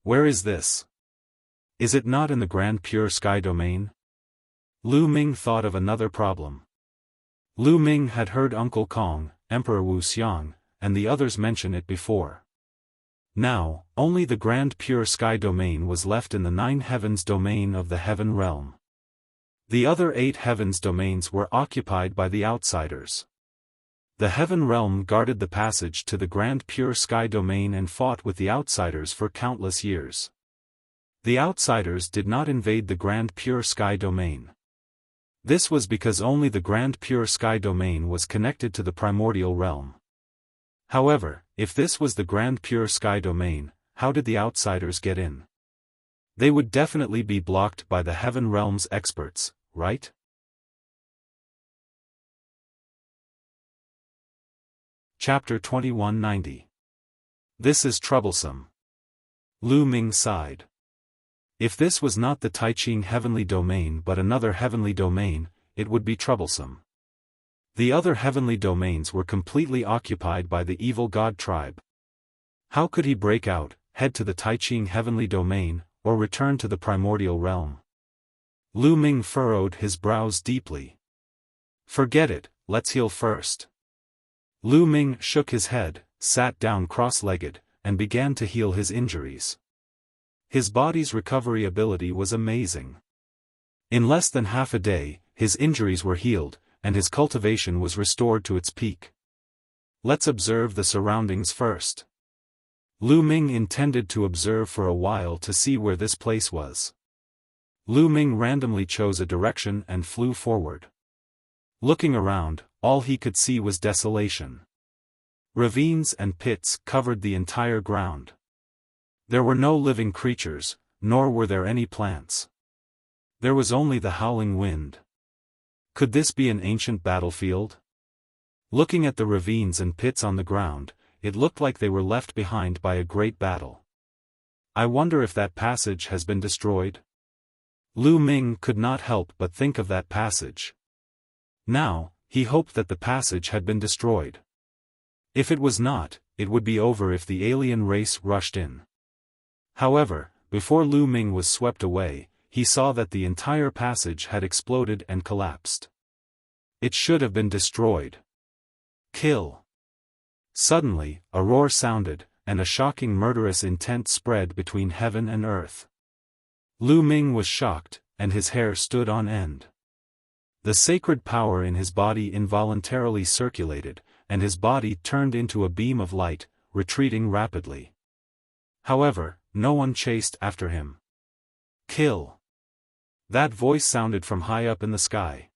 Speaker 1: Where is this? Is it not in the Grand Pure Sky domain? Lu Ming thought of another problem. Lu Ming had heard Uncle Kong, Emperor Wuxiang, and the others mention it before. Now, only the Grand Pure Sky domain was left in the Nine Heavens domain of the Heaven Realm. The other 8 Heavens domains were occupied by the outsiders. The Heaven Realm guarded the passage to the Grand Pure Sky domain and fought with the outsiders for countless years. The outsiders did not invade the Grand Pure Sky domain. This was because only the Grand Pure Sky domain was connected to the primordial realm. However, if this was the Grand Pure Sky domain, how did the outsiders get in? They would definitely be blocked by the Heaven Realm's experts, right? Chapter 2190. This is troublesome. Lu Ming sighed. If this was not the Taiching heavenly domain but another heavenly domain, it would be troublesome. The other heavenly domains were completely occupied by the evil god tribe. How could he break out, head to the Taiching heavenly domain, or return to the primordial realm? Lu Ming furrowed his brows deeply. Forget it, let's heal first. Lu Ming shook his head, sat down cross-legged, and began to heal his injuries. His body's recovery ability was amazing. In less than half a day, his injuries were healed, and his cultivation was restored to its peak. Let's observe the surroundings first. Lu Ming intended to observe for a while to see where this place was. Lu Ming randomly chose a direction and flew forward. Looking around, all he could see was desolation. Ravines and pits covered the entire ground. There were no living creatures, nor were there any plants. There was only the howling wind. Could this be an ancient battlefield? Looking at the ravines and pits on the ground, it looked like they were left behind by a great battle. I wonder if that passage has been destroyed? Lu Ming could not help but think of that passage. Now, he hoped that the passage had been destroyed. If it was not, it would be over if the alien race rushed in. However, before Lu Ming was swept away, he saw that the entire passage had exploded and collapsed. It should have been destroyed. Kill. Suddenly, a roar sounded, and a shocking murderous intent spread between heaven and earth. Lu Ming was shocked, and his hair stood on end. The sacred power in his body involuntarily circulated, and his body turned into a beam of light, retreating rapidly. However, no one chased after him. Kill. That voice sounded from high up in the sky.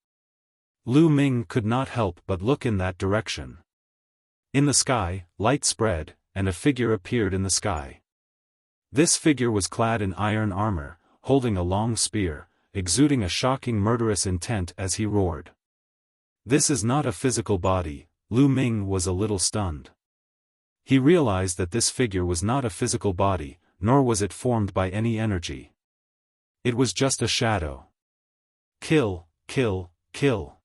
Speaker 1: Lu Ming could not help but look in that direction. In the sky, light spread, and a figure appeared in the sky. This figure was clad in iron armor, holding a long spear, exuding a shocking murderous intent as he roared. This is not a physical body. Lu Ming was a little stunned. He realized that this figure was not a physical body, nor was it formed by any energy. It was just a shadow. Kill, kill, kill.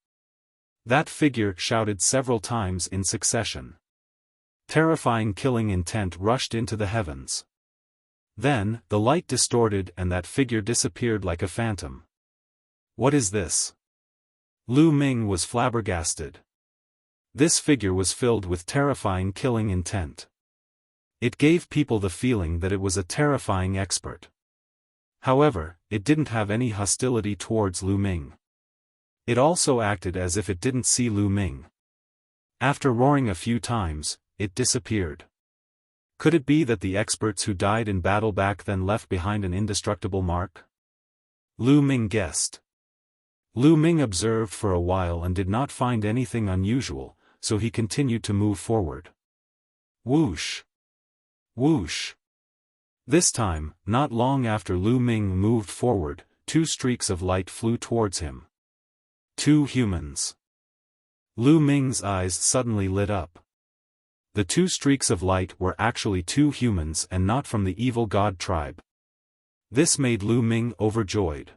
Speaker 1: That figure shouted several times in succession. Terrifying killing intent rushed into the heavens. Then, the light distorted and that figure disappeared like a phantom. What is this? Lu Ming was flabbergasted. This figure was filled with terrifying killing intent. It gave people the feeling that it was a terrifying expert. However, it didn't have any hostility towards Lu Ming. It also acted as if it didn't see Lu Ming. After roaring a few times, it disappeared. Could it be that the experts who died in battle back then left behind an indestructible mark? Lu Ming guessed. Lu Ming observed for a while and did not find anything unusual, so he continued to move forward. Whoosh! Whoosh! This time, not long after Lu Ming moved forward, 2 streaks of light flew towards him. 2 humans. Lu Ming's eyes suddenly lit up. The 2 streaks of light were actually 2 humans and not from the evil god tribe. This made Lu Ming overjoyed.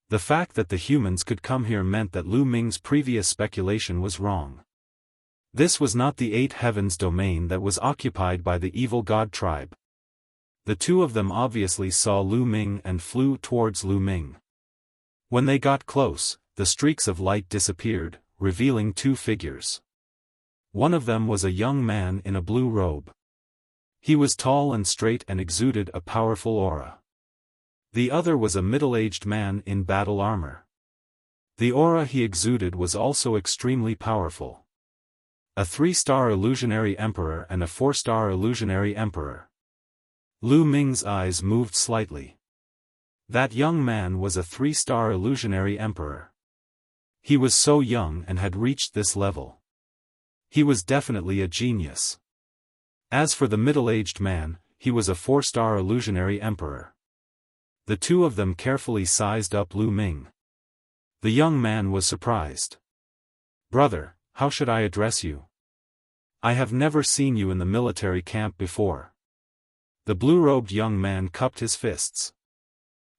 Speaker 1: The fact that the humans could come here meant that Lu Ming's previous speculation was wrong. This was not the 8 heavens domain that was occupied by the evil god tribe. The 2 of them obviously saw Lu Ming and flew towards Lu Ming. When they got close, the streaks of light disappeared, revealing 2 figures. One of them was a young man in a blue robe. He was tall and straight and exuded a powerful aura. The other was a middle-aged man in battle armor. The aura he exuded was also extremely powerful. A 3-star illusionary emperor and a 4-star illusionary emperor. Lu Ming's eyes moved slightly. That young man was a 3-star illusionary emperor. He was so young and had reached this level. He was definitely a genius. As for the middle-aged man, he was a 4-star illusionary emperor. The 2 of them carefully sized up Lu Ming. The young man was surprised. "Brother, how should I address you? I have never seen you in the military camp before." The blue-robed young man cupped his fists.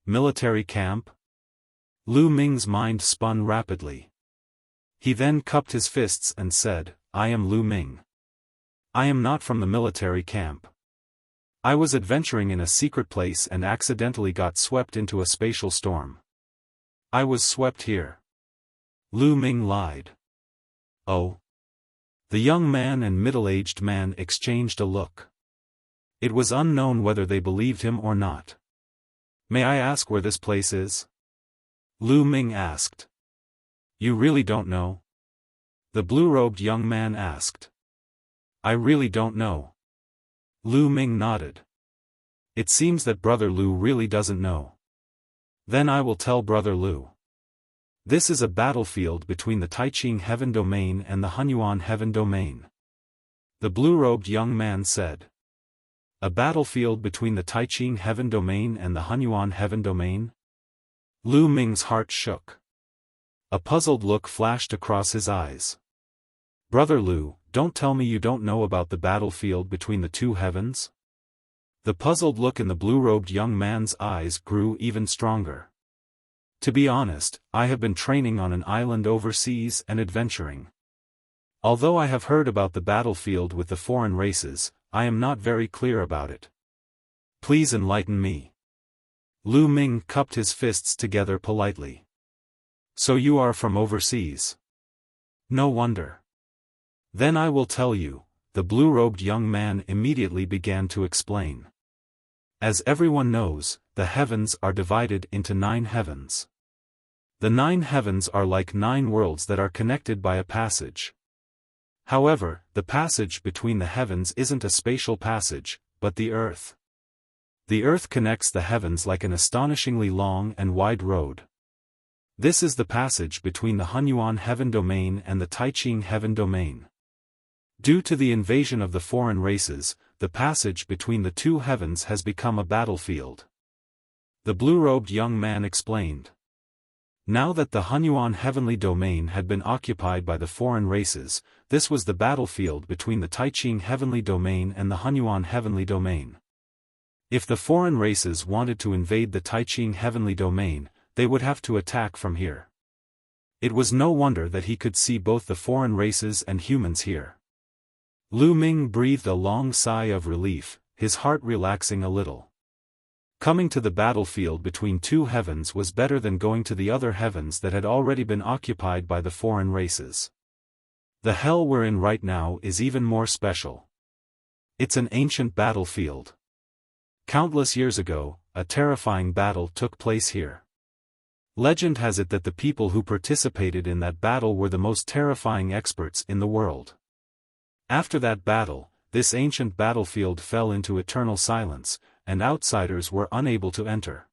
Speaker 1: Military camp? Lu Ming's mind spun rapidly. He then cupped his fists and said, "I am Lu Ming. I am not from the military camp. I was adventuring in a secret place and accidentally got swept into a spatial storm. I was swept here." Lu Ming lied. "Oh?" The young man and middle-aged man exchanged a look. It was unknown whether they believed him or not. "May I ask where this place is?" Lu Ming asked. "You really don't know?" The blue-robed young man asked. "I really don't know." Lu Ming nodded. "It seems that Brother Lu really doesn't know. Then I will tell Brother Lu. This is a battlefield between the Taiqing Heaven Domain and the Hunyuan Heaven Domain." The blue-robed young man said. "A battlefield between the Taiqing Heaven Domain and the Hunyuan Heaven Domain?" Lu Ming's heart shook. A puzzled look flashed across his eyes. "Brother Lu, don't tell me you don't know about the battlefield between the 2 heavens?" The puzzled look in the blue-robed young man's eyes grew even stronger. "To be honest, I have been training on an island overseas and adventuring. Although I have heard about the battlefield with the foreign races, I am not very clear about it. Please enlighten me." Lu Ming cupped his fists together politely. "So you are from overseas? No wonder. Then I will tell you." The blue-robed young man immediately began to explain. As everyone knows, the heavens are divided into 9 heavens. The 9 heavens are like 9 worlds that are connected by a passage. However, the passage between the heavens isn't a spatial passage, but the earth. The earth connects the heavens like an astonishingly long and wide road. This is the passage between the Hunyuan Heaven Domain and the Taiqing Heaven Domain. Due to the invasion of the foreign races, the passage between the two heavens has become a battlefield. The blue-robed young man explained. Now that the Hunyuan Heavenly Domain had been occupied by the foreign races, this was the battlefield between the Taiqing Heavenly Domain and the Hunyuan Heavenly Domain. If the foreign races wanted to invade the Taiqing Heavenly Domain, they would have to attack from here. It was no wonder that he could see both the foreign races and humans here. Lu Ming breathed a long sigh of relief, his heart relaxing a little. Coming to the battlefield between two heavens was better than going to the other heavens that had already been occupied by the foreign races. The hell we're in right now is even more special. It's an ancient battlefield. Countless years ago, a terrifying battle took place here. Legend has it that the people who participated in that battle were the most terrifying experts in the world. After that battle, this ancient battlefield fell into eternal silence, and outsiders were unable to enter.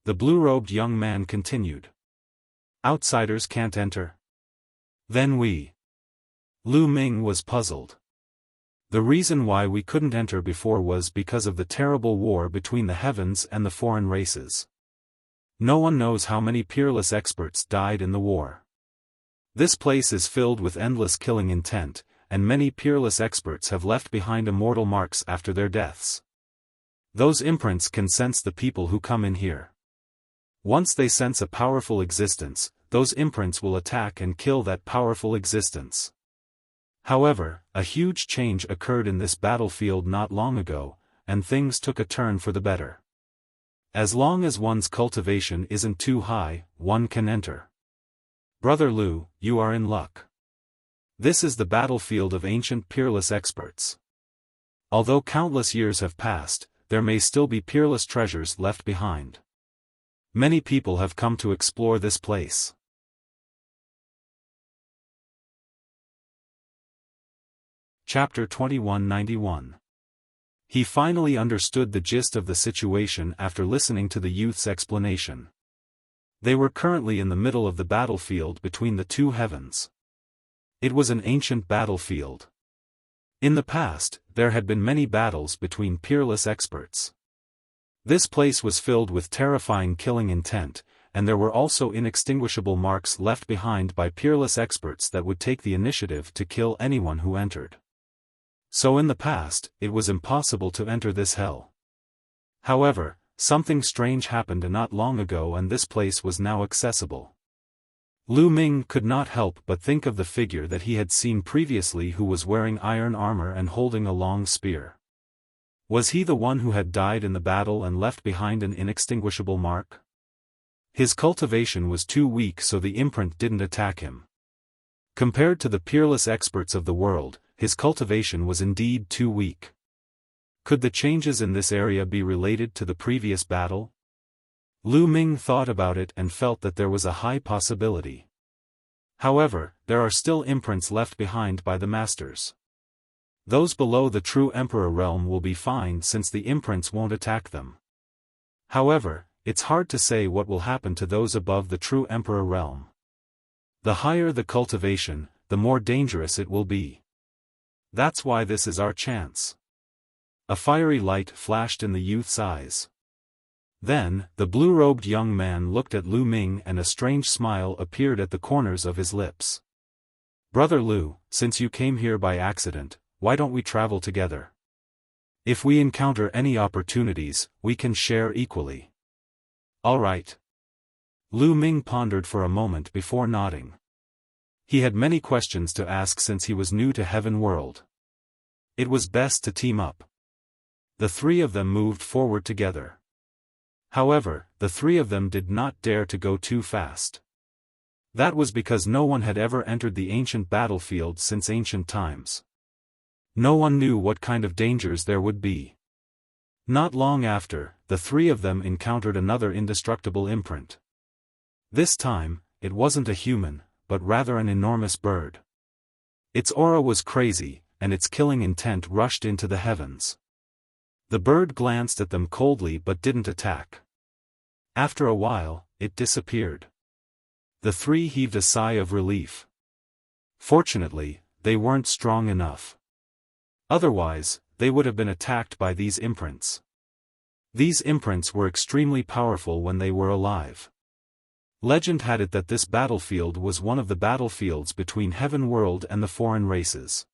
Speaker 1: The blue-robed young man continued. Outsiders can't enter? Then we. Lu Ming was puzzled. The reason why we couldn't enter before was because of the terrible war between the heavens and the foreign races. No one knows how many peerless experts died in the war. This place is filled with endless killing intent, and many peerless experts have left behind immortal marks after their deaths. Those imprints can sense the people who come in here. Once they sense a powerful existence, those imprints will attack and kill that powerful existence. However, a huge change occurred in this battlefield not long ago, and things took a turn for the better. As long as one's cultivation isn't too high, one can enter. Brother Lu, you are in luck. This is the battlefield of ancient peerless experts. Although countless years have passed, there may still be peerless treasures left behind. Many people have come to explore this place. Chapter 2191. He finally understood the gist of the situation after listening to the youth's explanation. They were currently in the middle of the battlefield between the two heavens. It was an ancient battlefield. In the past, there had been many battles between peerless experts. This place was filled with terrifying killing intent, and there were also inextinguishable marks left behind by peerless experts that would take the initiative to kill anyone who entered. So in the past, it was impossible to enter this hell. However, something strange happened not long ago and this place was now accessible. Lu Ming could not help but think of the figure that he had seen previously who was wearing iron armor and holding a long spear. Was he the one who had died in the battle and left behind an inextinguishable mark? His cultivation was too weak so the imprint didn't attack him. Compared to the peerless experts of the world, his cultivation was indeed too weak. Could the changes in this area be related to the previous battle? Lu Ming thought about it and felt that there was a high possibility. However, there are still imprints left behind by the masters. Those below the true Emperor realm will be fine since the imprints won't attack them. However, it's hard to say what will happen to those above the true Emperor realm. The higher the cultivation, the more dangerous it will be. That's why this is our chance. A fiery light flashed in the youth's eyes. Then, the blue-robed young man looked at Lu Ming and a strange smile appeared at the corners of his lips. Brother Lu, since you came here by accident, why don't we travel together? If we encounter any opportunities, we can share equally. All right. Lu Ming pondered for a moment before nodding. He had many questions to ask since he was new to Heaven World. It was best to team up. The three of them moved forward together. However, the three of them did not dare to go too fast. That was because no one had ever entered the ancient battlefield since ancient times. No one knew what kind of dangers there would be. Not long after, the three of them encountered another indestructible imprint. This time, it wasn't a human, but rather an enormous bird. Its aura was crazy, and its killing intent rushed into the heavens. The bird glanced at them coldly but didn't attack. After a while, it disappeared. The three heaved a sigh of relief. Fortunately, they weren't strong enough. Otherwise, they would have been attacked by these imprints. These imprints were extremely powerful when they were alive. Legend had it that this battlefield was one of the battlefields between Heaven World and the foreign races.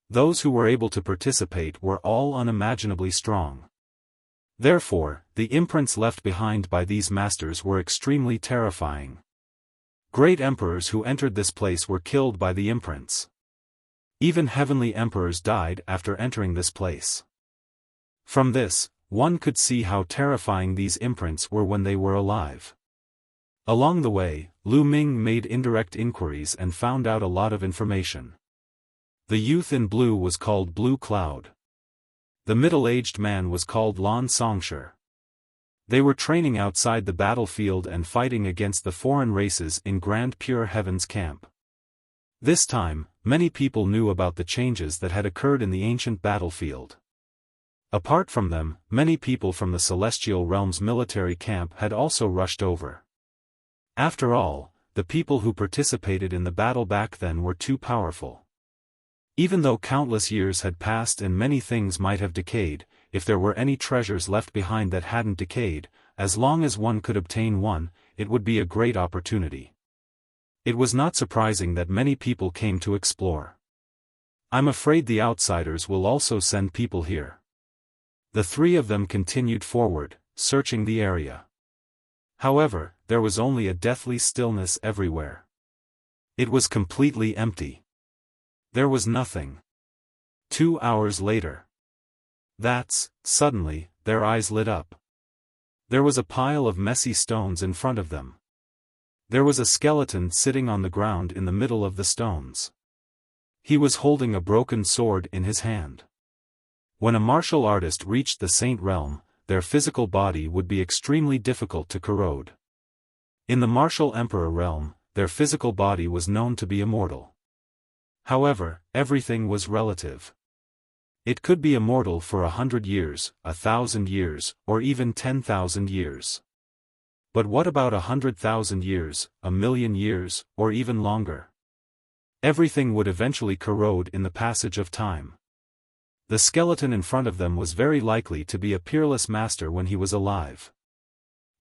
Speaker 1: Those who were able to participate were all unimaginably strong. Therefore, the imprints left behind by these masters were extremely terrifying. Great emperors who entered this place were killed by the imprints. Even heavenly emperors died after entering this place. From this, one could see how terrifying these imprints were when they were alive. Along the way, Lu Ming made indirect inquiries and found out a lot of information. The youth in blue was called Blue Cloud. The middle-aged man was called Lan Songshi. They were training outside the battlefield and fighting against the foreign races in Grand Pure Heaven's camp. This time, many people knew about the changes that had occurred in the ancient battlefield. Apart from them, many people from the Celestial Realm's military camp had also rushed over. After all, the people who participated in the battle back then were too powerful. Even though countless years had passed and many things might have decayed, if there were any treasures left behind that hadn't decayed, as long as one could obtain one, it would be a great opportunity. It was not surprising that many people came to explore. I'm afraid the outsiders will also send people here. The three of them continued forward, searching the area. However, there was only a deathly stillness everywhere. It was completely empty. There was nothing. 2 hours later. Suddenly, their eyes lit up. There was a pile of messy stones in front of them. There was a skeleton sitting on the ground in the middle of the stones. He was holding a broken sword in his hand. When a martial artist reached the Saint Realm, their physical body would be extremely difficult to corrode. In the Martial Emperor realm, their physical body was known to be immortal. However, everything was relative. It could be immortal for 100 years, 1,000 years, or even 10,000 years. But what about 100,000 years, 1,000,000 years, or even longer? Everything would eventually corrode in the passage of time. The skeleton in front of them was very likely to be a peerless master when he was alive.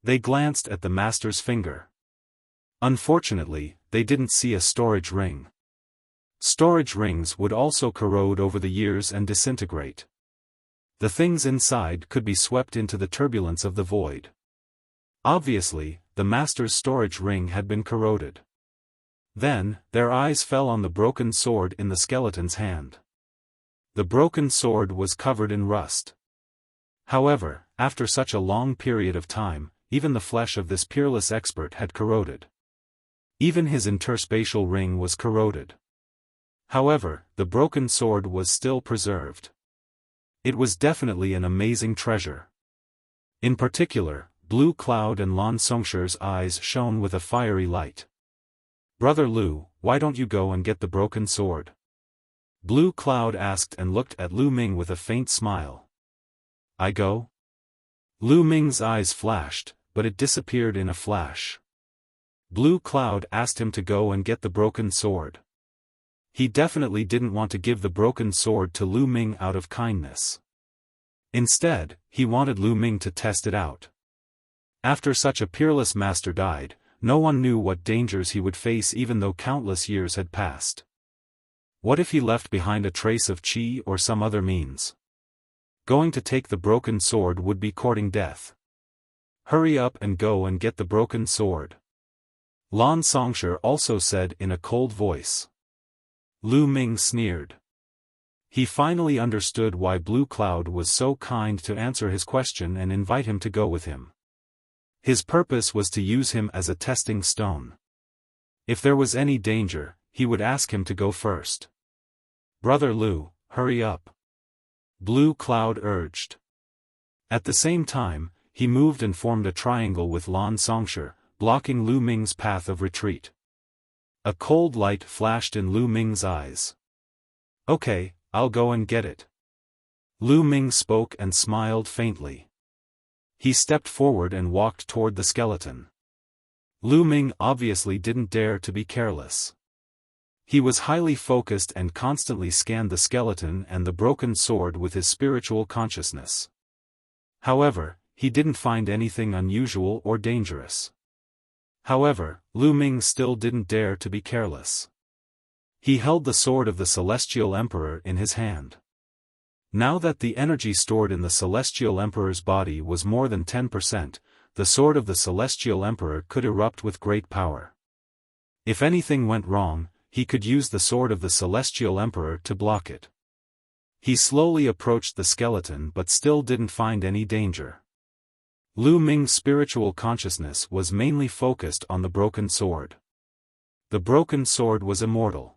Speaker 1: They glanced at the master's finger. Unfortunately, they didn't see a storage ring. Storage rings would also corrode over the years and disintegrate. The things inside could be swept into the turbulence of the void. Obviously, the master's storage ring had been corroded. Then, their eyes fell on the broken sword in the skeleton's hand. The broken sword was covered in rust. However, after such a long period of time, even the flesh of this peerless expert had corroded. Even his interspatial ring was corroded. However, the broken sword was still preserved. It was definitely an amazing treasure. In particular, Blue Cloud and Lan Songshi's eyes shone with a fiery light. "Brother Lu, why don't you go and get the broken sword?" Blue Cloud asked and looked at Lu Ming with a faint smile. "I go?" Lu Ming's eyes flashed, but it disappeared in a flash. Blue Cloud asked him to go and get the broken sword. He definitely didn't want to give the broken sword to Lu Ming out of kindness. Instead, he wanted Lu Ming to test it out. After such a peerless master died, no one knew what dangers he would face even though countless years had passed. What if he left behind a trace of qi or some other means? Going to take the broken sword would be courting death. "Hurry up and go and get the broken sword," Lan Songshi also said in a cold voice. Lu Ming sneered. He finally understood why Blue Cloud was so kind to answer his question and invite him to go with him. His purpose was to use him as a testing stone. If there was any danger, he would ask him to go first. "Brother Lu, hurry up," Blue Cloud urged. At the same time, he moved and formed a triangle with Lan Songshi, blocking Lu Ming's path of retreat. A cold light flashed in Lu Ming's eyes. "Okay, I'll go and get it." Lu Ming spoke and smiled faintly. He stepped forward and walked toward the skeleton. Lu Ming obviously didn't dare to be careless. He was highly focused and constantly scanned the skeleton and the broken sword with his spiritual consciousness. However, he didn't find anything unusual or dangerous. However, Lu Ming still didn't dare to be careless. He held the sword of the Celestial Emperor in his hand. Now that the energy stored in the Celestial Emperor's body was more than 10%, the sword of the Celestial Emperor could erupt with great power. If anything went wrong, he could use the sword of the Celestial Emperor to block it. He slowly approached the skeleton but still didn't find any danger. Lu Ming's spiritual consciousness was mainly focused on the broken sword. The broken sword was immortal.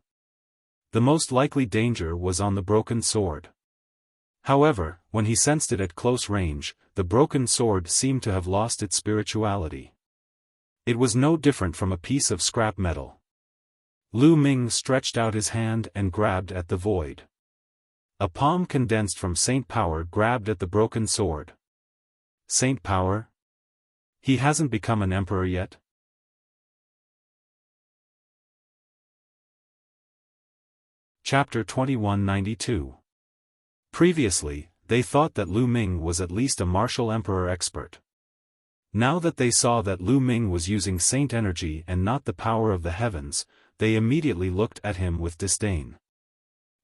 Speaker 1: The most likely danger was on the broken sword. However, when he sensed it at close range, the broken sword seemed to have lost its spirituality. It was no different from a piece of scrap metal. Lu Ming stretched out his hand and grabbed at the void. A palm condensed from Saint Power grabbed at the broken sword. Saint Power? He hasn't become an emperor yet? Chapter 2192. Previously, they thought that Lu Ming was at least a martial emperor expert. Now that they saw that Lu Ming was using saint energy and not the power of the heavens, they immediately looked at him with disdain.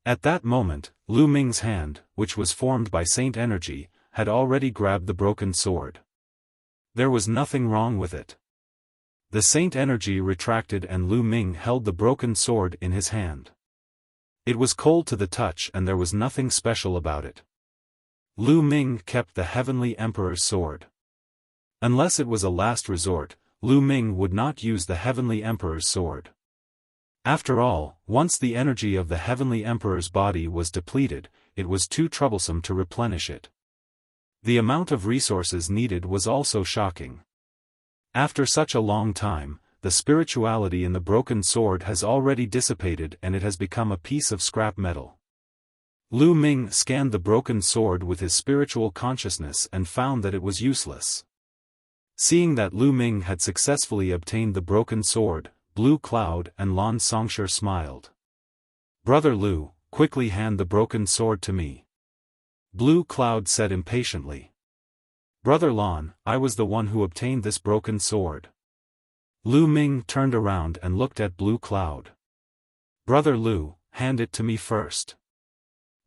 Speaker 1: At that moment, Lu Ming's hand, which was formed by saint energy, had already grabbed the broken sword. There was nothing wrong with it. The saint energy retracted and Lu Ming held the broken sword in his hand. It was cold to the touch and there was nothing special about it. Lu Ming kept the Heavenly Emperor's sword. Unless it was a last resort, Lu Ming would not use the Heavenly Emperor's sword. After all, once the energy of the Heavenly Emperor's body was depleted, it was too troublesome to replenish it. The amount of resources needed was also shocking. After such a long time, the spirituality in the broken sword has already dissipated and it has become a piece of scrap metal. Lu Ming scanned the broken sword with his spiritual consciousness and found that it was useless. Seeing that Lu Ming had successfully obtained the broken sword, Blue Cloud and Lan Songshi smiled. "Brother Lu, quickly hand the broken sword to me," Blue Cloud said impatiently. "Brother Lan, I was the one who obtained this broken sword." Lu Ming turned around and looked at Blue Cloud. "Brother Lu, hand it to me first.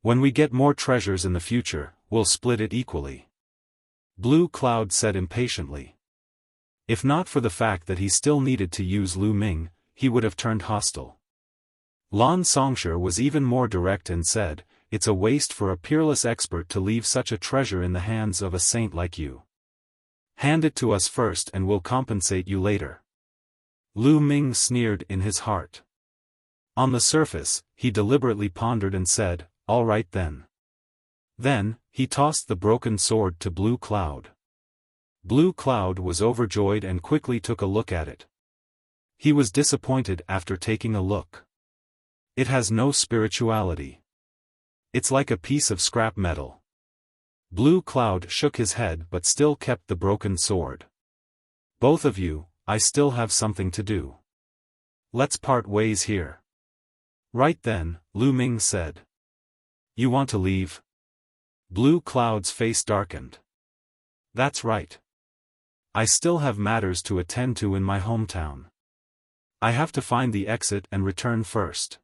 Speaker 1: When we get more treasures in the future, we'll split it equally," Blue Cloud said impatiently. If not for the fact that he still needed to use Lu Ming, he would have turned hostile. Lan Songshi was even more direct and said, "It's a waste for a peerless expert to leave such a treasure in the hands of a saint like you. Hand it to us first and we'll compensate you later." Lu Ming sneered in his heart. On the surface, he deliberately pondered and said, "All right then." Then, he tossed the broken sword to Blue Cloud. Blue Cloud was overjoyed and quickly took a look at it. He was disappointed after taking a look. It has no spirituality. It's like a piece of scrap metal. Blue Cloud shook his head but still kept the broken sword. "Both of you, I still have something to do. Let's part ways here." "Right then," Lu Ming said. "You want to leave?" Blue Cloud's face darkened. "That's right. I still have matters to attend to in my hometown. I have to find the exit and return first.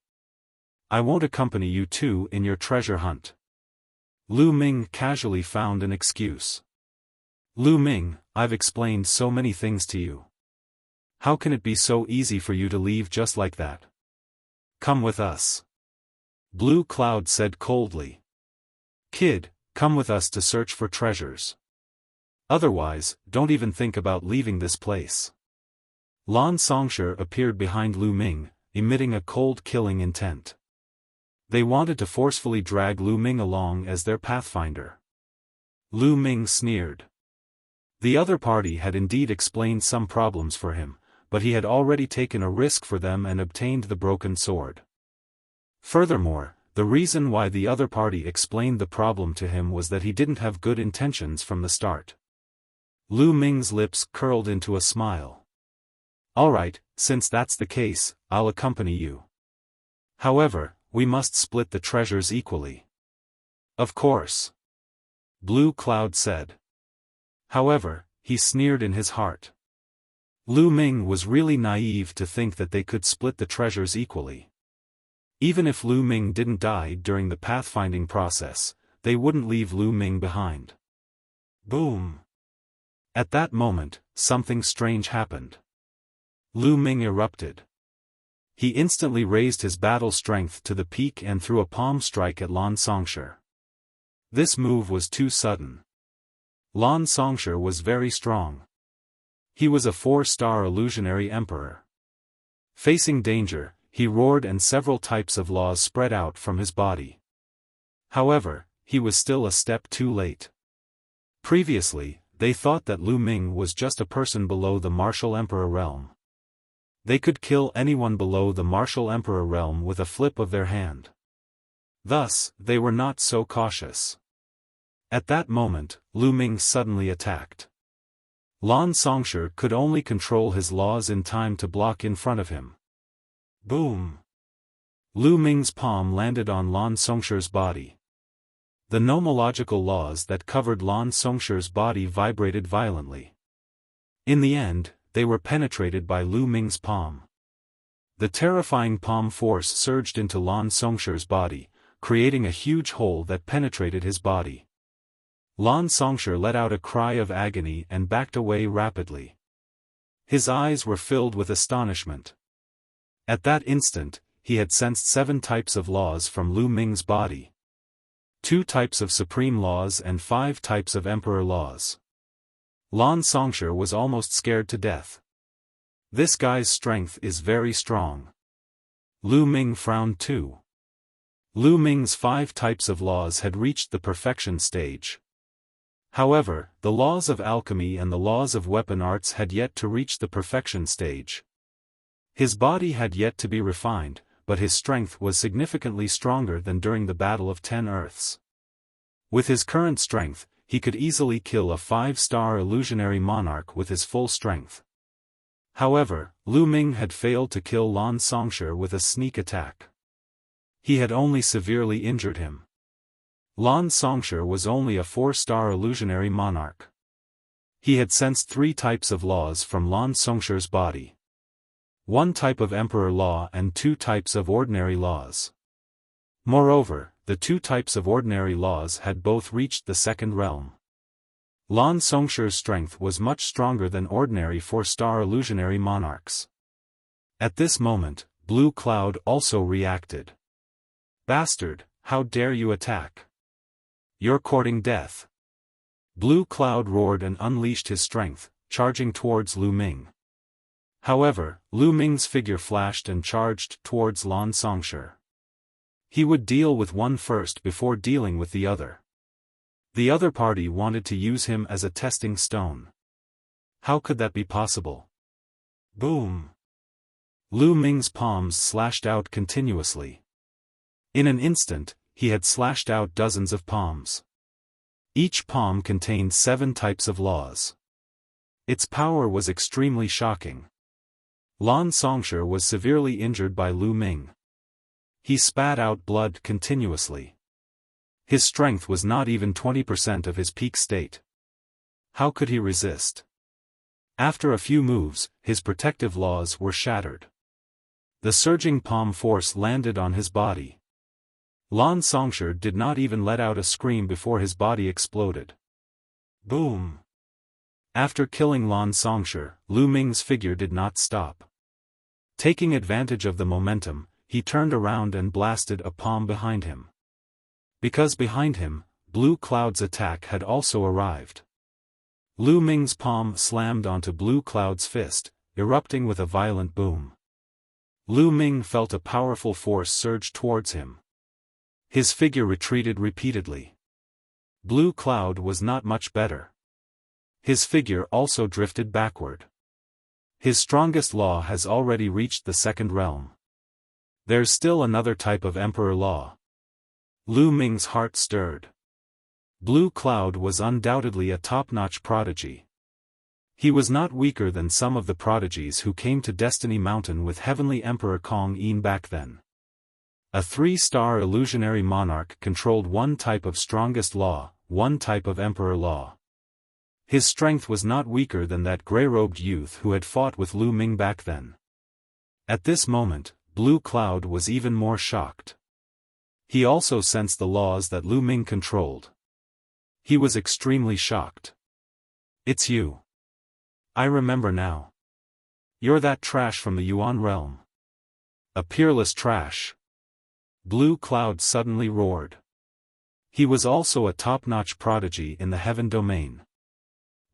Speaker 1: I won't accompany you two in your treasure hunt." Lu Ming casually found an excuse. "Lu Ming, I've explained so many things to you. How can it be so easy for you to leave just like that? Come with us," Blue Cloud said coldly. "Kid, come with us to search for treasures. Otherwise, don't even think about leaving this place." Lan Songshi appeared behind Lu Ming, emitting a cold killing intent. They wanted to forcefully drag Lu Ming along as their pathfinder. Lu Ming sneered. The other party had indeed explained some problems for him, but he had already taken a risk for them and obtained the broken sword. Furthermore, the reason why the other party explained the problem to him was that he didn't have good intentions from the start. Lu Ming's lips curled into a smile. Alright, since that's the case, I'll accompany you. However, we must split the treasures equally. Of course. Blue Cloud said. However, he sneered in his heart. Lu Ming was really naive to think that they could split the treasures equally. Even if Lu Ming didn't die during the pathfinding process, they wouldn't leave Lu Ming behind. Boom! At that moment, something strange happened. Lu Ming erupted. He instantly raised his battle strength to the peak and threw a palm strike at Lan Songshi. This move was too sudden. Lan Songshi was very strong. He was a 4-star illusionary emperor. Facing danger, he roared and several types of laws spread out from his body. However, he was still a step too late. Previously, they thought that Lu Ming was just a person below the martial emperor realm. They could kill anyone below the martial emperor realm with a flip of their hand. Thus, they were not so cautious. At that moment, Lu Ming suddenly attacked. Lan Songshi could only control his laws in time to block in front of him. Boom! Lu Ming's palm landed on Lan Songshi's body. The nomological laws that covered Lan Songshi's body vibrated violently. In the end, they were penetrated by Lu Ming's palm. The terrifying palm force surged into Lan Songshi's body, creating a huge hole that penetrated his body. Lan Songshi let out a cry of agony and backed away rapidly. His eyes were filled with astonishment. At that instant, he had sensed 7 types of laws from Lu Ming's body. 2 types of supreme laws and 5 types of emperor laws. Lan Songshi was almost scared to death. This guy's strength is very strong. Lu Ming frowned too. Lu Ming's 5 types of laws had reached the perfection stage. However, the laws of alchemy and the laws of weapon arts had yet to reach the perfection stage. His body had yet to be refined, but his strength was significantly stronger than during the Battle of 10 Earths. With his current strength, he could easily kill a 5-star illusionary monarch with his full strength. However, Lu Ming had failed to kill Lan Songshi with a sneak attack. He had only severely injured him. Lan Songshi was only a 4-star illusionary monarch. He had sensed 3 types of laws from Lan Songshi's body. 1 type of emperor law and 2 types of ordinary laws. Moreover, the 2 types of ordinary laws had both reached the 2nd realm. Lan Songshi's strength was much stronger than ordinary 4-star illusionary monarchs. At this moment, Blue Cloud also reacted. Bastard, how dare you attack? You're courting death. Blue Cloud roared and unleashed his strength, charging towards Lu Ming. However, Lu Ming's figure flashed and charged towards Lan Songshi. He would deal with one first before dealing with the other. The other party wanted to use him as a testing stone. How could that be possible? Boom! Lu Ming's palms slashed out continuously. In an instant, he had slashed out dozens of palms. Each palm contained 7 types of laws. Its power was extremely shocking. Lan Songshi was severely injured by Lu Ming. He spat out blood continuously. His strength was not even 20% of his peak state. How could he resist? After a few moves, his protective laws were shattered. The surging palm force landed on his body. Lan Songshi did not even let out a scream before his body exploded. Boom! After killing Lan Songshi, Lu Ming's figure did not stop. Taking advantage of the momentum, he turned around and blasted a palm behind him. Because behind him, Blue Cloud's attack had also arrived. Lu Ming's palm slammed onto Blue Cloud's fist, erupting with a violent boom. Lu Ming felt a powerful force surge towards him. His figure retreated repeatedly. Blue Cloud was not much better. His figure also drifted backward. His strongest law has already reached the 2nd realm. There's still another type of emperor law. Lu Ming's heart stirred. Blue Cloud was undoubtedly a top-notch prodigy. He was not weaker than some of the prodigies who came to Destiny Mountain with Heavenly Emperor Kong Yin back then. A 3-star illusionary monarch controlled one type of strongest law, one type of emperor law. His strength was not weaker than that grey-robed youth who had fought with Lu Ming back then. At this moment, Blue Cloud was even more shocked. He also sensed the laws that Lu Ming controlled. He was extremely shocked. "It's you. I remember now. You're that trash from the Yuan realm. A peerless trash." Blue Cloud suddenly roared. He was also a top-notch prodigy in the Heaven domain.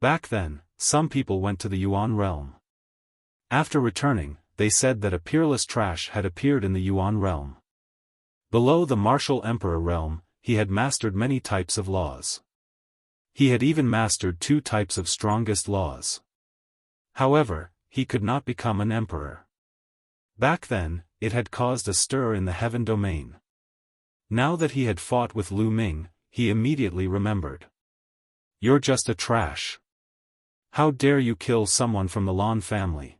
Speaker 1: Back then, some people went to the Yuan realm. After returning, they said that a peerless trash had appeared in the Yuan realm. Below the martial emperor realm, he had mastered many types of laws. He had even mastered 2 types of strongest laws. However, he could not become an emperor. Back then, it had caused a stir in the Heaven domain. Now that he had fought with Lu Ming, he immediately remembered. "You're just a trash. How dare you kill someone from the Lan family?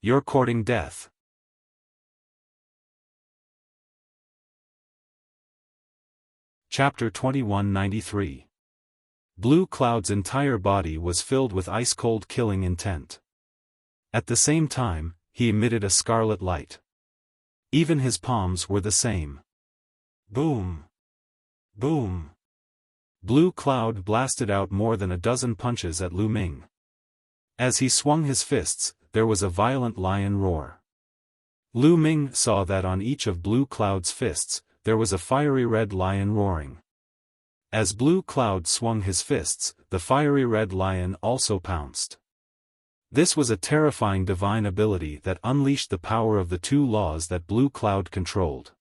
Speaker 1: You're courting death." Chapter 2193. Blue Cloud's entire body was filled with ice-cold killing intent. At the same time, he emitted a scarlet light. Even his palms were the same. Boom! Boom! Blue Cloud blasted out more than a dozen punches at Lu Ming. As he swung his fists, there was a violent lion roar. Lu Ming saw that on each of Blue Cloud's fists, there was a fiery red lion roaring. As Blue Cloud swung his fists, the fiery red lion also pounced. This was a terrifying divine ability that unleashed the power of the 2 laws that Blue Cloud controlled.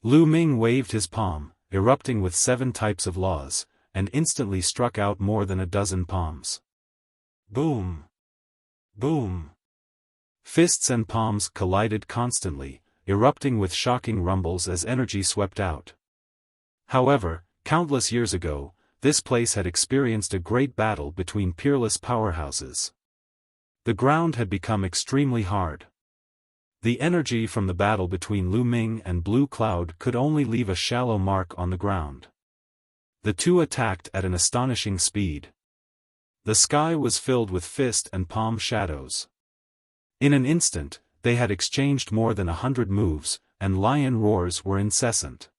Speaker 1: Lu Ming waved his palm, erupting with 7 types of laws, and instantly struck out more than a dozen palms. Boom! Boom! Fists and palms collided constantly, erupting with shocking rumbles as energy swept out. However, countless years ago, this place had experienced a great battle between peerless powerhouses. The ground had become extremely hard. The energy from the battle between Lu Ming and Blue Cloud could only leave a shallow mark on the ground. The 2 attacked at an astonishing speed. The sky was filled with fist and palm shadows. In an instant, they had exchanged more than 100 moves, and lion roars were incessant.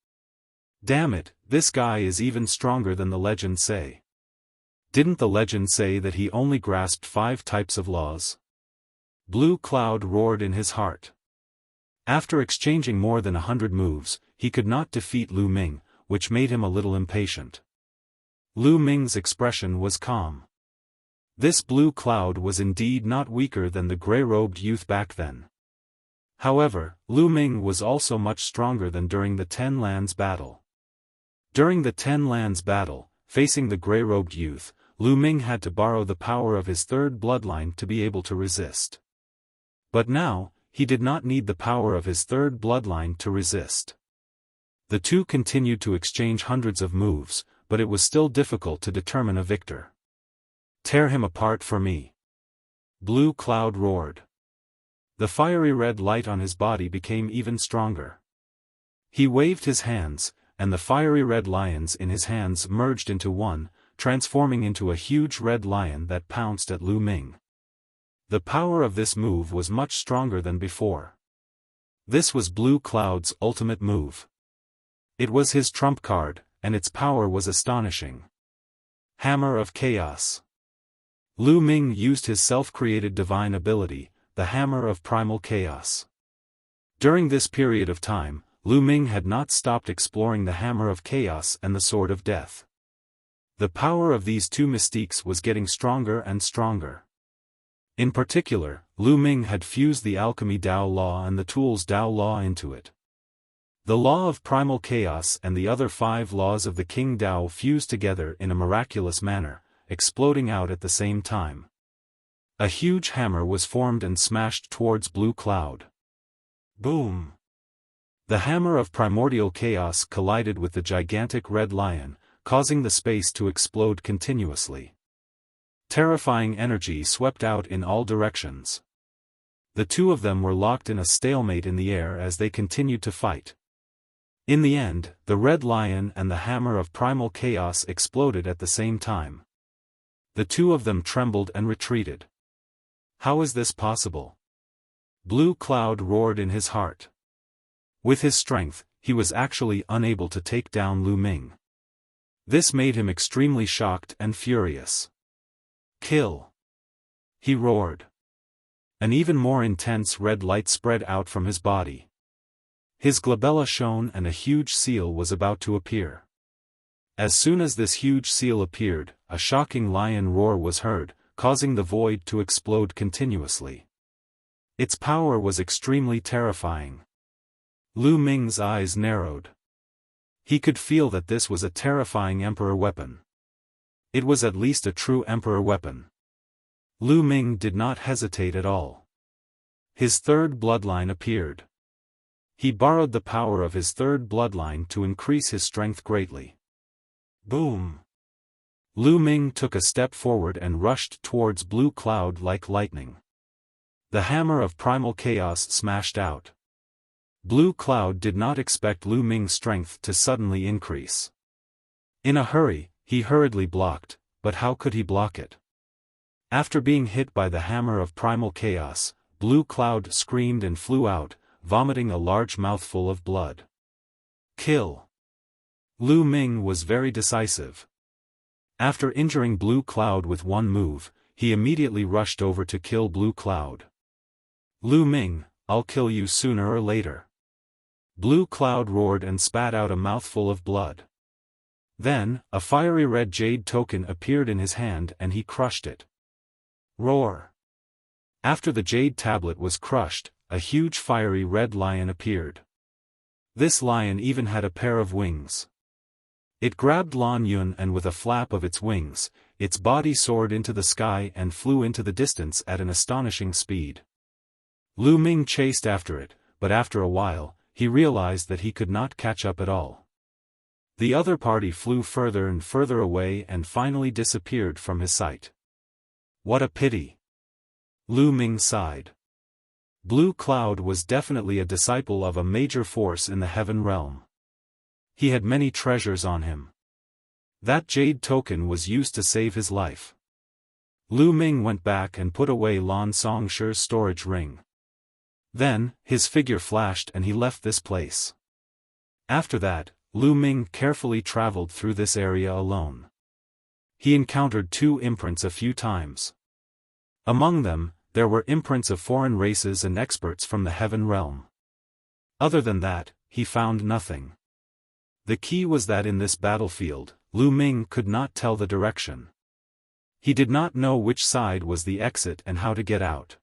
Speaker 1: "Damn it, this guy is even stronger than the legend say. Didn't the legend say that he only grasped 5 types of laws?" Blue Cloud roared in his heart. After exchanging more than 100 moves, he could not defeat Lu Ming, which made him a little impatient. Lu Ming's expression was calm. This Blue Cloud was indeed not weaker than the grey-robed youth back then. However, Lu Ming was also much stronger than during the 10 Lands battle. During the 10 Lands battle, facing the grey-robed youth, Lu Ming had to borrow the power of his 3rd bloodline to be able to resist. But now, he did not need the power of his 3rd bloodline to resist. The 2 continued to exchange hundreds of moves, but it was still difficult to determine a victor. "Tear him apart for me!" Blue Cloud roared. The fiery red light on his body became even stronger. He waved his hands, and the fiery red lions in his hands merged into one, transforming into a huge red lion that pounced at Lu Ming. The power of this move was much stronger than before. This was Blue Cloud's ultimate move. It was his trump card, and its power was astonishing. Hammer of Chaos. Lu Ming used his self-created divine ability, the Hammer of Primal Chaos. During this period of time, Lu Ming had not stopped exploring the Hammer of Chaos and the Sword of Death. The power of these 2 mystiques was getting stronger and stronger. In particular, Lu Ming had fused the Alchemy Dao Law and the Tools Dao Law into it. The Law of Primal Chaos and the other 5 laws of the King Dao fused together in a miraculous manner, exploding out at the same time. A huge hammer was formed and smashed towards Blue Cloud. Boom! The Hammer of Primordial Chaos collided with the gigantic red lion, causing the space to explode continuously. Terrifying energy swept out in all directions. The two of them were locked in a stalemate in the air as they continued to fight. In the end, the red lion and the hammer of primal chaos exploded at the same time. The two of them trembled and retreated. How is this possible? Blue Cloud roared in his heart. With his strength, he was actually unable to take down Lu Ming. This made him extremely shocked and furious. Kill! He roared. An even more intense red light spread out from his body. His glabella shone and a huge seal was about to appear. As soon as this huge seal appeared, a shocking lion roar was heard, causing the void to explode continuously. Its power was extremely terrifying. Lu Ming's eyes narrowed. He could feel that this was a terrifying emperor weapon. It was at least a true emperor weapon. Lu Ming did not hesitate at all. His third bloodline appeared. He borrowed the power of his third bloodline to increase his strength greatly. Boom! Lu Ming took a step forward and rushed towards Blue Cloud like lightning. The hammer of primal chaos smashed out. Blue Cloud did not expect Lu Ming's strength to suddenly increase. In a hurry, he hurriedly blocked, but how could he block it? After being hit by the hammer of primal chaos, Blue Cloud screamed and flew out, vomiting a large mouthful of blood. Kill! Lu Ming was very decisive. After injuring Blue Cloud with one move, he immediately rushed over to kill Blue Cloud. Lu Ming, I'll kill you sooner or later. Blue Cloud roared and spat out a mouthful of blood. Then, a fiery red jade token appeared in his hand and he crushed it. Roar! After the jade tablet was crushed, a huge fiery red lion appeared. This lion even had a pair of wings. It grabbed Lan Yun and with a flap of its wings, its body soared into the sky and flew into the distance at an astonishing speed. Lu Ming chased after it, but after a while, he realized that he could not catch up at all. The other party flew further and further away and finally disappeared from his sight. What a pity! Lu Ming sighed. Blue Cloud was definitely a disciple of a major force in the heaven realm. He had many treasures on him. That jade token was used to save his life. Lu Ming went back and put away Lan Songshi's storage ring. Then, his figure flashed and he left this place. After that, Lu Ming carefully traveled through this area alone. He encountered two imprints a few times. Among them, there were imprints of foreign races and experts from the heaven realm. Other than that, he found nothing. The key was that in this battlefield, Lu Ming could not tell the direction. He did not know which side was the exit and how to get out.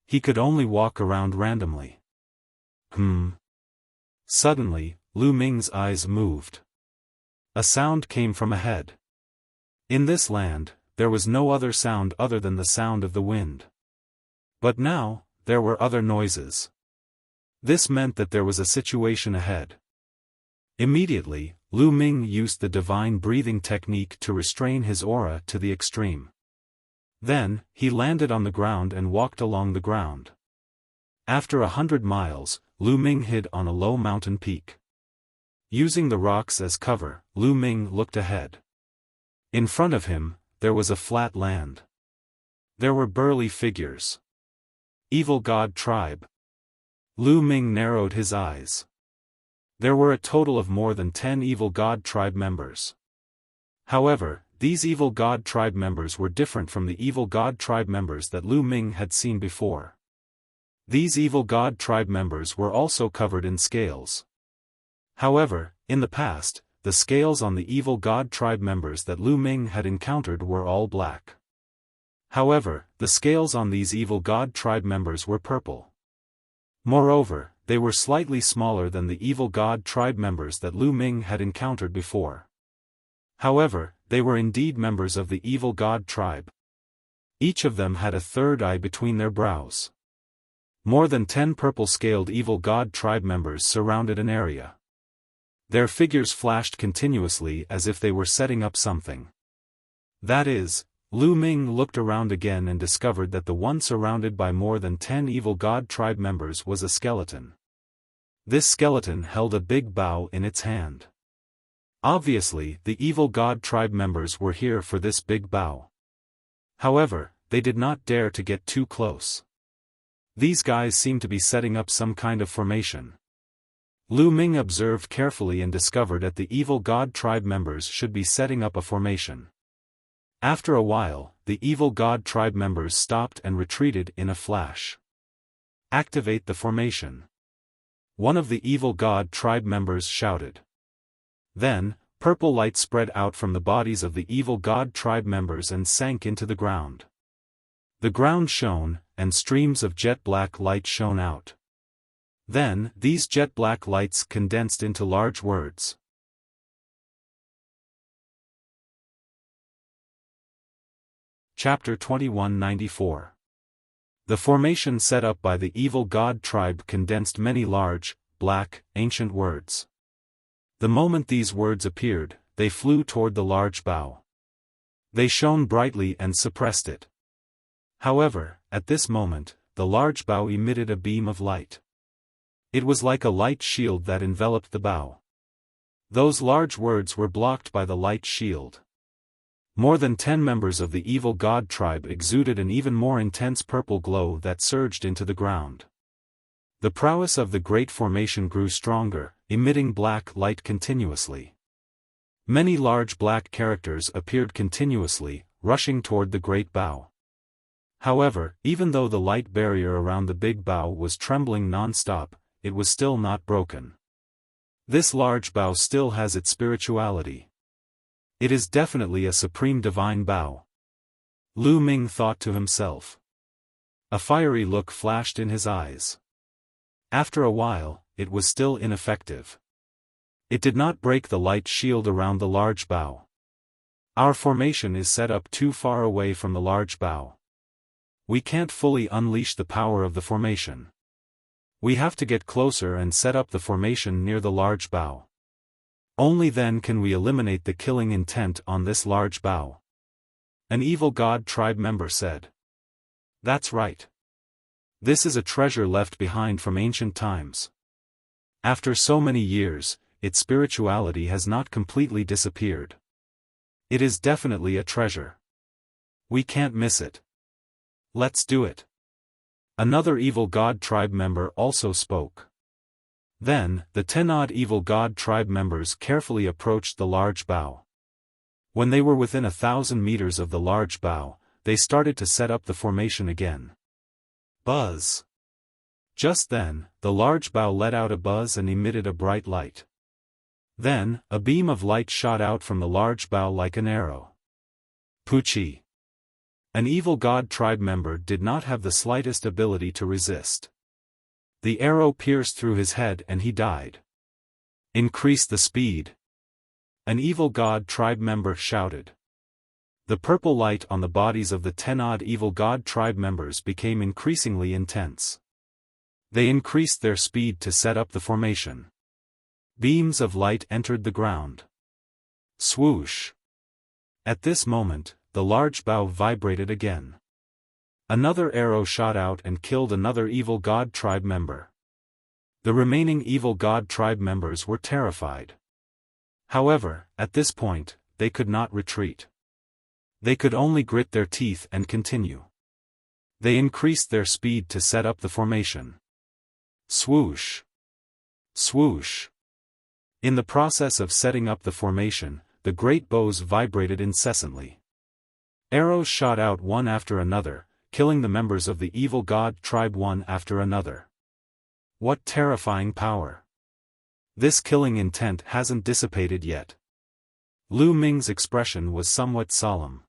Speaker 1: He could only walk around randomly. Suddenly, Lu Ming's eyes moved. A sound came from ahead. In this land, there was no other sound other than the sound of the wind. But now, there were other noises. This meant that there was a situation ahead. Immediately, Lu Ming used the divine breathing technique to restrain his aura to the extreme. Then, he landed on the ground and walked along the ground. After 100 miles, Lu Ming hid on a low mountain peak. Using the rocks as cover, Lu Ming looked ahead. In front of him, there was a flat land. There were burly figures. Evil God Tribe. Lu Ming narrowed his eyes. There were a total of more than 10 Evil God Tribe members. However, these Evil God Tribe members were different from the Evil God Tribe members that Lu Ming had seen before. These Evil God Tribe members were also covered in scales. However, in the past, the scales on the Evil God Tribe members that Lu Ming had encountered were all black. However, the scales on these Evil God Tribe members were purple. Moreover, they were slightly smaller than the Evil God Tribe members that Lu Ming had encountered before. However, they were indeed members of the Evil God Tribe. Each of them had a third eye between their brows. More than 10 purple-scaled Evil God Tribe members surrounded an area. Their figures flashed continuously as if they were setting up something. That is, Lu Ming looked around again and discovered that the one surrounded by more than 10 evil god tribe members was a skeleton. This skeleton held a big bow in its hand. Obviously, the evil god tribe members were here for this big bow. However, they did not dare to get too close. These guys seemed to be setting up some kind of formation. Lu Ming observed carefully and discovered that the evil god tribe members should be setting up a formation. After a while, the evil god tribe members stopped and retreated in a flash. Activate the formation. One of the evil god tribe members shouted. Then, purple light spread out from the bodies of the evil god tribe members and sank into the ground. The ground shone, and streams of jet black light shone out. Then, these jet black lights condensed into large words. Chapter 2194. The formation set up by the evil god tribe condensed many large, black, ancient words. The moment these words appeared, they flew toward the large bow. They shone brightly and suppressed it. However, at this moment, the large bow emitted a beam of light. It was like a light shield that enveloped the bow. Those large words were blocked by the light shield. More than 10 members of the evil god tribe exuded an even more intense purple glow that surged into the ground. The prowess of the great formation grew stronger, emitting black light continuously. Many large black characters appeared continuously, rushing toward the great bow. However, even though the light barrier around the big bow was trembling non-stop, it was still not broken. This large bow still has its spirituality. It is definitely a supreme divine bow. Lu Ming thought to himself. A fiery look flashed in his eyes. After a while, it was still ineffective. It did not break the light shield around the large bow. Our formation is set up too far away from the large bow. We can't fully unleash the power of the formation. We have to get closer and set up the formation near the large bow. Only then can we eliminate the killing intent on this large bow. An evil god tribe member said. That's right. This is a treasure left behind from ancient times. After so many years, its spirituality has not completely disappeared. It is definitely a treasure. We can't miss it. Let's do it. Another evil god tribe member also spoke. Then, the 10 odd evil god tribe members carefully approached the large bow. When they were within 1,000 meters of the large bow, they started to set up the formation again. Buzz. Just then, the large bow let out a buzz and emitted a bright light. Then, a beam of light shot out from the large bow like an arrow. Pucci. An evil god tribe member did not have the slightest ability to resist. The arrow pierced through his head and he died. Increase the speed. An evil god tribe member shouted. The purple light on the bodies of the 10 odd evil god tribe members became increasingly intense. They increased their speed to set up the formation. Beams of light entered the ground. Swoosh. At this moment, the large bow vibrated again. Another arrow shot out and killed another evil god tribe member. The remaining evil god tribe members were terrified. However, at this point, they could not retreat. They could only grit their teeth and continue. They increased their speed to set up the formation. Swoosh. Swoosh. In the process of setting up the formation, the great bows vibrated incessantly. Arrows shot out one after another, killing the members of the evil god tribe one after another. What terrifying power! This killing intent hasn't dissipated yet. Lu Ming's expression was somewhat solemn.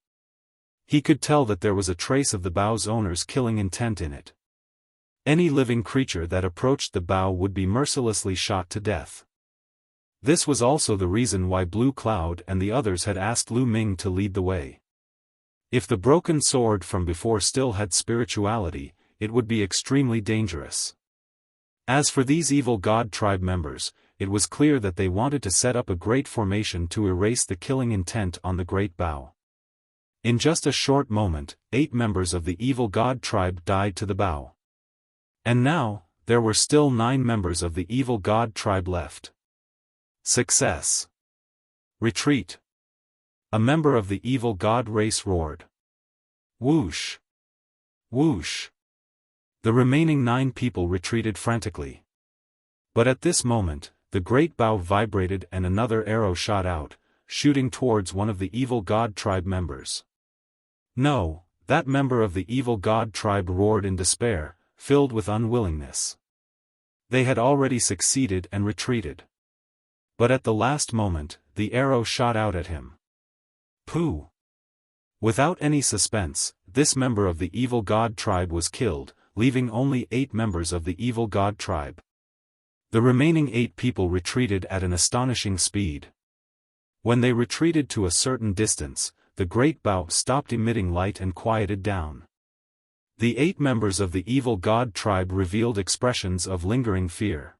Speaker 1: He could tell that there was a trace of the bow's owner's killing intent in it. Any living creature that approached the bow would be mercilessly shot to death. This was also the reason why Blue Cloud and the others had asked Lu Ming to lead the way. If the broken sword from before still had spirituality, it would be extremely dangerous. As for these evil god tribe members, it was clear that they wanted to set up a great formation to erase the killing intent on the great bow. In just a short moment, 8 members of the evil god tribe died to the bow. And now, there were still 9 members of the evil god tribe left. Success! Retreat! A member of the evil god race roared. Whoosh! Whoosh! The remaining 9 people retreated frantically. But at this moment, the great bow vibrated and another arrow shot out, shooting towards one of the evil god tribe members. No, that member of the evil god tribe roared in despair, filled with unwillingness. They had already succeeded and retreated. But at the last moment, the arrow shot out at him. Pooh! Without any suspense, this member of the evil god tribe was killed, leaving only 8 members of the evil god tribe. The remaining 8 people retreated at an astonishing speed. When they retreated to a certain distance, the great bow stopped emitting light and quieted down. The 8 members of the evil god tribe revealed expressions of lingering fear.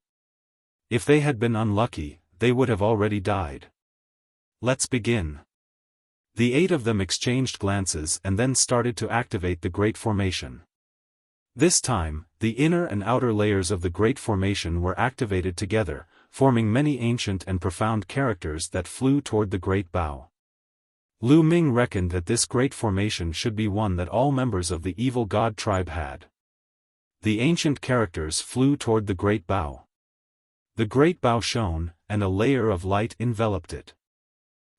Speaker 1: If they had been unlucky, they would have already died. Let's begin. The 8 of them exchanged glances and then started to activate the Great Formation. This time, the inner and outer layers of the Great Formation were activated together, forming many ancient and profound characters that flew toward the Great Bow. Lu Ming reckoned that this Great Formation should be one that all members of the evil god tribe had. The ancient characters flew toward the Great Bow. The Great Bow shone, and a layer of light enveloped it.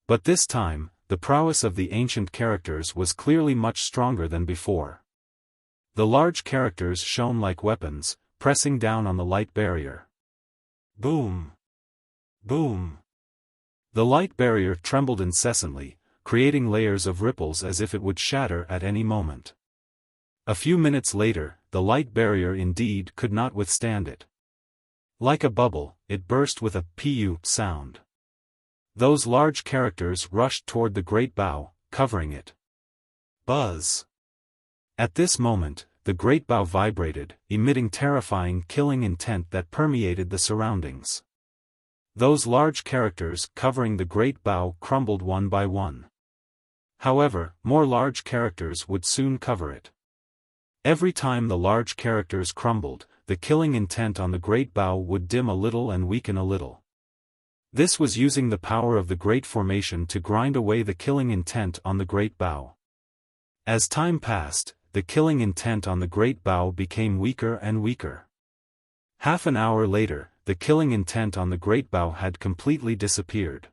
Speaker 1: But this time, the prowess of the ancient characters was clearly much stronger than before. The large characters shone like weapons, pressing down on the light barrier. Boom! Boom! The light barrier trembled incessantly, creating layers of ripples as if it would shatter at any moment. A few minutes later, the light barrier indeed could not withstand it. Like a bubble, it burst with a "pu" sound. Those large characters rushed toward the great bow, covering it. Buzz! At this moment, the great bow vibrated, emitting terrifying killing intent that permeated the surroundings. Those large characters covering the great bow crumbled one by one. However, more large characters would soon cover it. Every time the large characters crumbled, the killing intent on the great bow would dim a little and weaken a little. This was using the power of the Great Formation to grind away the killing intent on the great bow. As time passed, the killing intent on the great bow became weaker and weaker. Half an hour later, the killing intent on the great bow had completely disappeared.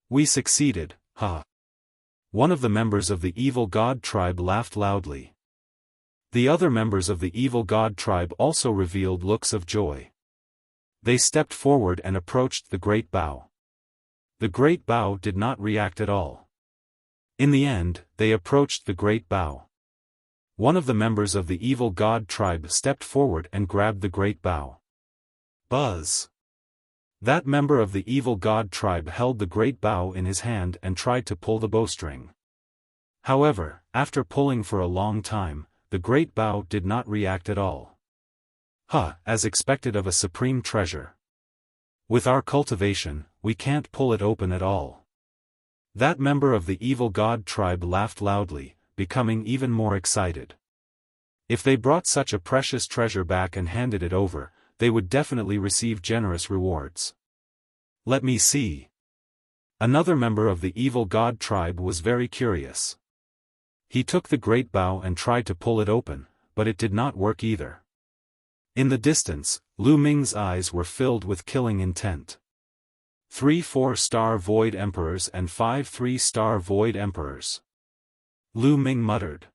Speaker 1: We succeeded, ha! One of the members of the evil god tribe laughed loudly. The other members of the evil god tribe also revealed looks of joy. They stepped forward and approached the great bow. The great bow did not react at all. In the end, they approached the great bow. One of the members of the evil god tribe stepped forward and grabbed the great bow. Buzz! That member of the evil god tribe held the great bow in his hand and tried to pull the bowstring. However, after pulling for a long time, the great bow did not react at all. As expected of a supreme treasure. With our cultivation, we can't pull it open at all. That member of the evil god tribe laughed loudly, becoming even more excited. If they brought such a precious treasure back and handed it over, they would definitely receive generous rewards. Let me see. Another member of the evil god tribe was very curious. He took the great bow and tried to pull it open, but it did not work either. In the distance, Lu Ming's eyes were filled with killing intent. 3 4-star Void Emperors and 5 3-star Void Emperors. Lu Ming muttered.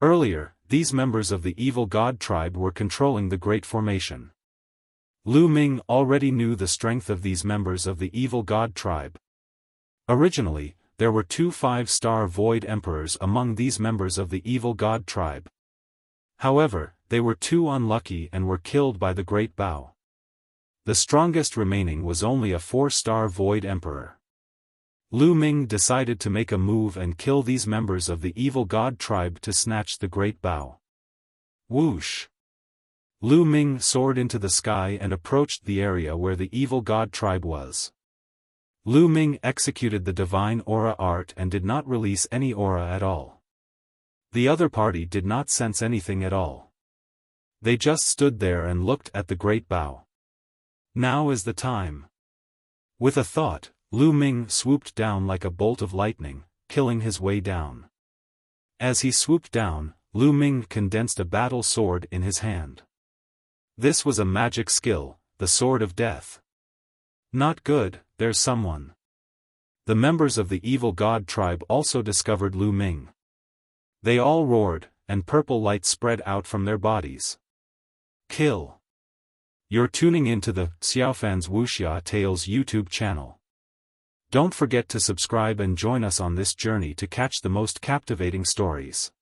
Speaker 1: Earlier, these members of the evil god tribe were controlling the Great Formation. Lu Ming already knew the strength of these members of the evil god tribe. Originally, there were 2 5-star Void Emperors among these members of the evil god tribe. However, they were too unlucky and were killed by the great bow. The strongest remaining was only a 4-star Void Emperor. Lu Ming decided to make a move and kill these members of the evil god tribe to snatch the great bow. Whoosh! Lu Ming soared into the sky and approached the area where the evil god tribe was. Lu Ming executed the divine aura art and did not release any aura at all. The other party did not sense anything at all. They just stood there and looked at the great bow. Now is the time. With a thought, Lu Ming swooped down like a bolt of lightning, killing his way down. As he swooped down, Lu Ming condensed a battle sword in his hand. This was a magic skill, the Sword of Death. Not good, there's someone. The members of the evil god tribe also discovered Lu Ming. They all roared, and purple light spread out from their bodies. Kill. You're tuning into the Xiaofan's Wuxia Tales YouTube channel. Don't forget to subscribe and join us on this journey to catch the most captivating stories.